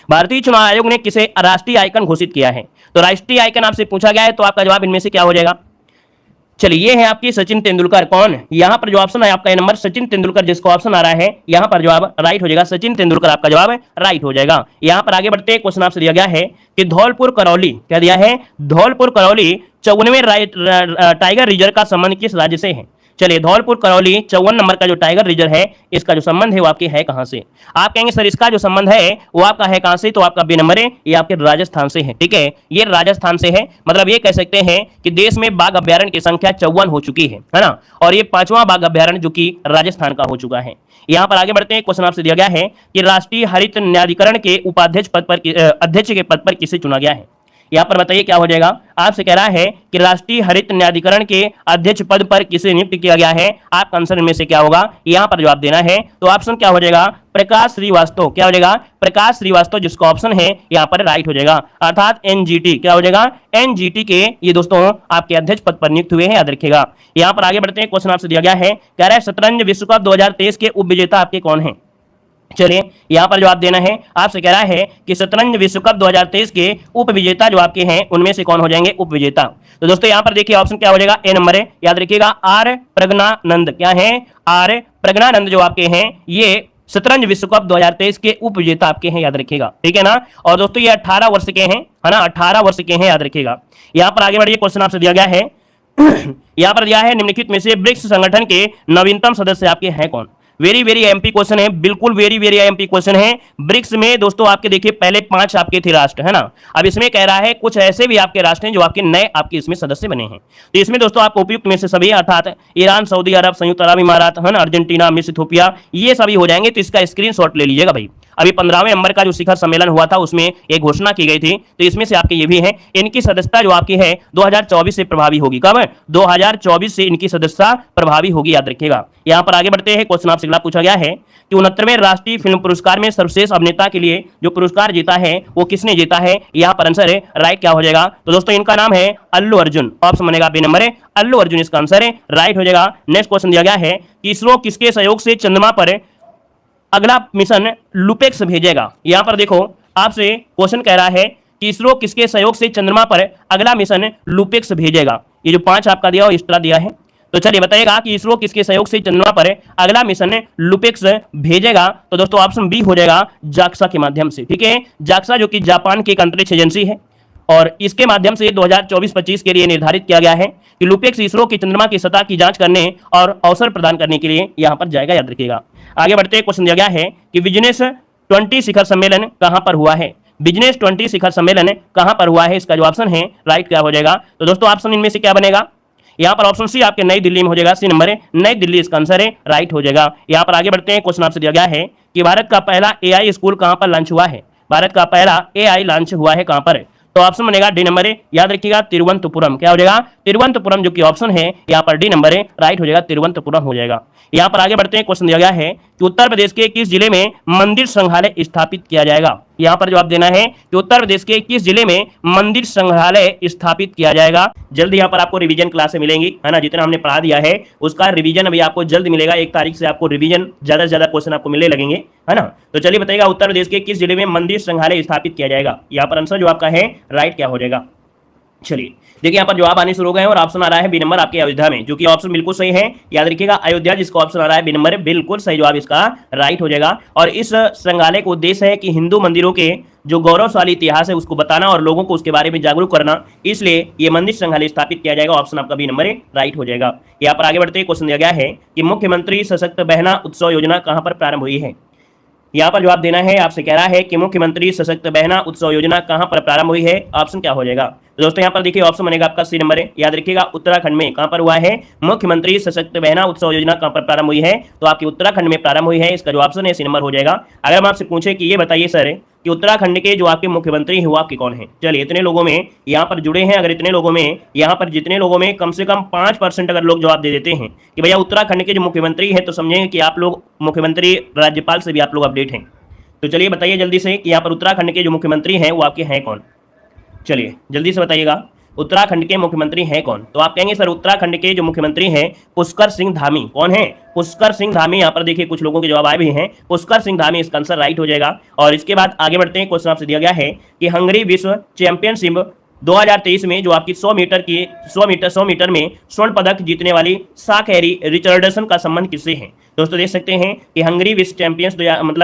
भारतीय चुनाव आयोग ने किसे राष्ट्रीय आइकन घोषित किया है। तो राष्ट्रीय आइकन आपसे पूछा गया है, तो आपका जवाब इनमें से क्या हो जाएगा। चलिए ये है आपकी सचिन तेंदुलकर। कौन, यहां पर जो ऑप्शन है आपका नंबर सचिन तेंदुलकर, जिसका ऑप्शन आ रहा है यहां पर जवाब राइट हो जाएगा, सचिन तेंदुलकर आपका जवाब राइट हो जाएगा। यहां पर आगे बढ़ते हैं, क्वेश्चन आपसे दिया गया है कि धौलपुर करौली, क्या दिया है, धौलपुर करौली 54वें टाइगर रिजर्व का संबंध किस राज्य से है। चलिए धौलपुर करौली 54 नंबर का जो टाइगर रिजर्व है इसका जो संबंध है वो आपके है कहां से। आप कहेंगे सर इसका जो संबंध है वो आपका है कहां से, तो आपका बी नंबर है, ये आपके राजस्थान से है, ठीक है, ये राजस्थान से है। मतलब ये कह सकते हैं कि देश में बाघ अभ्यारण्य की संख्या 54 हो चुकी है ना, और ये 5वां बाघ अभ्यारण्य जो कि राजस्थान का हो चुका है। यहां पर आगे बढ़ते हैं, क्वेश्चन आपसे दिया गया है कि राष्ट्रीय हरित न्यायाधिकरण के उपाध्यक्ष पद पर अध्यक्ष के पद पर किसे चुना गया है। यहां पर बताइए क्या हो जाएगा, आपसे कह रहा है कि राष्ट्रीय हरित न्यायाधिकरण के अध्यक्ष पद पर किसे नियुक्त किया गया है। आपका आंसर में से क्या होगा, यहां पर जवाब देना है। तो ऑप्शन क्या हो जाएगा, प्रकाश श्रीवास्तव। क्या हो जाएगा, प्रकाश श्रीवास्तव, जिसका ऑप्शन है यहां पर राइट हो जाएगा, अर्थात एनजीटी। क्या हो जाएगा, एनजीटी के ये दोस्तों आपके अध्यक्ष पद पर नियुक्त हुए हैं, याद रखिएगा। यहां पर आगे बढ़ते हैं, क्वेश्चन आपसे दिया गया है, कह रहा है शतरंज विश्व कप 2023 के उपविजेता आपके कौन है। चलिए यहां पर जवाब देना है। आपसे कह रहा है कि शतरंज विश्व कप 2023 के उपविजेता जो आपके हैं उनमें से कौन हो जाएंगे उपविजेता। तो दोस्तों यहां पर देखिए ऑप्शन क्या हो जाएगा, ए नंबर है, याद रखिएगा, आर प्रज्ञानंद। क्या है, आर प्रज्ञानंद जो आपके हैं ये शतरंज विश्व कप 2023 के उपविजेता आपके हैं, याद रखिएगा, ठीक है ना। और दोस्तों ये 18 वर्ष के हैं, है ना, 18 वर्ष के हैं, याद रखिएगा। यहां पर आगे बढ़िए, क्वेश्चन आपसे दिया गया है यहां पर दिया है निम्नलिखित में से ब्रिक्स संगठन के नवीनतम सदस्य आपके हैं कौन। वेरी वेरी एमपी क्वेश्चन है, बिल्कुल वेरी वेरी एमपी क्वेश्चन है। ब्रिक्स में दोस्तों आपके देखिए पहले 5 आपके थे राष्ट्र, है ना, अब इसमें कह रहा है कुछ ऐसे भी आपके राष्ट्र हैं जो आपके नए आपके इसमें सदस्य बने हैं। तो इसमें दोस्तों आपको उपयुक्त में से सभी अर्थात ईरान, सऊदी अरब, संयुक्त अरब अमीरात, है ना, अर्जेंटीना, मिस्र, इथियोपिया, ये सभी हो जाएंगे। तो इसका स्क्रीनशॉट ले लीजिएगा भाई। अभी 15वें नंबर का जो शिखर सम्मेलन हुआ था उसमें एक घोषणा की गई थी, तो इसमें से आपके ये भी हैं। इनकी सदस्यता जो आपकी है 2024 से प्रभावी होगी। कब, 2024 से इनकी सदस्यता प्रभावी होगी, याद रखिएगा। यहां पर आगे बढ़ते हैं, क्वेश्चन आपसे अगला पूछा गया है कि 69वें राष्ट्रीय फिल्म पुरस्कार में सर्वश्रेष्ठ अभिनेता के लिए जो पुरस्कार जीता है वो किसने जीता है। यहां पर आंसर है राइट क्या हो जाएगा, तो दोस्तों इनका नाम है अल्लू अर्जुन। ऑप्शन बनेगा बी नंबर है, अल्लू अर्जुन इसका आंसर है, राइट हो जाएगा। नेक्स्ट क्वेश्चन दिया गया है कि इसरो किसके सहयोग से चंद्रमा पर अगला मिशन लुपेक्स भेजेगा। यहां पर देखो आपसे क्वेश्चन कह रहा है कि इसरो किसके सहयोग से चंद्रमा पर अगला मिशन लुपेक्स भेजेगा। ये जो 5 आपका दिया इस तरह दिया है, तो चलिए बताइएगा कि इसरो किसके सहयोग से चंद्रमा पर अगला मिशन लुपेक्स भेजेगा। तो दोस्तों ऑप्शन बी हो जाएगा, जाक्सा के माध्यम से, ठीक है। जाक्सा जो कि जापान की एक अंतरिक्ष एजेंसी है, और इसके माध्यम से 2024-25 के लिए निर्धारित किया गया है कि लुपेक्स इसरो की चंद्रमा की सतह की जांच करने और अवसर प्रदान करने के लिए यहां पर जाएगा, याद रखिएगा। आगे बढ़ते क्वेश्चन दिया गया है कि बिजनेस 20 शिखर सम्मेलन कहां पर हुआ है। बिजनेस 20 शिखर सम्मेलन कहां पर हुआ है, इसका जो ऑप्शन है राइट क्या हो जाएगा। तो दोस्तों ऑप्शन इनमें से क्या बनेगा, यहाँ पर ऑप्शन सी आपके नई दिल्ली में हो जाएगा, सी नंबर है नई दिल्ली इसका आंसर है, राइट हो जाएगा। यहाँ पर आगे बढ़ते हैं, क्वेश्चन आपसे दिया गया है कि भारत का पहला एआई स्कूल कहां पर लॉन्च हुआ है। भारत का पहला एआई लॉन्च हुआ है कहां पर, तो ऑप्शन बनेगा डी नंबर है, याद रखिएगा तिरुवनंतपुरम। क्या हो जाएगा, तिरुवनंतपुरम जो कि ऑप्शन है यहाँ पर डी नंबर है, राइट हो जाएगा, तिरुवनंतपुरम हो जाएगा। यहाँ पर आगे बढ़ते हैं, क्वेश्चन दिया गया है कि उत्तर प्रदेश के किस जिले में मंदिर संग्रहालय स्थापित किया जाएगा। यहाँ पर जवाब देना है कि उत्तर प्रदेश के किस जिले में मंदिर संग्रहालय स्थापित किया जाएगा। जल्द यहाँ पर आपको रिवीजन क्लासें मिलेंगी, है ना, जितना हमने पढ़ा दिया है उसका रिवीजन अभी आपको जल्द मिलेगा। 1 तारीख से आपको रिवीजन ज्यादा से ज्यादा क्वेश्चन आपको मिलने लगेंगे, है ना। तो चलिए बताइएगा उत्तर प्रदेश के किस जिले में मंदिर संग्रहालय स्थापित किया जाएगा। यहाँ पर आंसर जो आपका है राइट क्या हो जाएगा। चलिए देखिए यहाँ पर जवाब आने शुरू हो गए हैं और ऑप्शन आ रहा है बी नंबर आपके अयोध्या में, जो कि ऑप्शन बिल्कुल सही है, याद रखिएगा अयोध्या जिसका ऑप्शन आ रहा है बी नंबर है, बिल्कुल सही जवाब इसका राइट हो जाएगा। और इस संग्रहालय का उद्देश्य है कि हिंदू मंदिरों के जो गौरवशाली इतिहास है उसको बताना और लोगों को उसके बारे में जागरूक करना, इसलिए ये मंदिर संग्रहालय स्थापित किया जाएगा। ऑप्शन आपका बी नंबर है, राइट हो जाएगा। यहाँ पर आगे बढ़ते क्वेश्चन दिया गया है कि मुख्यमंत्री सशक्त बहना उत्सव योजना कहां पर प्रारंभ हुई है। यहाँ पर जवाब देना है, आपसे कह रहा है कि मुख्यमंत्री सशक्त बहना उत्सव योजना कहां पर प्रारंभ हुई है, ऑप्शन क्या हो जाएगा। तो दोस्तों यहाँ पर देखिए ऑप्शन बनेगा आपका सी नंबर है, याद रखिएगा उत्तराखंड में कहां पर हुआ है मुख्यमंत्री सशक्त बहना उत्सव योजना कहां पर प्रारंभ हुई है, तो आपकी उत्तराखंड में प्रारंभ हुई है, इसका जो ऑप्शन है सी नंबर हो जाएगा। अगर हम आपसे पूछे कि ये बताइए सर कि उत्तराखंड के जो आपके मुख्यमंत्री हैं वो आपके कौन हैं, चलिए इतने लोगों में यहाँ पर जुड़े हैं, अगर इतने लोगों में यहाँ पर जितने लोगों में कम से कम 5% अगर लोग जवाब दे देते हैं कि भैया उत्तराखंड के जो मुख्यमंत्री हैं, तो समझेंगे कि आप लोग मुख्यमंत्री राज्यपाल से भी आप लोग अपडेट हैं। तो चलिए बताइए जल्दी से कि यहाँ पर उत्तराखंड के जो मुख्यमंत्री हैं वो आपके हैं कौन, चलिए जल्दी से बताइएगा उत्तराखंड के मुख्यमंत्री हैं कौन। तो आप कहेंगे सर उत्तराखंड के जो मुख्यमंत्री हैं पुष्कर सिंह धामी, कौन है पुष्कर सिंह धामी। यहाँ पर देखिए कुछ लोगों के जवाब आए भी हैं, पुष्कर सिंह धामी इसका आंसर राइट हो जाएगा। और इसके बाद आगे बढ़ते हैं, क्वेश्चन आपसे दिया गया है कि हंगरी विश्व चैंपियनशिप 2023 में जो आपकी 100 मीटर में स्वर्ण पदक जीतने वाली साकेरी रिचर्डसन का संबंध किससे है। दोस्तों देख सकते हैं कि हंगरी विश्व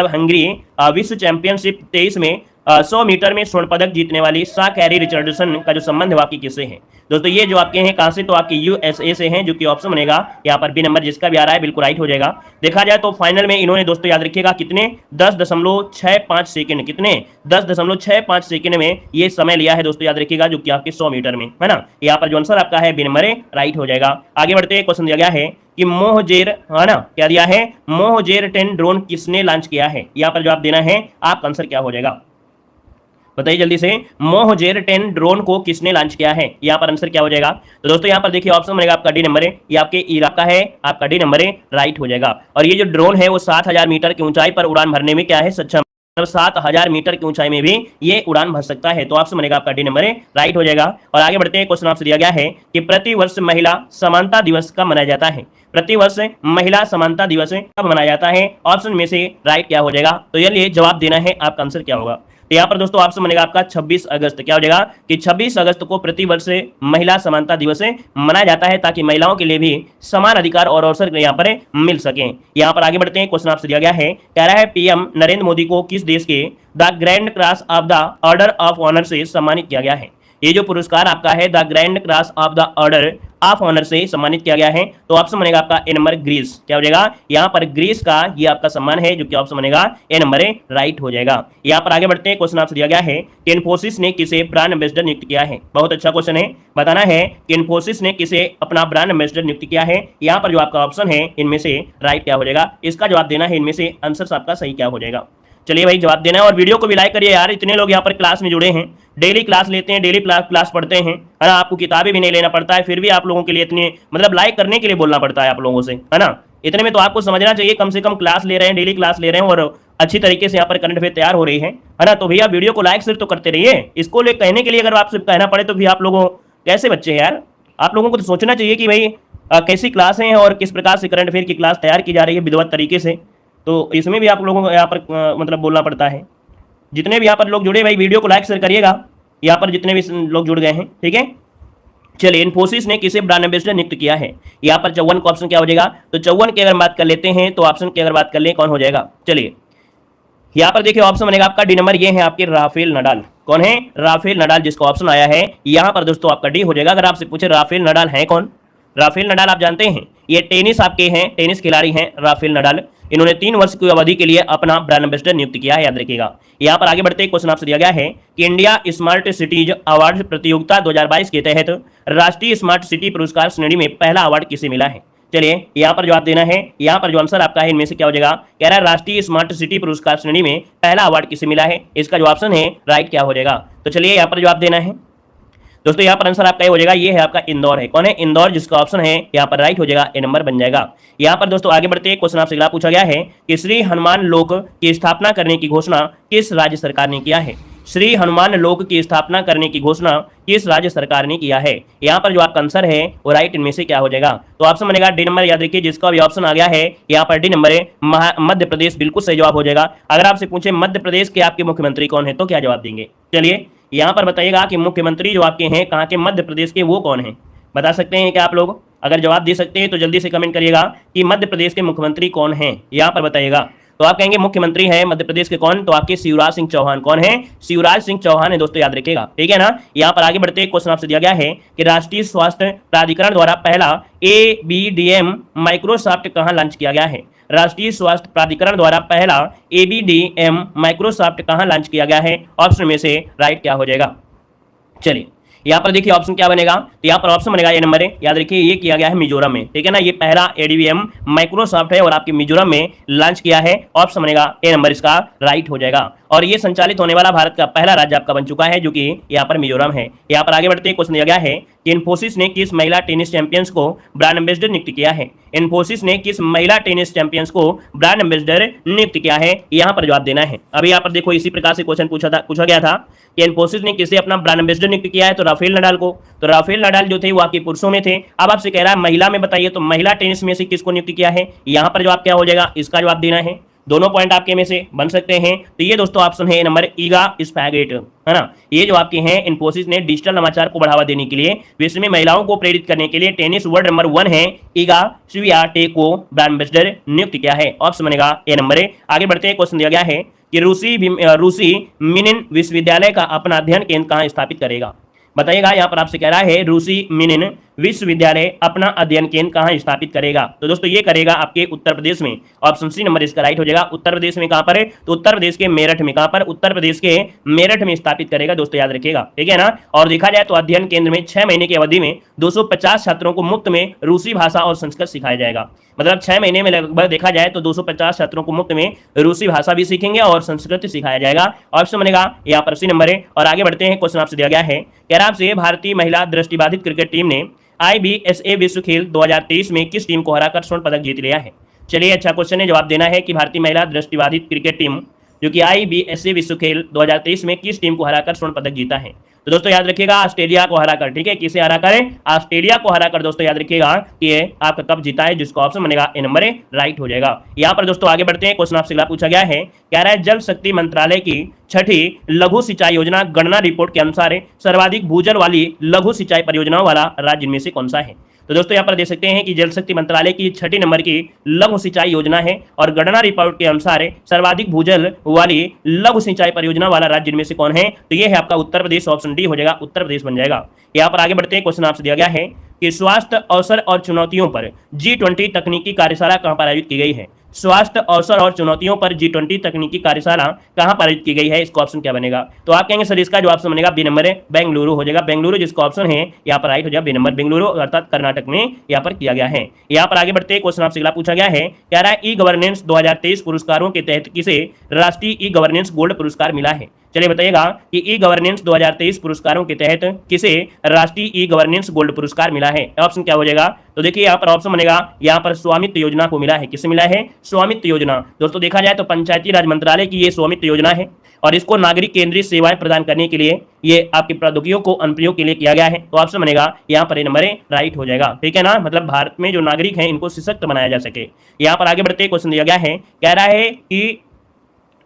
हंगरी विश्व चैंपियनशिप 23 में 100 मीटर में स्वर्ण पदक जीतने वाली साकेरी रिचर्डसन का जो संबंध है आपकी किससे है। दोस्तों ये जो आपके हैं कहां से, तो आपके यूएसए से हैं, जो कि ऑप्शन बनेगा यहाँ पर बी नंबर, जिसका भी आ रहा है बिल्कुल राइट हो जाएगा। देखा जाए तो फाइनल में इन्होंने दोस्तों याद रखिएगा कितने 10.65 सेकंड, कितने 10.65 सेकंड में ये समय लिया है दोस्तों, याद रखिएगा, जो कि आपके 100 मीटर में, है ना। यहाँ पर जो आंसर आपका है बी नंबर राइट हो जाएगा। आगे बढ़ते हैं, क्वेश्चन दिया गया है कि मोहजेर, है ना, क्या दिया है मोहजेर 10 ड्रोन किसने लॉन्च किया है। यहाँ पर जवाब देना है, आपका आंसर क्या हो जाएगा बताइए जल्दी से, मोहजेर 10 ड्रोन को किसने लॉन्च किया है, यहाँ पर आंसर क्या हो जाएगा। तो दोस्तों यहाँ पर देखिए ऑप्शन बनेगा आपका डी नंबर है, ये आपके इराक का है, आपका डी नंबर है, राइट हो जाएगा। और ये जो ड्रोन है वो 7000 मीटर की ऊंचाई पर उड़ान भरने में क्या है सक्षम, 7000 मीटर की ऊंचाई में भी ये उड़ान भर सकता है। तो ऑप्शन बनेगा आपका डी नंबर है, राइट हो जाएगा। और आगे बढ़ते हैं, क्वेश्चन आपसे दिया गया है कि प्रतिवर्ष महिला समानता दिवस कब मनाया जाता है। प्रतिवर्ष महिला समानता दिवस कब मनाया जाता है, ऑप्शन में से राइट क्या हो जाएगा। तो ये जवाब देना है, आपका आंसर क्या होगा। तो यहाँ पर दोस्तों ऑप्शन बनेगा आपका 26 अगस्त। क्या हो जाएगा कि 26 अगस्त को प्रतिवर्ष महिला समानता दिवस मनाया जाता है, ताकि महिलाओं के लिए भी समान अधिकार और अवसर यहाँ पर मिल सके। यहाँ पर आगे बढ़ते हैं, क्वेश्चन आपसे दिया गया है, कह रहा है पीएम नरेंद्र मोदी को किस देश के the grand cross of the order of honour से सम्मानित किया गया है। ये जो पुरस्कार आपका है the grand cross of the order of honour से सम्मानित किया गया है, तो ऑप्शन बनेगा आपका ए नंबर ग्रीस। क्या हो जाएगा, यहाँ पर ग्रीस का ये आपका सम्मान है, जो कि ऑप्शन बनेगा ए नंबर राइट हो जाएगा। यहाँ पर आगे बढ़ते हैं, क्वेश्चन आपसे दिया गया है कि इन्फोसिस ने किसे ब्रांड एम्बेसडर नियुक्त किया है। बहुत अच्छा क्वेश्चन है, बताना है कि इन्फोसिस ने किसे अपना ब्रांड एम्बेसडर नियुक्त किया है। यहाँ पर जो आपका ऑप्शन है इनमें से राइट क्या हो जाएगा, इसका जवाब देना है, इनमें से आंसर आपका सही क्या हो जाएगा। चलिए भाई जवाब देना है, और वीडियो को भी लाइक करिए यार, इतने लोग यहाँ पर क्लास में जुड़े हैं, डेली क्लास लेते हैं, डेली क्लास पढ़ते हैं, है ना, आपको किताबें भी नहीं लेना पड़ता है, फिर भी आप लोगों के लिए इतने मतलब लाइक करने के लिए बोलना पड़ता है आप लोगों से, है ना। इतने में तो आपको समझना चाहिए, कम से कम क्लास ले रहे हैं, डेली क्लास ले रहे हैं और अच्छी तरीके से यहाँ पर करंट अफेयर तैयार हो रही है ना। तो भैया वीडियो को लाइक सिर्फ तो करते रहिए, इसको ले कहने के लिए अगर आपसे कहना पड़े तो भी आप लोगों कैसे बच्चे हैं यार, आप लोगों को तो सोचना चाहिए कि भाई कैसी क्लास है और किस प्रकार से करंट अफेयर की क्लास तैयार की जा रही है विधिवत तरीके से, तो इसमें भी आप लोगों को यहाँ पर मतलब बोलना पड़ता है। जितने भी यहाँ पर लोग जुड़े भाई वीडियो को लाइक शेयर करिएगा, यहाँ पर जितने भी लोग जुड़ गए हैं, ठीक है। चलिए इन्फोसिस ने किसे ब्रांड एम्बेसडर नियुक्त किया है, यहाँ पर 54 का ऑप्शन क्या हो जाएगा। तो 54 की अगर बात कर लेते हैं तो ऑप्शन की अगर बात कर ले कौन हो जाएगा। चलिए यहाँ पर देखिए ऑप्शन बनेगा आपका डी नंबर, ये है आपके राफेल नडाल। कौन है? राफेल नडाल, जिसका ऑप्शन आया है यहाँ पर दोस्तों आपका डी हो जाएगा। अगर आपसे पूछे राफेल नडाल है कौन, राफेल नडाल आप जानते हैं, ये टेनिस आपके हैं, टेनिस खिलाड़ी हैं राफेल नडाल। इन्होंने 3 वर्ष की अवधि के लिए अपना ब्रांड एम्बेसडर नियुक्त किया है, याद रखिएगा। यहाँ पर आगे बढ़ते क्वेश्चन आपसे दिया गया है कि इंडिया स्मार्ट सिटीज अवार्ड प्रतियोगिता 2022 के तहत राष्ट्रीय स्मार्ट सिटी पुरस्कार श्रेणी में पहला अवार्ड किसे मिला है? चलिए यहाँ पर जवाब देना है। यहाँ पर जो आंसर आपका है इनमें से क्या हो जाएगा? कह रहा है राष्ट्रीय स्मार्ट सिटी पुरस्कार श्रेणी में पहला अवार्ड किसे मिला है, इसका जो ऑप्शन है राइट क्या हो जाएगा? तो चलिए यहाँ पर जवाब देना है दोस्तों। यहाँ पर आंसर आपका ये हो जाएगा, ये है आपका इंदौर है। कौन है? इंदौर, जिसका ऑप्शन है यहाँ पर राइट हो जाएगा, ए नंबर बन जाएगा। यहाँ पर दोस्तों आगे बढ़ते क्वेश्चन आपसे अगला पूछा गया है कि श्री हनुमान लोक की स्थापना करने की घोषणा किस राज्य सरकार ने किया है? श्री हनुमान लोक की स्थापना करने की घोषणा किस राज्य सरकार ने किया है? यहाँ पर जो आपका आंसर है वो राइट इनमें से क्या हो जाएगा? तो ऑप्शन बनेगा डी नंबर, याद रखिए जिसका भी ऑप्शन आ गया है यहाँ पर डी नंबर है मध्य प्रदेश, बिल्कुल सही जवाब हो जाएगा। अगर आपसे पूछे मध्य प्रदेश के आपके मुख्यमंत्री कौन है तो क्या जवाब देंगे? चलिए यहाँ पर बताइएगा कि मुख्यमंत्री जो आपके हैं कहाँ के, मध्य प्रदेश के, वो कौन है? बता सकते हैं क्या आप लोग? अगर जवाब दे सकते हैं तो जल्दी से कमेंट करिएगा कि मध्य प्रदेश के मुख्यमंत्री कौन हैं, यहाँ पर बताइएगा। तो आप कहेंगे मुख्यमंत्री है मध्य प्रदेश के कौन, तो आपके शिवराज सिंह चौहान। कौन है? शिवराज सिंह चौहान है दोस्तों, याद रखिएगा, ठीक है ना। यहाँ पर आगे बढ़ते क्वेश्चन आपसे दिया गया है कि राष्ट्रीय स्वास्थ्य प्राधिकरण द्वारा पहला ABDM माइक्रोसॉफ्ट कहाँ लॉन्च किया गया है? राष्ट्रीय स्वास्थ्य प्राधिकरण द्वारा पहला ABDM माइक्रोसॉफ्ट कहाँ लॉन्च किया गया है? ऑप्शन में से राइट क्या हो जाएगा? चलिए यहाँ पर देखिए ऑप्शन क्या बनेगा, तो यहाँ पर ऑप्शन बनेगा ये नंबर है, याद रखिए ये किया गया है मिजोरम में, ठीक है ना। ये पहला ADVM माइक्रोसॉफ्ट है और आपके मिजोरम में लॉन्च किया है। ऑप्शन बनेगा ए नंबर, इसका राइट हो जाएगा। और ये संचालित होने वाला भारत का पहला राज्य आपका बन चुका है जो कि यहाँ पर मिजोरम है। यहाँ पर आगे बढ़ते क्वेश्चन दिया गया है कि इन्फोसिस ने किस महिला टेनिस चैंपियंस को ब्रांड एम्बेसडर नियुक्त किया है? इन्फोसिस ने किस महिला टेनिस चैंपियंस को ब्रांड एम्बेसडर नियुक्त किया है? यहाँ पर जवाब देना है। अभी यहाँ पर देखो इसी प्रकार से क्वेश्चन पूछा गया था कि इन्फोसिस ने किसे अपना ब्रांड एम्बेसडर नियुक्त किया है, तो राफेल नडाल को। तो राफेल नडाल जो थे वो आपके पुरुषों में थे। अब आपसे कह रहा है महिला में बताइए, तो महिला टेनिस में से किसको नियुक्त किया है? यहाँ पर जवाब क्या हो जाएगा? इसका जवाब देना है। दोनों पॉइंट आपके में से बन सकते हैं। तो ये दोस्तों ऑप्शन है नंबर ईगा स्पैगेट, है ना। ये जो आपके हैं इन्फोसिस ने डिजिटल नवाचार को बढ़ावा देने के लिए, विश्व में महिलाओं को प्रेरित करने के लिए टेनिस वर्ल्ड नंबर 1 है ईगा स्वियाटेक को ब्रांड एम्बेसडर नियुक्त किया है। ऑप्शन बनेगा ए नंबर है। आगे बढ़ते हैं, क्वेश्चन दिया गया है कि रूसी मिनिन विश्वविद्यालय का अपना अध्ययन केंद्र कहाँ स्थापित करेगा? बताइएगा। यहाँ पर आपसे कह रहा है रूसी मिनिन विश्वविद्यालय अपना अध्ययन केंद्र कहाँ स्थापित करेगा? तो दोस्तों ये करेगा आपके उत्तर प्रदेश में। ऑप्शन सी नंबर इसका राइट हो जाएगा। उत्तर प्रदेश में कहाँ पर है? तो उत्तर प्रदेश के मेरठ में। कहाँ पर? उत्तर प्रदेश के मेरठ में स्थापित करेगा दोस्तों, याद रखिएगा, ठीक है ना। और देखा जाए तो अध्ययन केंद्र में 6 महीने की अवधि में 250 छात्रों को मुफ्त में रूसी भाषा और संस्कृत सिखाया जाएगा। मतलब 6 महीने में लगभग देखा जाए तो 250 छात्रों को मुफ्त में रूसी भाषा भी सीखेंगे और संस्कृत सिखाया जाएगा। ऑप्शन बनेगा यहाँ पर सी नंबर है। और आगे बढ़ते हैं, क्वेश्चन आपसे दिया गया है कह रहा आपसे भारतीय महिला दृष्टिबाधित क्रिकेट टीम ने IBSA विश्व खेल 2023 में किस टीम को हराकर स्वर्ण पदक जीत लिया है? चलिए अच्छा क्वेश्चन है, जवाब देना है कि भारतीय महिला दृष्टिबाधित क्रिकेट टीम जो कि IBSA विश्व खेल 2023 में किस टीम को हराकर स्वर्ण पदक जीता है? तो दोस्तों याद रखिएगा ऑस्ट्रेलिया को हराकर, ठीक है। किसे हराकर? ऑस्ट्रेलिया को हराकर दोस्तों, याद रखिएगा कि ये आपका कब जीता है, जिसका ऑप्शन बनेगा ए नंबर है, राइट हो जाएगा। यहाँ पर दोस्तों आगे बढ़ते हैं, क्वेश्चन आपसे अगला पूछा गया है, कह रहा है जल शक्ति मंत्रालय की 6ठी लघु सिंचाई योजना गणना रिपोर्ट के अनुसार सर्वाधिक भूजल वाली लघु सिंचाई परियोजनाओं वाला राज्य इनमें से कौन सा है? तो दोस्तों यहाँ पर देख सकते हैं कि जल शक्ति मंत्रालय की 6ठी नंबर की लघु सिंचाई योजना है और गणना रिपोर्ट के अनुसार सर्वाधिक भूजल वाली लघु सिंचाई परियोजना वाला राज्य इनमें से कौन है? तो ये है आपका उत्तर प्रदेश। ऑप्शन डी हो जाएगा, उत्तर प्रदेश बन जाएगा। यहाँ पर आगे बढ़ते हैं, क्वेश्चन आपसे दिया गया है कि स्वास्थ्य अवसर और चुनौतियों पर G20 तकनीकी कार्यशाला कहाँ पर आयोजित की गई है? स्वास्थ्य अवसर और चुनौतियों पर G20 तकनीकी कार्यशाला कहां पर आयोजित की गई है? इसका ऑप्शन क्या बनेगा? तो आप कहेंगे सर इसका जो ऑप्शन बनेगा बी नंबर है, बेंगलुरु हो जाएगा। बेंगलुरु जिसका ऑप्शन है यहाँ पर राइट हो जाएगा, बी नंबर बेंगलुरु अर्थात कर्नाटक में यहाँ पर किया गया है। यहाँ पर आगे बढ़ते क्वेश्चन आपसे अगला पूछा गया है, कह रहा है ई गवर्नेंस 2023 पुरस्कारों के तहत किसे राष्ट्रीय ई गवर्नेंस गोल्ड पुरस्कार मिला है? चलिए बताइएगा कि ई गवर्नेंस 2023 पुरस्कारों के तहत किसे राष्ट्रीय ई गवर्नेंस गोल्ड पुरस्कार मिला है? ऑप्शन क्या हो जाएगा? तो देखिए यहाँ पर ऑप्शन बनेगा, यहाँ पर स्वामित्व योजना को मिला है। किसे मिला है? स्वामित्व योजना। दोस्तों देखा जाए तो पंचायती राज मंत्रालय की ये स्वामित्व योजना है और इसको नागरिक केंद्रीय सेवाएं प्रदान करने के लिए ये आपके प्रौद्योगिकियों को अनुप्रयोग के लिए किया गया है। तो ऑप्शन बनेगा यहाँ पर नंबर राइट हो जाएगा, ठीक है ना। मतलब भारत में जो नागरिक हैं इनको सशक्त बनाया जा सके। यहाँ पर आगे बढ़ते क्वेश्चन दिया गया है, कह रहा है कि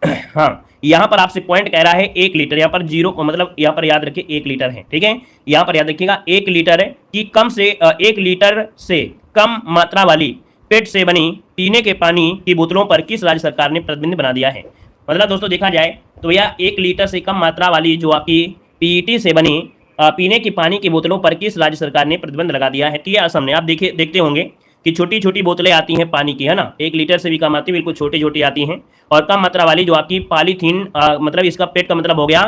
हाँ यहाँ पर आपसे पॉइंट कह रहा है 1 लीटर, यहाँ पर 0 मतलब यहाँ पर याद रखिए 1 लीटर है, ठीक है। यहाँ पर याद रखिएगा 1 लीटर की कम से 1 लीटर से कम मात्रा वाली पेट से बनी पीने के पानी की बोतलों पर किस राज्य सरकार ने प्रतिबंध बना दिया है? मतलब दोस्तों देखा जाए तो भैया 1 लीटर से कम मात्रा वाली जो आपकी पीईटी से बनी पीने की पानी की बोतलों पर किस राज्य सरकार ने प्रतिबंध लगा दिया है? तो ये असम ने। आप देखते होंगे कि छोटी छोटी बोतलें आती हैं पानी की, है ना, 1 लीटर से भी कम आती है, बिल्कुल छोटी छोटी आती हैं। और कम मात्रा वाली जो आपकी पॉलीथीन मतलब इसका पेट का मतलब हो गया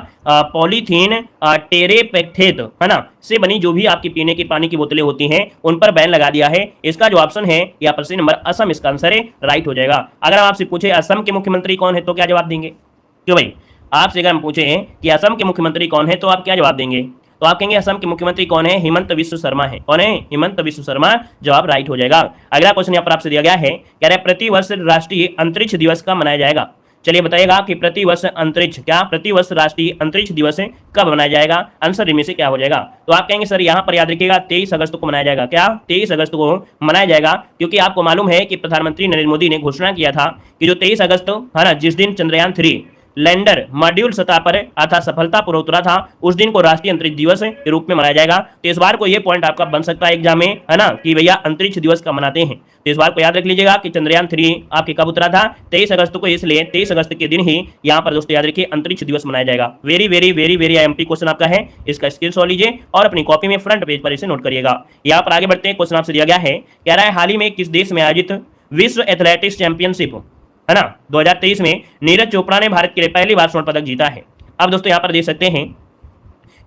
पॉलीथीन टेरेपेक्थेट, है ना, से बनी जो भी आपकी पीने की पानी की बोतलें होती हैं उन पर बैन लगा दिया है। इसका जो ऑप्शन है यहाँ पर सी नंबर असम इसका आंसर है, राइट हो जाएगा। अगर हम आपसे पूछे असम के मुख्यमंत्री कौन है तो क्या जवाब देंगे? क्यों भाई, आपसे अगर हम पूछे कि असम के मुख्यमंत्री कौन है तो आप क्या जवाब देंगे? तो आप कहेंगे असम के मुख्यमंत्री कौन है? हिमंत बिस्व शर्मा है। कौन है? हिमंत बिस्व शर्मा, जवाब राइट हो जाएगा। अगला क्वेश्चन यहाँ पर आपसे दिया गया है, कह रहा है प्रतिवर्ष राष्ट्रीय अंतरिक्ष दिवस कब मनाया जाएगा? चलिए बताइएगा कि प्रतिवर्ष अंतरिक्ष क्या प्रतिवर्ष राष्ट्रीय अंतरिक्ष दिवस कब मनाया जाएगा? आंसर इनमें से क्या हो जाएगा? तो आप कहेंगे सर यहाँ पर याद रखिएगा 23 अगस्त को मनाया जाएगा। क्या 23 अगस्त को मनाया जाएगा? क्योंकि आपको मालूम है कि प्रधानमंत्री नरेंद्र मोदी ने घोषणा किया था कि जो 23 अगस्त है ना, जिस दिन चंद्रयान 3 लैंडर मॉड्यूल सतह पर अर्थात सफलतापूर्वक उतरा था, उस दिन को राष्ट्रीय अंतरिक्ष दिवस के रूप में मनाया जाएगा। तो इस बार को ये पॉइंट आपका बन सकता है एग्जाम में, है ना, कि भैया अंतरिक्ष दिवस कब मनाते हैं। तो इस बार को याद रख लीजिएगा कि चंद्रयान 3 आपके कब उतरा था? 23 अगस्त को, इसलिए 23 अगस्त के दिन ही यहाँ पर दोस्तों याद रखिए अंतरिक्ष दिवस मनाया जाएगा। Very very very very IMP question आपका है, इसका स्क्रीनशॉट लीजिए और अपनी कॉपी में फ्रंट पेज पर इसे नोट करिएगा। यहाँ पर आगे बढ़ते हैं, क्वेश्चन आपसे दिया गया है, कह रहा है हाल ही में किस देश में आयोजित विश्व एथलेटिक्स चैंपियनशिप, है ना, 2023 में नीरज चोपड़ा ने भारत के लिए पहली बार स्वर्ण पदक जीता है? अब दोस्तों यहाँ पर देख सकते हैं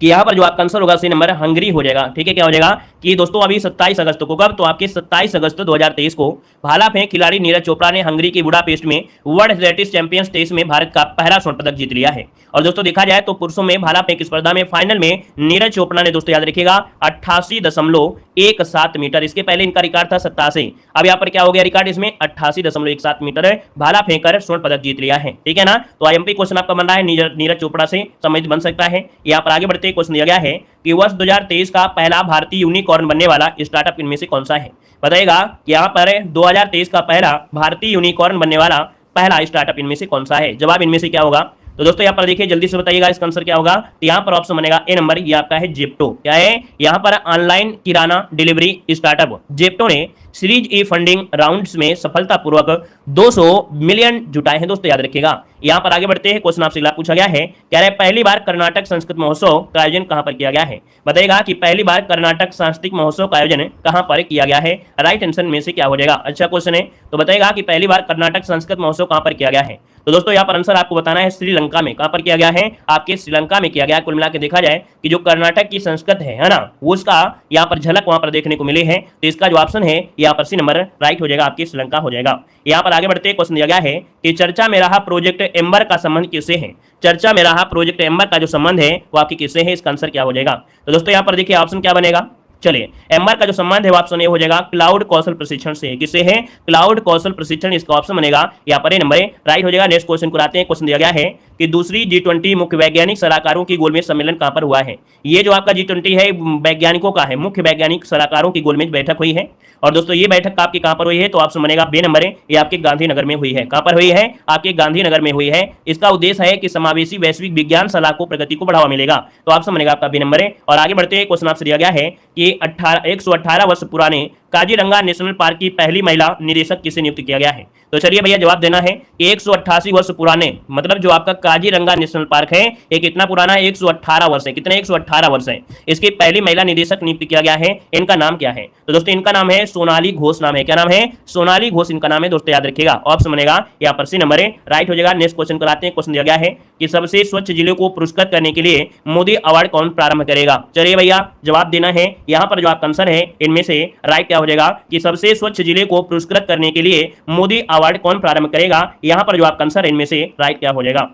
कि यहाँ पर जो आपका आंसर होगा सी नंबर हंगरी हो जाएगा। ठीक है, क्या हो जाएगा कि दोस्तों अभी 27 अगस्त को, कब? तो आपके 27 अगस्त 2023 को भाला फेंक खिलाड़ी नीरज चोपड़ा ने हंगरी के बुडापेस्ट में वर्ल्ड एथलेटिक्स चैंपियंस टेस्ट में भारत का पहला स्वर्ण पदक जीत लिया है। और दोस्तों देखा जाए तो पुरुषों में भाला फेंक स्पर्धा में फाइनल में नीरज चोपड़ा ने दोस्तों याद रखिएगा 88.17 मीटर, इसके पहले इनका रिकॉर्ड था 87, अब यहाँ पर क्या हो गया रिकॉर्ड इसमें 88.17 मीटर भाला फेंकर स्वर्ण पदक जीत लिया है। ठीक है ना, तो IMP क्वेश्चन आपका बन रहा है नीरज चोपड़ा से संबंधित बन सकता है। यहाँ पर आगे बढ़ते क्वेश्चन दिया गया है कि वर्ष 2023 का पहला भारतीय यूनिकॉर्न बनने वाला स्टार्टअप इनमें से कौन सा है? बताइएगा कि यहाँ पर 2023 का पहला भारतीय यूनिकॉर्न बनने वाला पहला स्टार्टअप इनमें से कौन सा है? जवाब इनमें से क्या होगा? तो दोस्तों यहाँ पर देखिए जल्दी से बताइएगा इसका आंसर क्या होगा। तो यहाँ पर ऑप्शन बनेगा ए नंबर, ये आपका है जेप्टो। क्या है? यहाँ पर ऑनलाइन किराना डिलीवरी स्टार्टअप जेप्टो ने सीरीज ई फंडिंग राउंड्स में सफलतापूर्वक 200 मिलियन जुटाए हैं। दोस्तों याद रखिएगा। यहाँ पर आगे बढ़ते हैं, क्वेश्चन आपसे पूछा गया है, कह रहे हैं पहली बार कर्नाटक संस्कृत महोत्सव का आयोजन कहां पर किया गया है? बताइएगा कि पहली बार कर्नाटक सांस्कृतिक महोत्सव का आयोजन कहां पर किया गया है? राइट आंसर में से क्या हो जाएगा? अच्छा क्वेश्चन है, तो बताइएगा कि पहली बार कर्नाटक संस्कृत महोत्सव कहां पर किया गया है? तो दोस्तों यहाँ पर आंसर आपको बताना है श्रीलंका में। कहां पर किया गया है? आपके श्रीलंका में किया गया। कुल मिला के देखा जाए कि जो कर्नाटक की संस्कृत है ना, उसका यहाँ पर झलक वहां पर देखने को मिले हैं। तो इसका जो ऑप्शन है यहाँ पर सी नंबर राइट हो जाएगा, आपकी श्रीलंका हो जाएगा। यहाँ पर आगे बढ़ते क्वेश्चन दिया गया है कि चर्चा में रहा प्रोजेक्ट एम्बर का संबंध किससे है? चर्चा में रहा प्रोजेक्ट एम्बर का जो संबंध है वो आपकी किससे है? इसका आंसर क्या हो जाएगा? तो दोस्तों यहाँ पर देखिए ऑप्शन क्या बनेगा। चलिए, एम्बर का जो संबंध है वो ऑप्शन ए हो जाएगा क्लाउड कौशल प्रशिक्षण से। किससे है? क्लाउड कौशल प्रशिक्षण, इसका ऑप्शन बनेगा यहाँ पर ए नंबर राइट हो जाएगा। नेक्स्ट क्वेश्चन को आते हैं। क्वेश्चन दिया गया है कि दूसरी G20 मुख्य वैज्ञानिक सलाहकारों की गोलमेज सम्मेलन कहां पर हुआ है? ये जो आपका G20 है वैज्ञानिकों का है, मुख्य वैज्ञानिक सलाहकारों की गोलमेज बैठक हुई है। और दोस्तों ये बैठक आपकी कहां पर हुई है? तो ऑप्शन बनेगा बे नंबर है, ये आपके गांधीनगर में हुई है। कहां पर हुई है? आपके गांधीनगर में हुई है। इसका उद्देश्य है कि समावेशी वैश्विक विज्ञान सलाह को प्रगति को बढ़ावा मिलेगा। तो ऑप्शन बनेगा आपका बे नंबर है। और आगे बढ़ते हैं, क्वेश्चन आपसे दिया गया है कि 118 वर्ष पुराने काजीरंगा नेशनल पार्क की पहली महिला निदेशक किसे नियुक्त किया गया है? तो चलिए भैया जवाब देना है कि 188 वर्ष पुराने, मतलब जो आपका काजीरंगा नेशनल पार्क है ये कितना पुराना है? 118 वर्ष है। कितने? 118 वर्ष है। इसकी पहली महिला निदेशक नियुक्त किया गया है। इनका नाम क्या है? तो दोस्तों इनका नाम है सोनाली घोष नाम है। क्या नाम है? सोनाली घोष इनका नाम है। दोस्तों याद रखिएगा, ऑप्शन बनेगा यहाँ पर सी नंबर है राइट हो जाएगा। नेक्स्ट क्वेश्चन कराते हैं। क्वेश्चन दिया गया है कि सबसे स्वच्छ जिले को पुरस्कृत करने के लिए मोदी अवार्ड कौन प्रारंभ करेगा? चलिए भैया जवाब देना है। यहाँ पर जो आपका आंसर है इनमें से राइट क्या हो जाएगा कि सबसे स्वच्छ जिले को पुरस्कृत करने के लिए मोदी अवार्ड कौन प्रारंभ करेगा? यहाँ पर जो आपका आंसर है इनमें से राइट क्या हो जाएगा?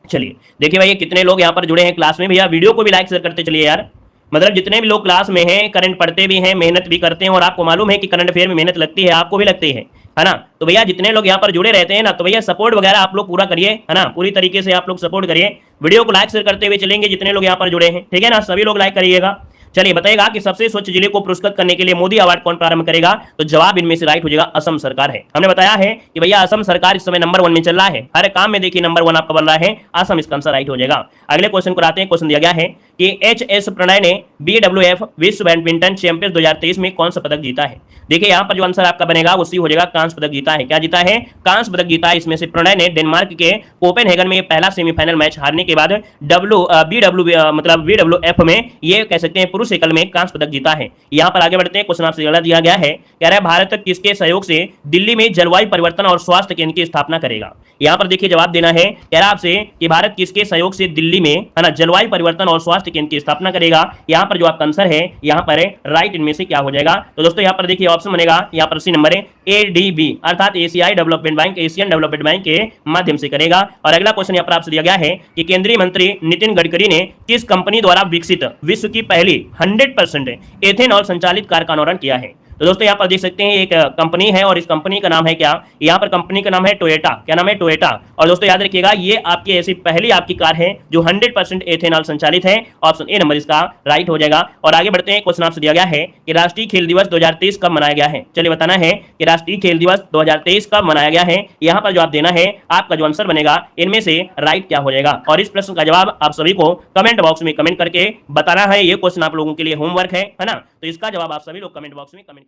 चलिए देखिए भैया कितने लोग यहाँ पर जुड़े हैं क्लास में। भैया वीडियो को भी लाइक शेयर करते चलिए यार, मतलब जितने भी लोग क्लास में हैं करंट पढ़ते भी हैं, मेहनत भी करते हैं। और आपको मालूम है कि करंट अफेयर में मेहनत लगती है, आपको भी लगती है ना। तो भैया जितने लोग यहाँ पर जुड़े रहते हैं ना, तो भैया सपोर्ट वगैरह आप लोग पूरा करिए, है ना, पूरी तरीके से आप लोग सपोर्ट करिए। वीडियो को लाइक शेयर करते हुए चलेंगे जितने लोग यहाँ पर जुड़े हैं, ठीक है ना, सभी लोग लाइक करिएगा। चलिए बताइएगा कि सबसे स्वच्छ जिले को पुरस्कृत करने के लिए मोदी अवार्ड कौन प्रारंभ करेगा? तो जवाब इनमें से राइट हो जाएगा असम सरकार है। हमने बताया है कि भैया असम सरकार इस समय नंबर 1 में चल रहा है, हर काम में देखिए नंबर 1 आपका बन रहा है, असम इसका आंसर राइट हो जाएगा। अगले क्वेश्चन को आते हैं। क्वेश्चन दिया गया है कि एच.एस. प्रणय ने BWF विश्व बैडमिंटन चैंपियंस 2023 में कौन सा पदक जीता है? देखिए यहाँ पर जो आंसर आपका बनेगा उसी हो जाएगा, कांस्य पदक जीता है। क्या जीता है? कांस्य पदक जीता है। इसमें से प्रणय ने डेनमार्क के कोपेनहेगन में पहला सेमीफाइनल मैच हारने के बाद BWF में ये कह सकते हैं पुरुष एकल में कांस्य पदक जीता है। यहाँ पर आगे बढ़ते हैं। क्वेश्चन आपसे अगला दिया गया है, कह रहा है भारत किसके सहयोग से दिल्ली में जलवायु परिवर्तन और स्वास्थ्य केंद्र की स्थापना करेगा? यहाँ पर देखिए जवाब देना है, कह रहा आपसे कि भारत किसके सहयोग से दिल्ली में है ना जलवायु परिवर्तन और स्वास्थ्य केंद्र की स्थापना करेगा? यहाँ पर जो आपका आंसर है यहाँ पर राइट इनमें से क्या हो जाएगा? तो दोस्तों यहाँ पर देखिए ऑप्शन बनेगा यहाँ पर सी नंबर है ADB अर्थात एशियाई development bank, Asian development bank के माध्यम से करेगा। और अगला क्वेश्चन यहाँ पर आपसे दिया गया है कि केंद्रीय मंत्री नितिन गडकरी ने किस कंपनी द्वारा विकसित विश्व की पहली 100% एथेनॉल संचालित कार का अनावरण किया है? तो दोस्तों यहाँ पर देख सकते हैं एक कंपनी है और इस कंपनी का नाम है क्या? यहाँ पर कंपनी का नाम है टोयोटा। क्या नाम है? टोयोटा। और दोस्तों याद रखिएगा ये आपकी ऐसी पहली आपकी कार है जो 100% एथेनॉल संचालित है। ऑप्शन ए नंबर इसका राइट हो जाएगा। और आगे बढ़ते हैं। क्वेश्चन आपसे दिया गया है कि राष्ट्रीय खेल दिवस 2023 कब मनाया गया है? चलिए बताना है कि राष्ट्रीय खेल दिवस 2023 कब मनाया गया है। यहाँ पर जवाब देना है, आपका जो आंसर बनेगा इनमें से राइट क्या हो जाएगा। और इस प्रश्न का जवाब आप सभी को कमेंट बॉक्स में कमेंट करके बताना है। ये क्वेश्चन आप लोगों के लिए होमवर्क है ना, तो इसका जवाब आप सभी लोग कमेंट बॉक्स में कमेंट